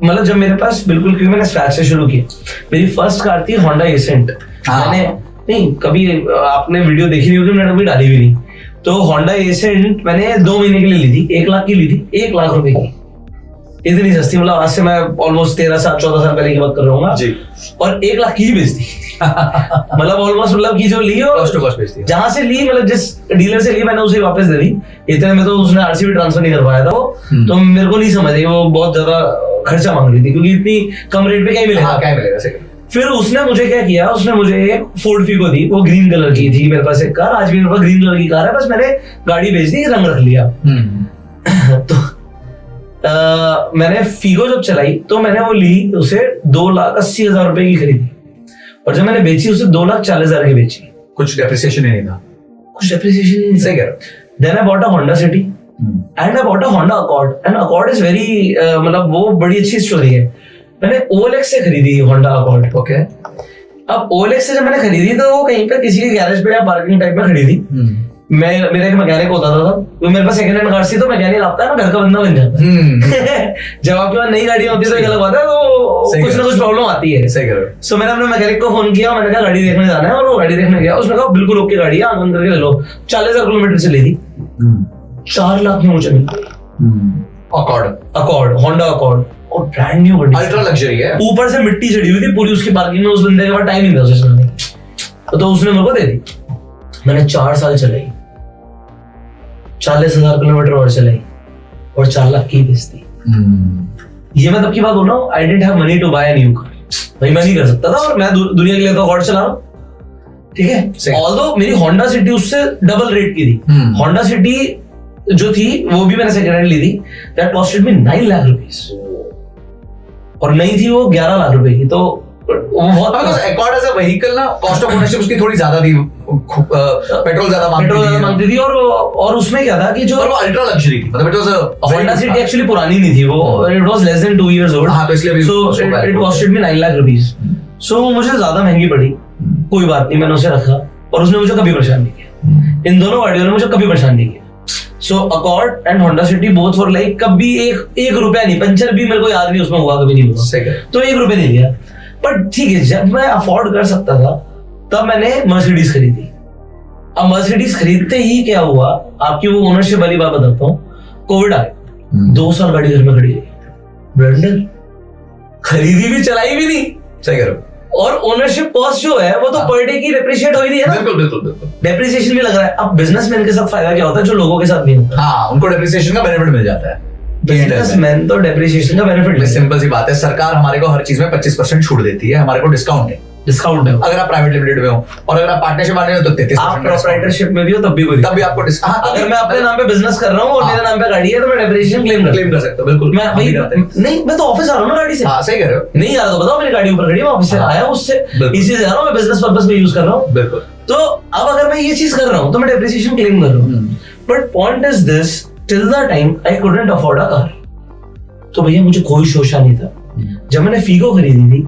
मतलब जब मेरे पास बिल्कुल, क्योंकि मैंने स्क्रैच से शुरू किया, मेरी फर्स्ट कार थी होंडा एसेंट। मैंने नहीं कभी, आपने वीडियो देखी नहीं होगी, मैंने कभी डाली भी नहीं, तो होंडा एसेंट मैंने 2 महीने के लिए ली थी, 1 लाख की ली थी, 1 लाख रुपए की, इतनी सस्ती, मतलब आज से मैं ऑलमोस्ट 13-14 साल पहले की बात कर रहा हूँ जी, और 1 लाख की ही बेचती मतलब ऑलमोस्ट, मतलब की जो ली और कॉस्ट टू कॉस्ट बेचती, जहां से ली, मतलब जिस डीलर से ली मैंने उसे वापस दे दी। इतने में तो उसने आरसी भी ट्रांसफर नहीं कर पाया था वो, तो मेरे को नहीं समझ आई, वो बहुत ज्यादा खर्चा मांग रही थी, क्योंकि इतनी कम रेट पे क्या मिलेगा, क्या मिलेगा। फिर उसने मुझे क्या किया, उसने मुझे एक फोर्ड फीगो दी, वो ग्रीन कलर की थी, मेरे पास एक कार, आज भी मेरे पास ग्रीन कलर की कार है, बस मैंने गाड़ी बेच दी, रंग रख लिया। तो मैंने फीगो जब चलाई तो मैंने वो ली, उसे 2,80,000 रुपए की खरीदी, और जब मैंने बेची उसे 2,40,000 की बेची, कुछ डेप्रिसिएशन ही नहीं था, कुछ डेप्रिसिएशन नहीं, सही कह रहा हूं। Then I bought a Honda City and I bought a Honda Accord, and Accord is very, मतलब वो बड़ी अच्छी स्टोरी है। मैंने OLX से खरीदी होंडा अकॉर्ड, ओके। अब OLX से जब मैंने खरीदी तो वो कहीं पे किसी के गैरेज पे या पार्किंग टाइप में खड़ी थी। मेरा एक मैकेनिक होता था, तो मेरे पास सेकंड हैंड कार थी, तो मैकेनिक आपका ना घर का बंदा बन जाता है। जब आपके पास नई गाड़ी होती है तो एक अलग बात है, तो कुछ ना कुछ प्रॉब्लम आती है, सही करो। सो मैंने अपने मैकेनिक को फोन किया, मैंने कहा गाड़ी देखने जाना है, और वो गाड़ी देखने गया, उसने कहा बिल्कुल ओके गाड़ी है, आनंद करके ले लो। 40,000 किलोमीटर चली थी, 4 लाख में मुझे मिल गई अकॉर्ड, होंडा अकॉर्ड, और ब्रांड न्यू गाड़ी, अल्ट्रा लग्जरी है, ऊपर से मिट्टी चढ़ी हुई थी पूरी उसकी पार्किंग में। उस बंदे के पास टाइम नहीं था उसे चलाने, तो उसने मेरे को दे दी। मैंने 4 साल चलाई, 40,000 किलोमीटर और चलाई, और 4 लाख की बेचती। ये मैं तब की बात बोल रहा हूँ, I didn't have money to buy a new car, भाई मैं नहीं कर सकता था, और मैं दुनिया के लिए तो अकॉर्ड चला रहा हूँ, ठीक है। ऑल्दो मेरी होंडा सिटी उससे डबल रेट की थी। होंडा सिटी जो थी वो भी मैंने सेकंड हैंड ली थी, that costed me 9 lakh rupees, और नई थी वो 11 लाख रुपए की। तो वो बहुत अकॉर्ड एज अ व्हीकल ना, कॉस्ट ऑफ ओनरशिप उसकी थोड़ी ज्यादा थी, पेट्रोल ज्यादा मांगती थी, और उसमें क्या था कि जो वो अल्ट्रा लग्जरी थी, मतलब it was a Honda City actually पुरानी नहीं थी, वो it was less than 2 years old, हां, तो इसलिए so it costed me 9 lakh rupees. So मुझे ज्यादा महंगी पड़ी, कोई बात नहीं, मैंने उसे रखा, और उसने मुझे कभी परेशान नहीं किया, इन दोनों गाड़ियों ने मुझे कभी परेशान नहीं किया। So Accord and Honda City both for like, कभी एक रुपया नहीं, पंचर भी मेरे को याद नहीं उसमें हुआ, कभी नहीं हुआ, तो 1 रुपया नहीं लिया। बट ठीक है, जब मैं अफोर्ड कर सकता था तब मैंने मर्सिडीज खरीदी। अब मर्सिडीज खरीदते ही क्या हुआ, आपकी वो ओनरशिप वाली बात बताता हूँ, कोविड आ गया, 2 साल गाड़ी घर में खड़ी रही, ब्लंडर, खरीदी भी चलाई भी नहीं, सही करो, और ओनरशिप कॉस्ट जो है वो तो पर डे की डेप्रिशिएट हो ही रही है ना, बिल्कुल डेप्रिसिएशन भी लग रहा है। अब बिजनेसमैन के साथ फायदा क्या होता है जो लोगों के साथ नहीं होता, हाँ, उनको डेप्रिसिएशन का बेनिफिट मिल जाता है। बिजनेसमैन तो डेप्रिसिएशन का बेनिफिट, सिंपल सी बात है, सरकार हमारे को हर चीज में 25% छूट देती है, हमारे को डिस्काउंट है, अगर आप प्राइवेट लिमिटेड में हो, और अगर आप पार्टनरशिप वाले हो तो 33%, आप प्रोप्राइटरशिप में भी हो तब भी आपको अगर मैं अपने नाम पे बिजनेस कर रहा हूँ और मेरे नाम पे गाड़ी है तो मैं डेप्रिसिएशन क्लेम कर सकता हूँ, बिल्कुल। मैं वही नहीं, मैं तो ऑफिस आ रहा हूँ ना गाड़ी से, हाँ सही कह रहे हो, नहीं आ रहा तो बताओ, मेरी गाड़ी ऊपर खड़ी है, मैं ऑफिस से आया उससे इसी जा रहा हूँ, मैं बिजनेस पर्पस में यूज कर रहा हूँ, बिल्कुल। तो अब अगर मैं ये चीज कर रहा हूँ तो मैं डेप्रिसिएशन क्लेम कर रहा हूँ, but point is this, till the time I couldn't afford a car, तो भैया मुझे कोई शोशा नहीं था। जब मैंने फीगो खरीदी थी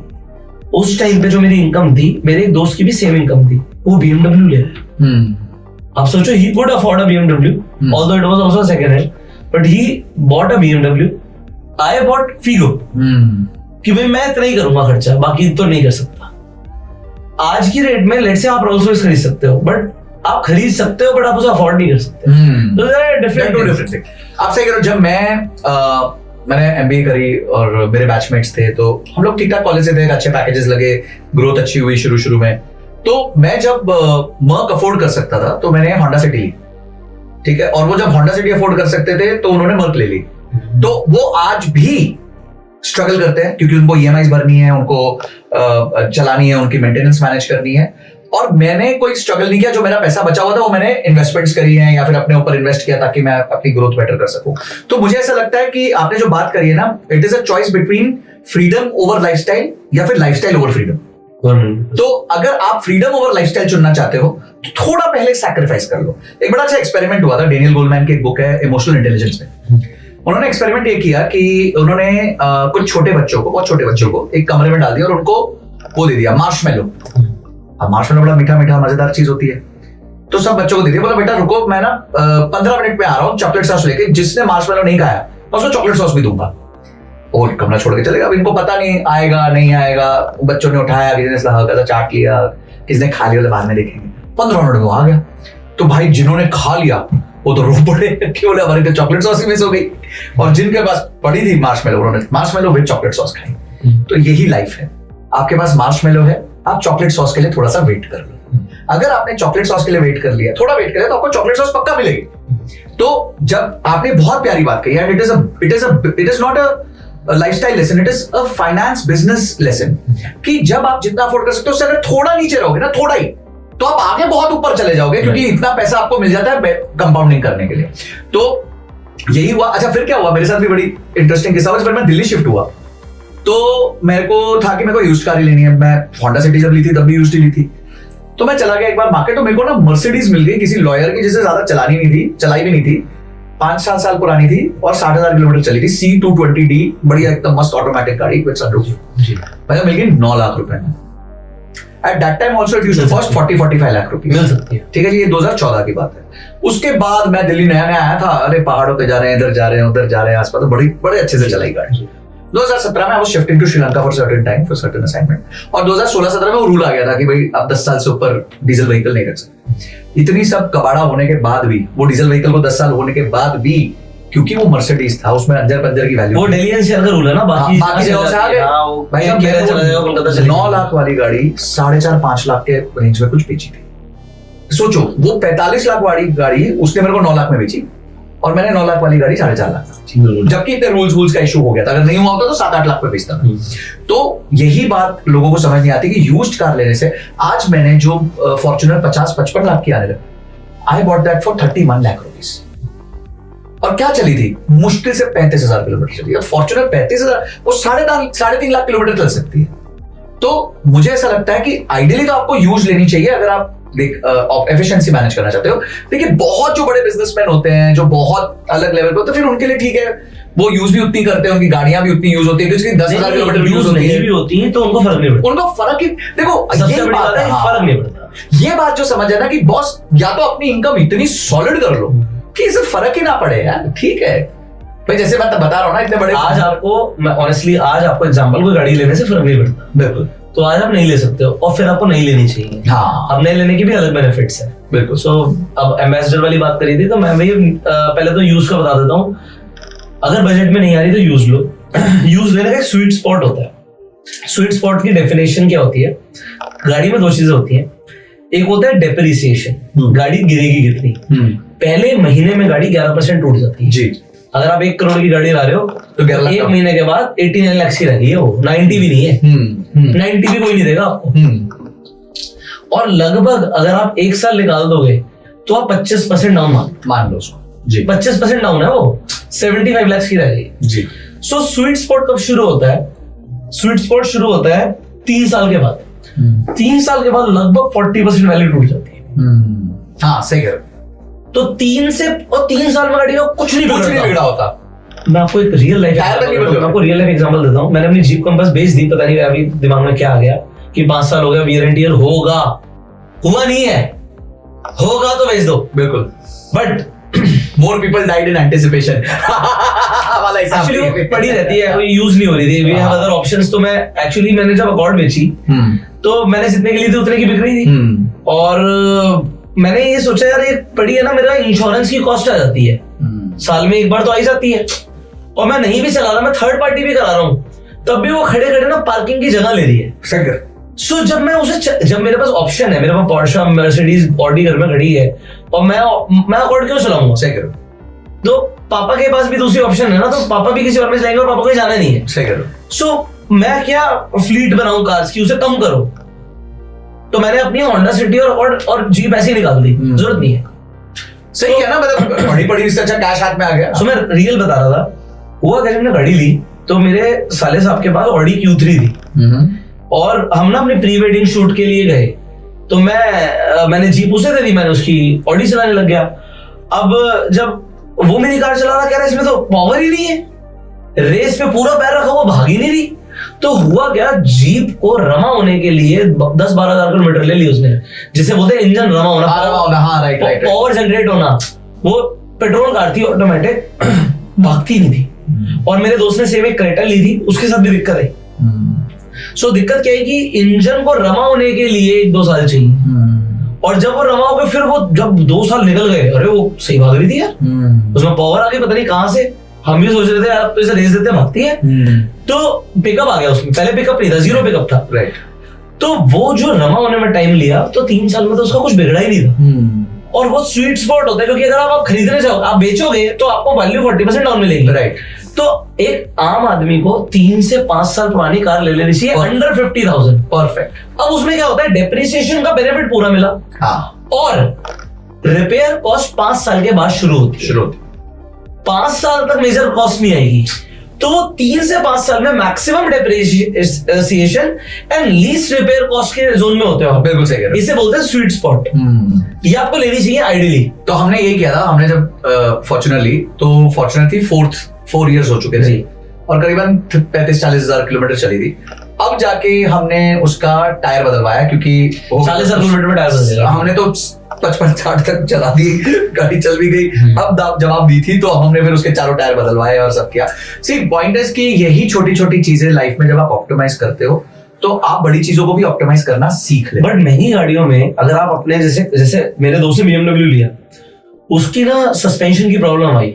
उस टाइम पे जो मेरी इनकम थी, मेरे एक दोस्त की भी सेम इनकम थी, वो BMW ले रहा है। आप सोचो, he could afford a BMW, although it was also second hand, but he bought a BMW. I bought Figo. कि भाई मैं इतना ही करूंगा खर्चा, बाकी तो नहीं कर सकता। आज की रेट में लेट से आप रोल्स रॉयस खरीद सकते हो, बट आप खरीद सकते हो, बट आप उसे अफोर्ड नहीं कर सकते। तो डिफरेंट थिंग। आप सही कह रहे हो। जब मैंने MBA करी और मेरे बैचमेट्स थे, तो हम लोग ठीक ठाक कॉलेज से थे, अच्छे पैकेजेस लगे, ग्रोथ अच्छी हुई शुरू में। तो मैं जब मर्क अफोर्ड कर सकता था तो मैंने होंडा सिटी ली, ठीक है। और वो जब होंडा सिटी अफोर्ड कर सकते थे तो उन्होंने मर्क ले ली। तो वो आज भी स्ट्रगल करते हैं क्योंकि उनको EMIs भरनी है, उनको चलानी है, उनकी मेंटेनेंस मैनेज करनी है। और मैंने कोई स्ट्रगल नहीं किया। जो मेरा पैसा बचा हुआ था वो मैंने इन्वेस्टमेंट्स करी है या फिर अपने ऊपर इन्वेस्ट किया ताकि मैं अपनी ग्रोथ बेटर कर सकूं। तो मुझे ऐसा लगता है कि आपने जो बात करी है ना, it is a choice between freedom over lifestyle या फिर लाइफस्टाइल ओवर फ्रीडम। तो अगर आप फ्रीडम ओवर लाइफस्टाइल चुनना चाहते हो तो थोड़ा पहले सैक्रिफाइस कर लो। एक बड़ा अच्छा एक्सपेरिमेंट हुआ था, डेनियल गोलमैन की एक बुक है इमोशनल इंटेलिजेंस में। उन्होंने एक्सपेरिमेंट ये किया कि उन्होंने कुछ छोटे बच्चों को, बहुत छोटे बच्चों को एक कमरे में डाल दिया और उनको वो दे दिया मार्शमेलो। अब मार्शमेलो बड़ा मीठा मीठा मजेदार चीज होती है, तो सब बच्चों को दे दिया। बोला बेटा रुको, मैं ना 15 मिनट में आ रहा हूँ चॉकलेट सॉस लेके, जिसने मार्शमेलो नहीं खाया मैं उसको चॉकलेट सॉस भी दूंगा। और कमरा छोड़ के चलेगा। अब इनको पता नहीं आएगा नहीं आएगा। बच्चों ने उठाया, किसी ने चाट लिया, किसी ने खा लिया, बाद में देखेंगे। 15 मिनट में आ गया। तो भाई जिन्होंने खा लिया वो तो रो पड़े कि बोले हमारी तो चॉकलेट सॉस ही मिस हो गई। और जिनके पास पड़ी थी मार्शमेलो, उन्होंने मार्शमेलो विद चॉकलेट सॉस खाई। तो यही लाइफ है। आपके पास मार्शमेलो है, आप चॉकलेट सॉस के लिए थोड़ा सा वेट कर लो। अगर आपने चॉकलेट सॉस के लिए वेट कर लिया, थोड़ा वेट करें, तो आपको चॉकलेट सॉस पक्का मिलेगी। तो जब आपने बहुत प्यारी बात कही, and it is not a lifestyle lesson, it is a finance business lesson, कि जब आप जितना अफोर्ड कर सकते हो उससे अगर थोड़ा नीचे रहोगे ना, थोड़ा ही, तो आप आगे बहुत ऊपर चले जाओगे, क्योंकि इतना पैसा आपको मिल जाता है कंपाउंडिंग करने के लिए। तो यही हुआ। अच्छा फिर क्या हुआ, मेरे साथ भी बड़ी इंटरेस्टिंग किस्सा हुआ। फिर मैं दिल्ली शिफ्ट हुआ, तो मेरे को था कि मेरे को यूज्ड कार ही लेनी है। मैं होंडा सिटी जब ली थी तब भी यूज्ड ही ली थी। तो मैं चला गया एक बार मार्केट, तो मेरे को ना मर्सिडीज मिल गई किसी लॉयर की, जिसे ज्यादा चलानी नहीं थी, चलाई भी नहीं थी, 5-7 साल पुरानी थी और 60,000 किलोमीटर चली थी। C220D, बढ़िया एकदम मस्त ऑटोमेटिक गाड़ी विद सनरूफ। मुझे मिल गई 9 लाख रुपए में। At that time also it used to cost 40-45 lakh रुपए मिल सकती है। ठीक है जी, ये 2014 की बात है। उसके बाद मैं दिल्ली नया नया आया था, अरे पहाड़ों पे जा रहे हैं, इधर जा रहे हैं, उधर जा रहे हैं, आसपास, तो बड़े अच्छे से चलाई गाड़ी। 2017 में I was shifting to Sri Lanka for certain time, for certain assignment, और 2016-17 में वो रूल आ गया था कि भाई आप 10 साल से ऊपर डीजल व्हीकल नहीं रख सकते। इतनी सब कबाड़ा होने के बाद भी, वो डीजल व्हीकल को 10 साल होने के बाद भी, क्योंकि वो मर्सिडीज था, उसमें अंजर पंजर की वैल्यू, वो दिल्ली एनसीआर का रूल है ना, बाकी जगहों से आ गए। भाई अब मेरे को 9 लाख वाली गाड़ी 4.5-5 लाख के रेंज में कुछ बेची थी। सोचो, वो 45 लाख वाली गाड़ी उसने मेरे को 9 लाख में बेची और मैंने 9 लाख वाली गाड़ी 4.5 लाख, जबकि इतने रूल्स का इशू हो गया था। अगर नहीं हुआ होता तो 7-8 लाख में बेचता था। तो यही बात लोगों को समझ नहीं आती कि यूज्ड कार लेने से, आज मैंने जो फॉर्च्यूनर 50-55 लाख की आने लगा, I bought that for 31 lakh rupees. और क्या चली थी, मुश्किल से 35,000 किलोमीटर चली। अब फॉर्च्यूनर 35,000, वो 3.5 लाख किलोमीटर चल सकती है। तो मुझे ऐसा लगता है कि आइडियली तो आपको यूज लेनी चाहिए अगर आप एफिशिएंसी मैनेज करना चाहते हो। देखिए बहुत जो बड़े बिजनेसमैन होते हैं, जो बहुत अलग लेवल पे होते हैं, फिर उनके लिए ठीक है, वो यूज भी उतनी करते हैं, उनकी गाड़ियां भी उतनी यूज होती है, क्योंकि 10,000 किलोमीटर यूज नहीं होती है, तो उनको फर्क नहीं पड़ता। उनको फर्क ही, देखो सबसे बड़ी बात है, फर्क नहीं पड़ता। ये बात जो समझ है ना कि बॉस, या तो अपनी इनकम इतनी सॉलिड कर लो कि इसे फर्क ही ना पड़े यार, ठीक है भाई। जैसे मैं बता रहा हूँ ना, इतने बड़े, आज आपको, मैं ऑनेस्टली आज आपको एग्जांपल कोई गाड़ी लेने से फर्क नहीं पड़ता, बिल्कुल, तो आज आप नहीं ले सकते हो और फिर आपको नहीं लेनी चाहिए। हाँ, अब नहीं लेने की भी अलग बेनिफिट्स है, बिल्कुल। सो अब एम्बेसडर वाली बात करी थी, तो मैं भाई पहले तो यूज का बता देता हूँ। अगर बजट में नहीं आ रही तो यूज लो। यूज लेने का एक स्वीट स्पॉट होता है। स्वीट स्पॉट की डेफिनेशन क्या होती है, गाड़ी में 2 चीजें होती हैं। एक होता है डेप्रिसिएशन, गाड़ी गिरेगी कितनी। पहले महीने में गाड़ी 11% टूट जाती है जी। अगर आप 1 करोड़ की गाड़ी ला रहे हो तो 1 महीने के बाद 89 लाख की रहेगी, वो 90 भी नहीं है। 90 भी कोई नहीं देगा आपको। और लगभग अगर आप 1 साल निकाल दोगे तो आप 25% डाउन मान लो उसको जी। 25% डाउन है, वो 75 लाख की रहेगी जी। सो स्वीट स्पॉट कब शुरू होता है? स्वीट स्पॉट शुरू होता है 3 साल के बाद। 3 साल के बाद लगभग 40% वैल्यू टूट जाती है। हाँ सही कह रहे हो। तो 3 साल में गाड़ी का कुछ नहीं बिगड़ा होता। मैं आपको एक रियल लाइफ एग्जांपल देता हूँ। मैंने अपनी जीप कंपास बेच दी, पता नहीं अभी दिमाग में क्या आ गया कि 5 साल हो गया, वियर एंड टियर होगा, हुआ नहीं है, होगा तो बेच दो। बिल्कुल, but more people died in anticipation वाला हिसाब एक्चुअली वो पड़ी रहती है, यूज नहीं हो रही थी। We have other options. तो मैंने जब अकॉर्ड बेची तो मैंने जितने की ली थी उतने की बिक रही थी, और मैंने ये सोचा यार ये पड़ी है ना, मेरा इंश्योरेंस की कॉस्ट आ जाती है, साल में एक बार तो आई जाती है, और मैं नहीं भी चला रहा, मैं थर्ड पार्टी भी करा रहा हूँ, तब भी वो खड़े खड़े ना पार्किंग की जगह ले रही है। सो जब मेरे पास ऑप्शन है, मेरे पास पोर्शे, मर्सिडीज, ऑडी घर में खड़ी है, और मैं अकॉर्ड क्यों चलाऊंगा? सही करो। तो पापा के पास भी दूसरी ऑप्शन है ना, तो पापा भी किसी और में जाएंगे और पापा को जाना नहीं है। सही करो। सो मैं क्या फ्लीट बनाऊं कार्स की, उसे कम करो। तो मैंने अपनी होंडा सिटी और जीप ऐसे ही निकाल दी, जरूरत नहीं है। सही है ना, मतलब बड़ी इससे अच्छा कैश हाथ में आ गया। सो मैं रियल बता रहा था, हुआ क्या, जब मैंने गाड़ी ली तो मेरे साले साहब के पास ऑडी Q3 थी, और हम ना अपने प्री वेडिंग शूट के लिए गए, तो मैंने जीप उसे दे दी, मैंने उसकी ऑडी चलाने लग गया। अब जब वो मेरी कार चला रहा, कह रहा इसमें तो पावर ही नहीं है, रेस पे पूरा पैर रखा, वो भाग ही नहीं रही। तो हुआ क्या, जीप को रमा होने के लिए 10-12 हजार किलोमीटर ले ली उसने, जिसे बोलते हैं इंजन रमा होना, पावर जनरेट होना। वो पेट्रोल कार थी, ऑटोमेटिक, भागती नहीं थी। और मेरे दोस्त ने सेम एक क्रेटा ली थी, उसके साथ भी दिक्कत आई। सो दिक्कत क्या है कि इंजन को रमा होने के लिए 1-2 साल चाहिए, और जब वो रमा हो गए, फिर वो जब 2 साल निकल गए, अरे वो सही भाग रही थी यार, उसमें पावर आ गई, पता नहीं कहां से। हम भी सोच रहे थे आप तो इसे रेस देते भागती है। तो पिकअप आ गया उसमें, पहले पिकअप नहीं था, 0 पिकअप था। राइट। तो वो जो रमा होने में टाइम लिया, तो 3 साल में तो उसका कुछ बिगड़ा ही नहीं था। और वो स्वीट स्पॉट होता है, क्योंकि अगर आप खरीदने जाओ, आप बेचोगे तो आपको वैल्यू 40% डाउन मिलेगी। राइट। तो एक आम आदमी को 3 से 5 साल पुरानी कार ले लेनी चाहिए, अंडर 50,000। परफेक्ट। अब उसमें क्या होता है, डेप्रिसिएशन का बेनिफिट पूरा मिला, और रिपेयर कॉस्ट 5 साल के बाद शुरू होती है। 5 साल तक मेजर कॉस्ट नहीं आएगी, तो वो 3 से 5 साल में maximum depreciation and least repair cost के जोन में होते हो। बिल्कुल सही है, इसे बोलते हैं स्वीट स्पॉट। ये आपको लेनी चाहिए आइडियली। तो हमने ये किया था, हमने जब फॉर्च्यूनर थी 4 इयर्स हो चुके थे, और करीबन 35-40 हजार किलोमीटर चली थी। अब जाके हमने उसका टायर बदलवाया, क्योंकि 40,000 किलोमीटर में टायर बदलेगा। हमने तो 55-60 तक चला दी, गाड़ी चल भी गई। अब जवाब दी थी, तो हमने फिर उसके चारों टायर बदलवाए और सब किया। सी पॉइंट है कि यही छोटी छोटी चीजें लाइफ में जब आप ऑप्टिमाइज करते हो, तो आप बड़ी चीजों को भी ऑप्टिमाइज करना सीख ले। बट महंगी गाड़ियों में अगर आप अपने जैसे मेरे दोस्त ने BMW लिया, उसकी ना सस्पेंशन की प्रॉब्लम आई,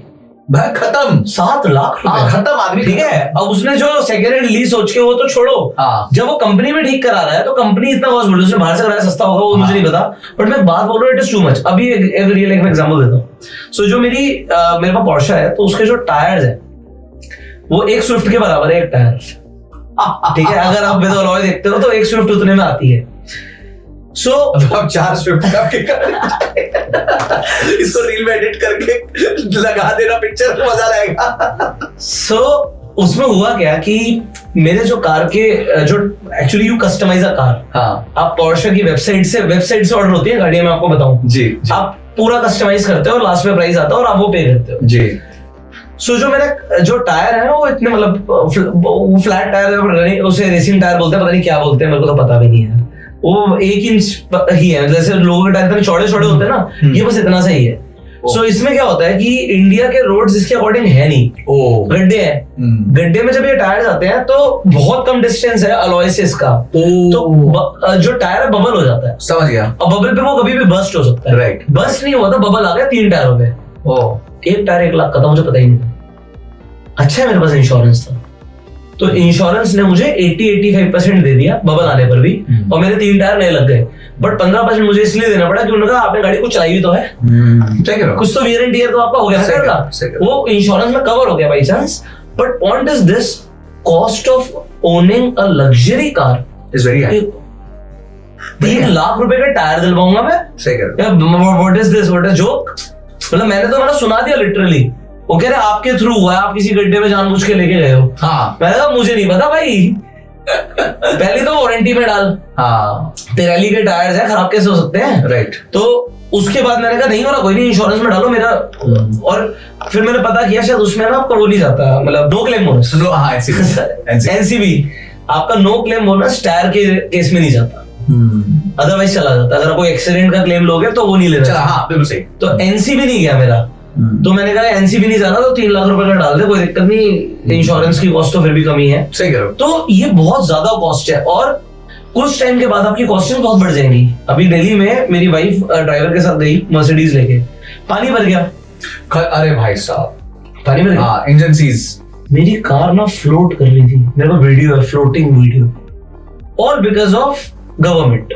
भाई खत्म, 7 लाख रुपए खत्म आदमी। ठीक है, अब उसने जो सेकंड हैंड ली सोच के, वो तो छोड़ो, जब वो कंपनी में ठीक करा रहा है, तो कंपनी इतना कॉस्ट बोल रही है, उसने बाहर से कराया सस्ता होगा, वो मुझे नहीं पता, बट मैं बात बोल रहा हूँ, इट इज टू मच। अभी एक रियल लाइफ एग्जांपल देता हूँ। सो जो मेरे पास पोर्शे है, तो उसके जो टायर्स है, वो एक स्विफ्ट के बराबर है एक टायर। ठीक है, अगर आप विद अलॉय देखते हो तो एक स्विफ्ट उतने में आती है। सो अब 4 स्विफ्ट इसको रील में एडिट करके लगा देना पिक्चर, तो मजा आएगा। सो उसमें हुआ क्या कि मेरे जो कार के जो actually you customize a car, आप पोर्शे की वेबसाइट से ऑर्डर होती है गाड़ियां, मैं आपको बताऊं जी, आप पूरा कस्टमाइज करते हो और लास्ट में प्राइस आता है और आप वो पे करते हो जी। सो जो मेरा जो टायर है ना, वो इतने मतलब फ्लैट टायर, उसे रेसिंग टायर बोलते हैं, पता नहीं क्या बोलते हैं, मेरे को तो पता भी नहीं है। वो 1 इंच ही है, जैसे लोगों के टायर चौड़े चौड़े होते हैं ना, ये बस इतना सा ही है। सो इसमें क्या होता है कि इंडिया के रोड्स इसके अकॉर्डिंग है नहीं, गड्ढे हैं। गड्ढे में जब ये टायर आते हैं तो बहुत कम डिस्टेंस है अलॉय से इसका, तो जो टायर है बबल हो जाता है। समझ गया। अब बबल पे वो कभी भी बस्ट हो सकता है। राइट। बस्ट नहीं हुआ था, बबल आ गया 3 टायरों पे। एक टायर 1 लाख का था, मुझे पता ही नहीं था। अच्छा है मेरे पास इंश्योरेंस था, तो इंश्योरेंस ने मुझे 80-85% दे दिया बबल आने पर भी, और मेरे 3 टायर नए लग गए। बट 15% मुझे इसलिए देना पड़ा कि उन्होंने कहा आपने गाड़ी को चलाई भी तो है, कुछ तो वियर एंड टियर तो आपका हो गया ना, वो इंश्योरेंस में कवर हो गया by chance. But point is this, cost of owning a luxury car is very high. 3 lakh रुपए का टायर दिलवाऊंगा मैं? सही कह रहे हो। What is this, what is joke? मतलब मैंने सुना दिया लिटरली। वो कह रहे आपके थ्रू हुआ है, आप किसी गड्ढे में जानबूझ के लेके गए हो। मैंने कहा मुझे नहीं पता भाई, पहले तो वारंटी में डाल, हाँ तेराली के टायर्स है, खराब कैसे हो सकते हैं? राइट। तो उसके बाद मैंने कहा नहीं हो रहा, कोई नहीं, इंश्योरेंस में डालो मेरा। और फिर मैंने पता किया शायद उसमें ना आपका वो नहीं जाता, मतलब नो क्लेम बोनस। हाँ एनसीबी आपका नो क्लेम बोनस टायर के केस में नहीं जाता, अदरवाइज चला जाता। अगर कोई एक्सीडेंट का क्लेम लोगे तो वो नहीं ले रहा। हाँ बिल्कुल सही। तो एनसीबी नहीं गया मेरा, तो मैंने कहा एनसीबी नहीं जाना तो 3 लाख रुपए का डाल दे, कोई दिक्कत नहीं, इंश्योरेंस की कॉस्ट तो फिर भी कमी है। सही करो। तो ये बहुत ज्यादा कॉस्ट है और कुछ टाइम के बाद आपकी कॉस्टिंग बहुत बढ़ जाएंगी। अभी दिल्ली में मेरी वाइफ ड्राइवर के साथ गई मर्सिडीज लेके, पानी भर गया। अरे भाई साहब, पानी भर गया, हाँ इंजन सीज। मेरी कार ना फ्लोट कर रही थी, मेरे को वीडियो है, फ्लोटिंग वीडियो, और बिकॉज ऑफ गवर्नमेंट।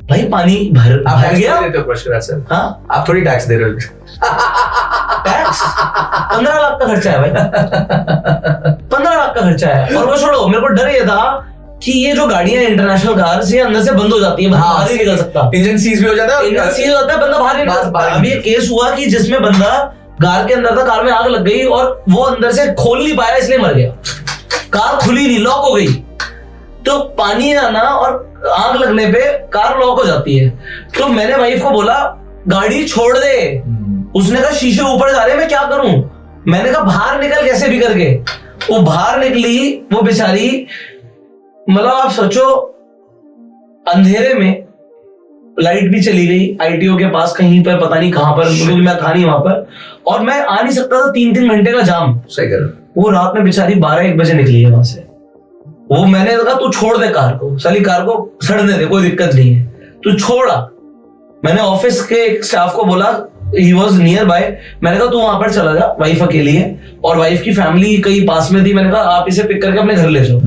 भाई पानी भर गया। देते हो पुरस्कार सर? हाँ, आप थोड़ी टैक्स दे रहे हो। टैक्स 15 लाख का खर्चा है भाई, 15 लाख का खर्चा है। और वो छोड़ो, मेरे को डर ये था कि ये जो गाड़ियां इंटरनेशनल कार्स ये अंदर से बंद हो जाती है, बाहर नहीं निकल सकता, इंजन सीज भी हो जाता है, इंजन सीज होता है, बंदा बाहर नहीं निकल सकता। अभी ये केस हुआ कि जिसमें बंदा कार के अंदर था, कार में आग लग गई और वो अंदर से खोल नहीं पाया, इसलिए मर गया। कार खुली नहीं, लॉक हो गई। तो पानी आना और आग लगने पे कार लॉक हो जाती है। तो मैंने वाइफ को बोला गाड़ी छोड़ दे। उसने कहा शीशे ऊपर जा रहे, मैं क्या करूं? मैंने कहा बाहर निकल कैसे भी करके। वो बाहर निकली, वो बेचारी, मतलब आप सोचो अंधेरे में, लाइट भी चली गई आईटीओ के पास कहीं पर, पता नहीं कहां पर, क्योंकि मैं था नहीं वहां पर, और मैं आ नहीं सकता था, 3-3 घंटे का जाम। सही कर। वो रात में बेचारी 12-1 बजे निकली है वहां से। वो मैंने कहा तू छोड़ दे कार को, साली कार को सड़ने दे, कोई दिक्कत नहीं है, तू छोड़ा। मैंने ऑफिस के एक स्टाफ को बोला, ही वॉज नियर बाय, मैंने कहा तू वहां पर चला जा, वाइफ अकेली है और वाइफ की फैमिली कहीं पास में थी, मैंने कहा आप इसे पिक करके अपने घर ले जाओ।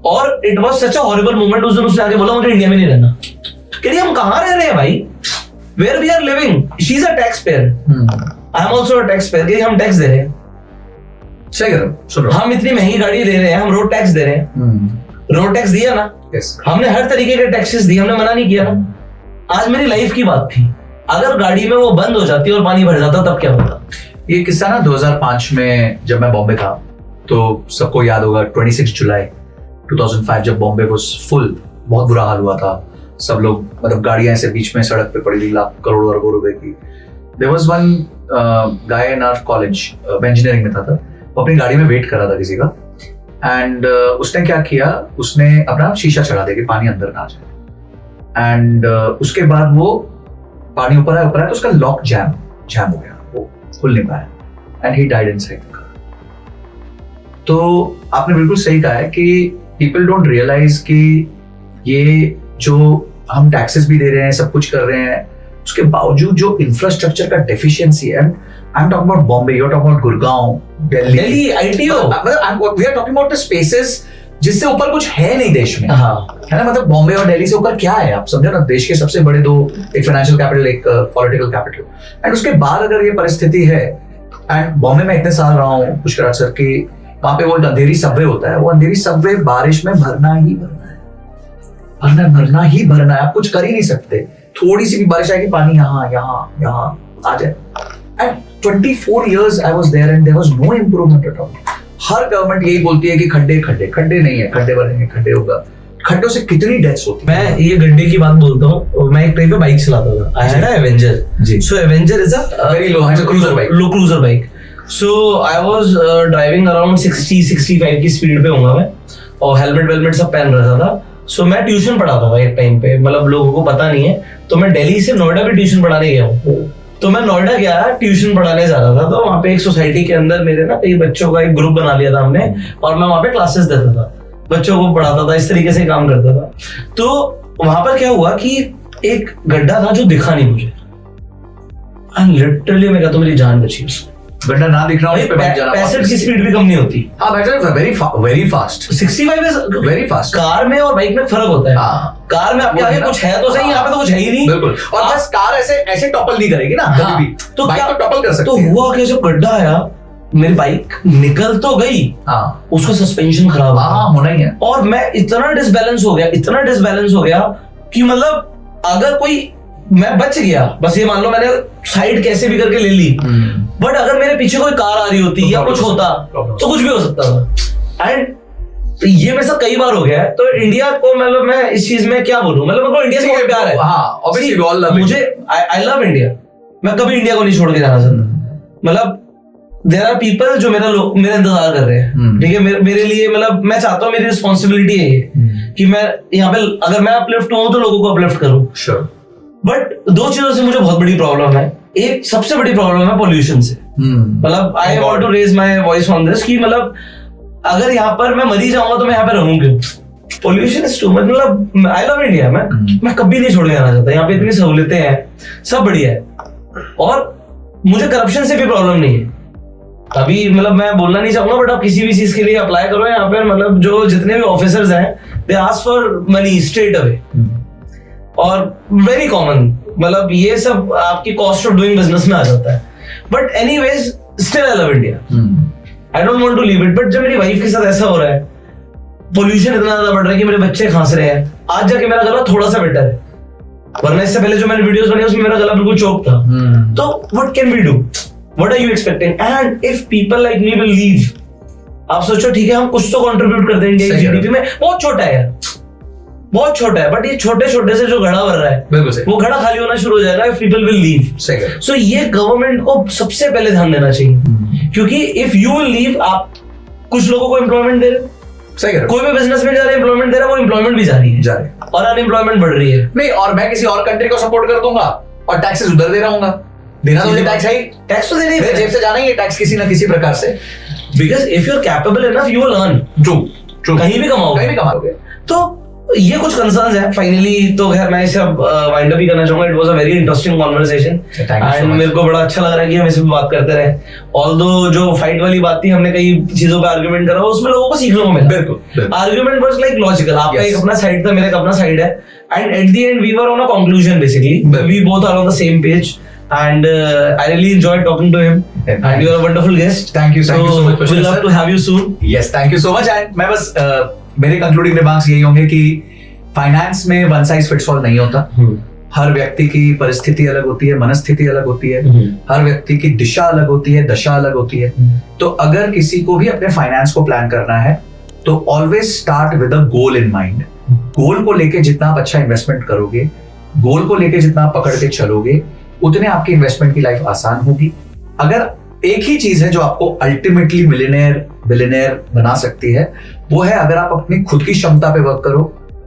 और it was such a horrible moment. उस दिन उसने आके बोला मुझे इंडिया में नहीं रहना। कह रही हम कहाँ रह रहे हैं भाई, where we are living, she is a tax payer, I am also a tax payer, हम टैक्स दे रहे हैं। सही करो, हम इतनी महंगी गाड़ी ले रहे हैं, हम रोड टैक्स दे रहे हैं, रोड टैक्स दिया ना, हमने हर तरीके के टैक्सेस दिए, हमने मना नहीं किया ना। आज मेरी लाइफ की बात थी, अगर गाड़ी में वो बंद हो जाती और पानी भर जाता तब क्या होता? ये किस्सा ना 2005 में जब मैं बॉम्बे था, तो सबको याद होगा 26 जुलाई 2005 जब बॉम्बे वाज फुल, बहुत बुरा हाल हुआ था। सब लोग, मतलब गाड़ियां ऐसे बीच में सड़क पे पड़ी थी, लाख करोड़ों अरबों रुपए की। There was one guy in our college, मैं इंजीनियरिंग में था, वो अपनी गाड़ी में वेट कर रहा था किसी का, एंड उसने क्या किया, उसने अपना शीशा चढ़ा दिया कि पानी अंदर ना जाए। एंड उसके बाद वो पानी ऊपर आया तो उसका लॉक जैम हो गया, वो खुल नहीं पाया, and he died inside the car. तो आपने बिल्कुल सही कहा है कि पीपल डोंट रियलाइज कि ये जो हम टैक्सेस भी दे रहे हैं, सब कुछ कर रहे हैं, उसके बावजूद जो इंफ्रास्ट्रक्चर का डेफिशिएंसी है, I am talking about Bombay, you are talking about Gurgaon, Delhi, ITO, we are talking about the spaces जिससे ऊपर कुछ है नहीं देश में। हाँ, है ना, मतलब बॉम्बे और दिल्ली से ऊपर क्या है, आप समझो ना, देश के सबसे बड़े दो, एक फाइनेंशियल कैपिटल, एक पॉलिटिकल कैपिटल, एंड उसके बाद अगर ये परिस्थिति है, एंड बॉम्बे में इतने साल रहा हूँ पुष्कर सर, की वहां पे वो अंधेरी सबवे होता है, वो अंधेरी सबवे बारिश में भरना ही भरना है, आप कुछ कर ही नहीं सकते। थोड़ी सी भी बारिश आएगी, पानी यहाँ आ जाए। And 24 years I was there and there was no improvement at all. Her government यही बोलती है कि खड्डे नहीं है, खड्डे भरेंगे, खड्डे होगा। खड्डों से कितनी डेथ्स होती है। मैं ये गड्ढे की बात बोलता हूँ, मैं एक टाइम पे बाइक चलाता था, I had Avenger ji. So Avenger is a very low cruiser bike. So I was driving around 60-65 की स्पीड पे हूँगा मैं, और हेलमेट सब पहन रखा था। सो मैं ट्यूशन पढ़ाता था एक टाइम पे, मतलब लोगों को पता नहीं है, तो मैं दिल्ली से नोएडा भी ट्यूशन पढ़ाने गया हूँ। तो मैं नोएडा गया, ट्यूशन पढ़ाने जा रहा था, तो वहाँ पे एक सोसाइटी के अंदर मेरे ना कई बच्चों का एक ग्रुप बना लिया था हमने, और मैं वहाँ पे क्लासेस देता था, बच्चों को पढ़ाता था, इस तरीके से काम करता था। तो वहां पर क्या हुआ कि एक गड्ढा था जो दिखा नहीं मुझे, लिटरली मैं कहता हूँ मेरी जान बची उसमें। गड्ढा ना दिखना, 65 की स्पीड भी कम नहीं होती। हाँ, very fast. 65 is very fast. Car में और बाइक में फर्क होता है। कार में आपके आगे कुछ है तो सही, यहाँ पे तो कुछ है ही नहीं। बिल्कुल, और बस कार ऐसे टॉपल नहीं करेगी ना कभी भी, तो बाइक तो टॉपल कर सकती है। तो हुआ क्या, जब गड्ढा आया, मेरी बाइक निकल तो गई, उसका सस्पेंशन खराब होना ही है, और मैं इतना डिसबैलेंस हो गया कि मतलब अगर कोई, मैं बच गया, बस ये मान लो मैंने साइड कैसे भी करके ले ली, बट अगर मेरे पीछे कोई कार आ रही होती या कुछ होता तो कुछ भी हो सकता था। एंड तो ये मेरे साथ कई बार हो गया है। तो इंडिया को मतलब मैं इस चीज में क्या बोलूं, मतलब मेरे को इंडिया से बहुत प्यार है। हाँ, obviously we all love मुझे आई लव इंडिया, मैं कभी इंडिया को नहीं छोड़ के जाना चाहता। मतलब देयर आर पीपल जो मेरा इंतजार कर रहे हैं, ठीक है, मेरे लिए, मतलब मैं चाहता हूँ, मेरी रिस्पॉन्सिबिलिटी है ये कि मैं यहाँ पे अगर मैं अपलिफ्ट हूँ तो लोगों को अपलिफ्ट करूँ। Sure. बट दो चीजों से मुझे बहुत बड़ी प्रॉब्लम है। एक सबसे बड़ी प्रॉब्लम है पॉल्यूशन से। मतलब I want to raise my voice on this कि मतलब अगर यहाँ पर मैं मरी जाऊंगा तो मैं यहाँ पे रहूंगी। Pollution is too much. मतलब आई लव इंडिया, मैं कभी नहीं छोड़ के आना चाहता। यहाँ पे इतनी सहूलियतें हैं, सब बढ़िया है, और मुझे करप्शन से भी प्रॉब्लम नहीं है। अभी मतलब मैं बोलना नहीं चाहूंगा, बट आप किसी भी चीज के लिए अप्लाई करो यहाँ पे, मतलब जो जितने भी ऑफिसर्स हैं they ask for money straight away, और वेरी कॉमन, मतलब ये सब आपकी कॉस्ट ऑफ डूइंग बिजनेस में आ जाता है। But anyways still I love India, I don't want to leave it. But जब मेरी वाइफ के साथ ऐसा हो रहा है, पोल्यूशन इतना ज्यादा बढ़ रहा है कि मेरे बच्चे खांस रहे हैं, आज जाके मेरा गला थोड़ा सा बेटर है, वरना इससे पहले जो मैंने वीडियोस बनाई उसमें मेरा गला बिल्कुल चोक था। तो what can we do, what are you expecting? And if people like me will leave, आप सोचो ठीक है हम कुछ तो कंट्रीब्यूट करते हैं इंडिया की जीडीपी में। बहुत छोटा है यार, बहुत छोटा है, बट ये छोटे छोटे से जो घड़ा भर रहा है वो घड़ा खाली होना शुरू हो जाएगा इफ पीपल विल लीव। सो ये गवर्नमेंट को सबसे पहले ध्यान देना चाहिए, क्योंकि इफ यू विल लीव, आप कुछ लोगों को एम्प्लॉयमेंट दे रहे, सही है, कोई भी बिजनेस में जा रहे हैं एम्प्लॉयमेंट दे रहा है, वो एम्प्लॉयमेंट भी जा रही है और अनएम्प्लॉयमेंट बढ़ रही है। नहीं, और मैं किसी और कंट्री को सपोर्ट कर दूंगा और टैक्सेस उधर दे रहूंगा, देना तो मुझे टैक्स है, टैक्स तो देना ही, मेरे जेब से जाना ही है टैक्स किसी ना किसी प्रकार से। Because if you are capable enough you will earn. True, कहीं भी कमाओगे। तो ये कुछ कंसर्न्स है फाइनली। तो खैर मैं इसे अब वाइंड अप ही करना चाहूंगा। It was a very interesting conversation and मेरे को बड़ा अच्छा लग रहा है कि हम इस पे बात करते रहे। ऑल्दो जो फाइट वाली बात थी, हमने कई चीजों पे आर्गुमेंट करा, उसमें लोगों को सीखने को मिला। बिल्कुल, आर्गुमेंट वाज लाइक लॉजिकल, आपका एक अपना साइड था, मेरा एक अपना साइड है, and at the end we were on a conclusion basically, we both are on the same page. And I really enjoyed talking to him. And you are a wonderful guest. Thank you so much. We'll love to have you soon. Yes, thank you so much. And मैं बस मेरे concluding remarks यही होंगे कि finance में one size fits all नहीं होता। हर व्यक्ति की परिस्थिति अलग होती है, मनस्थिति अलग होती है, हर व्यक्ति की दिशा अलग होती है, दशा अलग होती है। तो अगर किसी को भी अपने फाइनेंस को प्लान करना है तो always start with a goal in mind. Goal को लेके जितना आप अच्छा इन्वेस्टमेंट करोगे, गोल को लेके जितना आप पकड़ के चलोगे, उतने आपकी इन्वेस्टमेंट की लाइफ आसान होगी। अगर एक ही चीज है जो आपको अल्टीमेटली मिलियनेयर बिलियनेयर बना सकती है, वो है अगर आप अपनी खुद की क्षमता पे वर्क करो,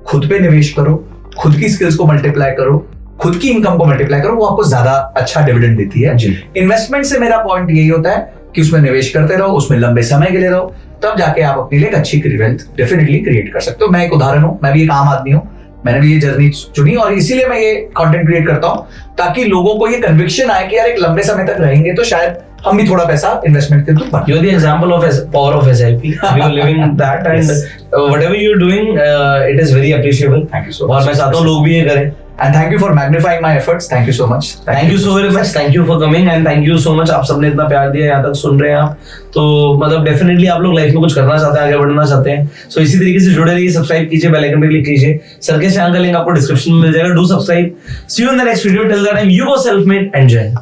खुद पे निवेश करो, खुद की स्किल्स को मल्टीप्लाई करो, खुद की इनकम को मल्टीप्लाई करो, वो आपको ज्यादा अच्छा डिविडेंड देती है। इन्वेस्टमेंट से मेरा पॉइंट यही होता है कि उसमें निवेश करते रहो, उसमें लंबे समय के लिए रहो, तब जाके आप अपने लिए एक अच्छी वेल्थ डेफिनेटली क्रिएट कर सकते हो। मैं एक उदाहरण हूं, मैं भी एक आम आदमी हूं, मैंने भी ये जर्नी चुनी और इसीलिए मैं ये कंटेंट क्रिएट करता हूं ताकि लोगों को ये कन्विक्शन आए कि यार एक लंबे समय तक रहेंगे तो शायद हम भी थोड़ा पैसा इन्वेस्टमेंट के through You're the example of power of SIP. You're living that and whatever you're doing, it is very appreciable. Thank you so much. और मैं चाहता हूँ लोग भी ये करें. And thank you for magnifying my efforts. Thank you so much. Thank you so very much. Thank you for coming and thank you so much. आप सबने इतना प्यार दिया, यहाँ तक सुन रहे हैं आप, तो मतलब डेफिनेटली आप लोग लाइफ में कुछ करना चाहते हैं, आगे बढ़ना चाहते हैं, सो इसी तरीके से जुड़े रहिए, सब्सक्राइब कीजिए, बेल आइकन पे क्लिक कीजिए, सर के चैनल का लिंक आपको डिस्क्रिप्शन में मिल जाएगा, do subscribe. See you in the next video. Till that time, you go self-made and join.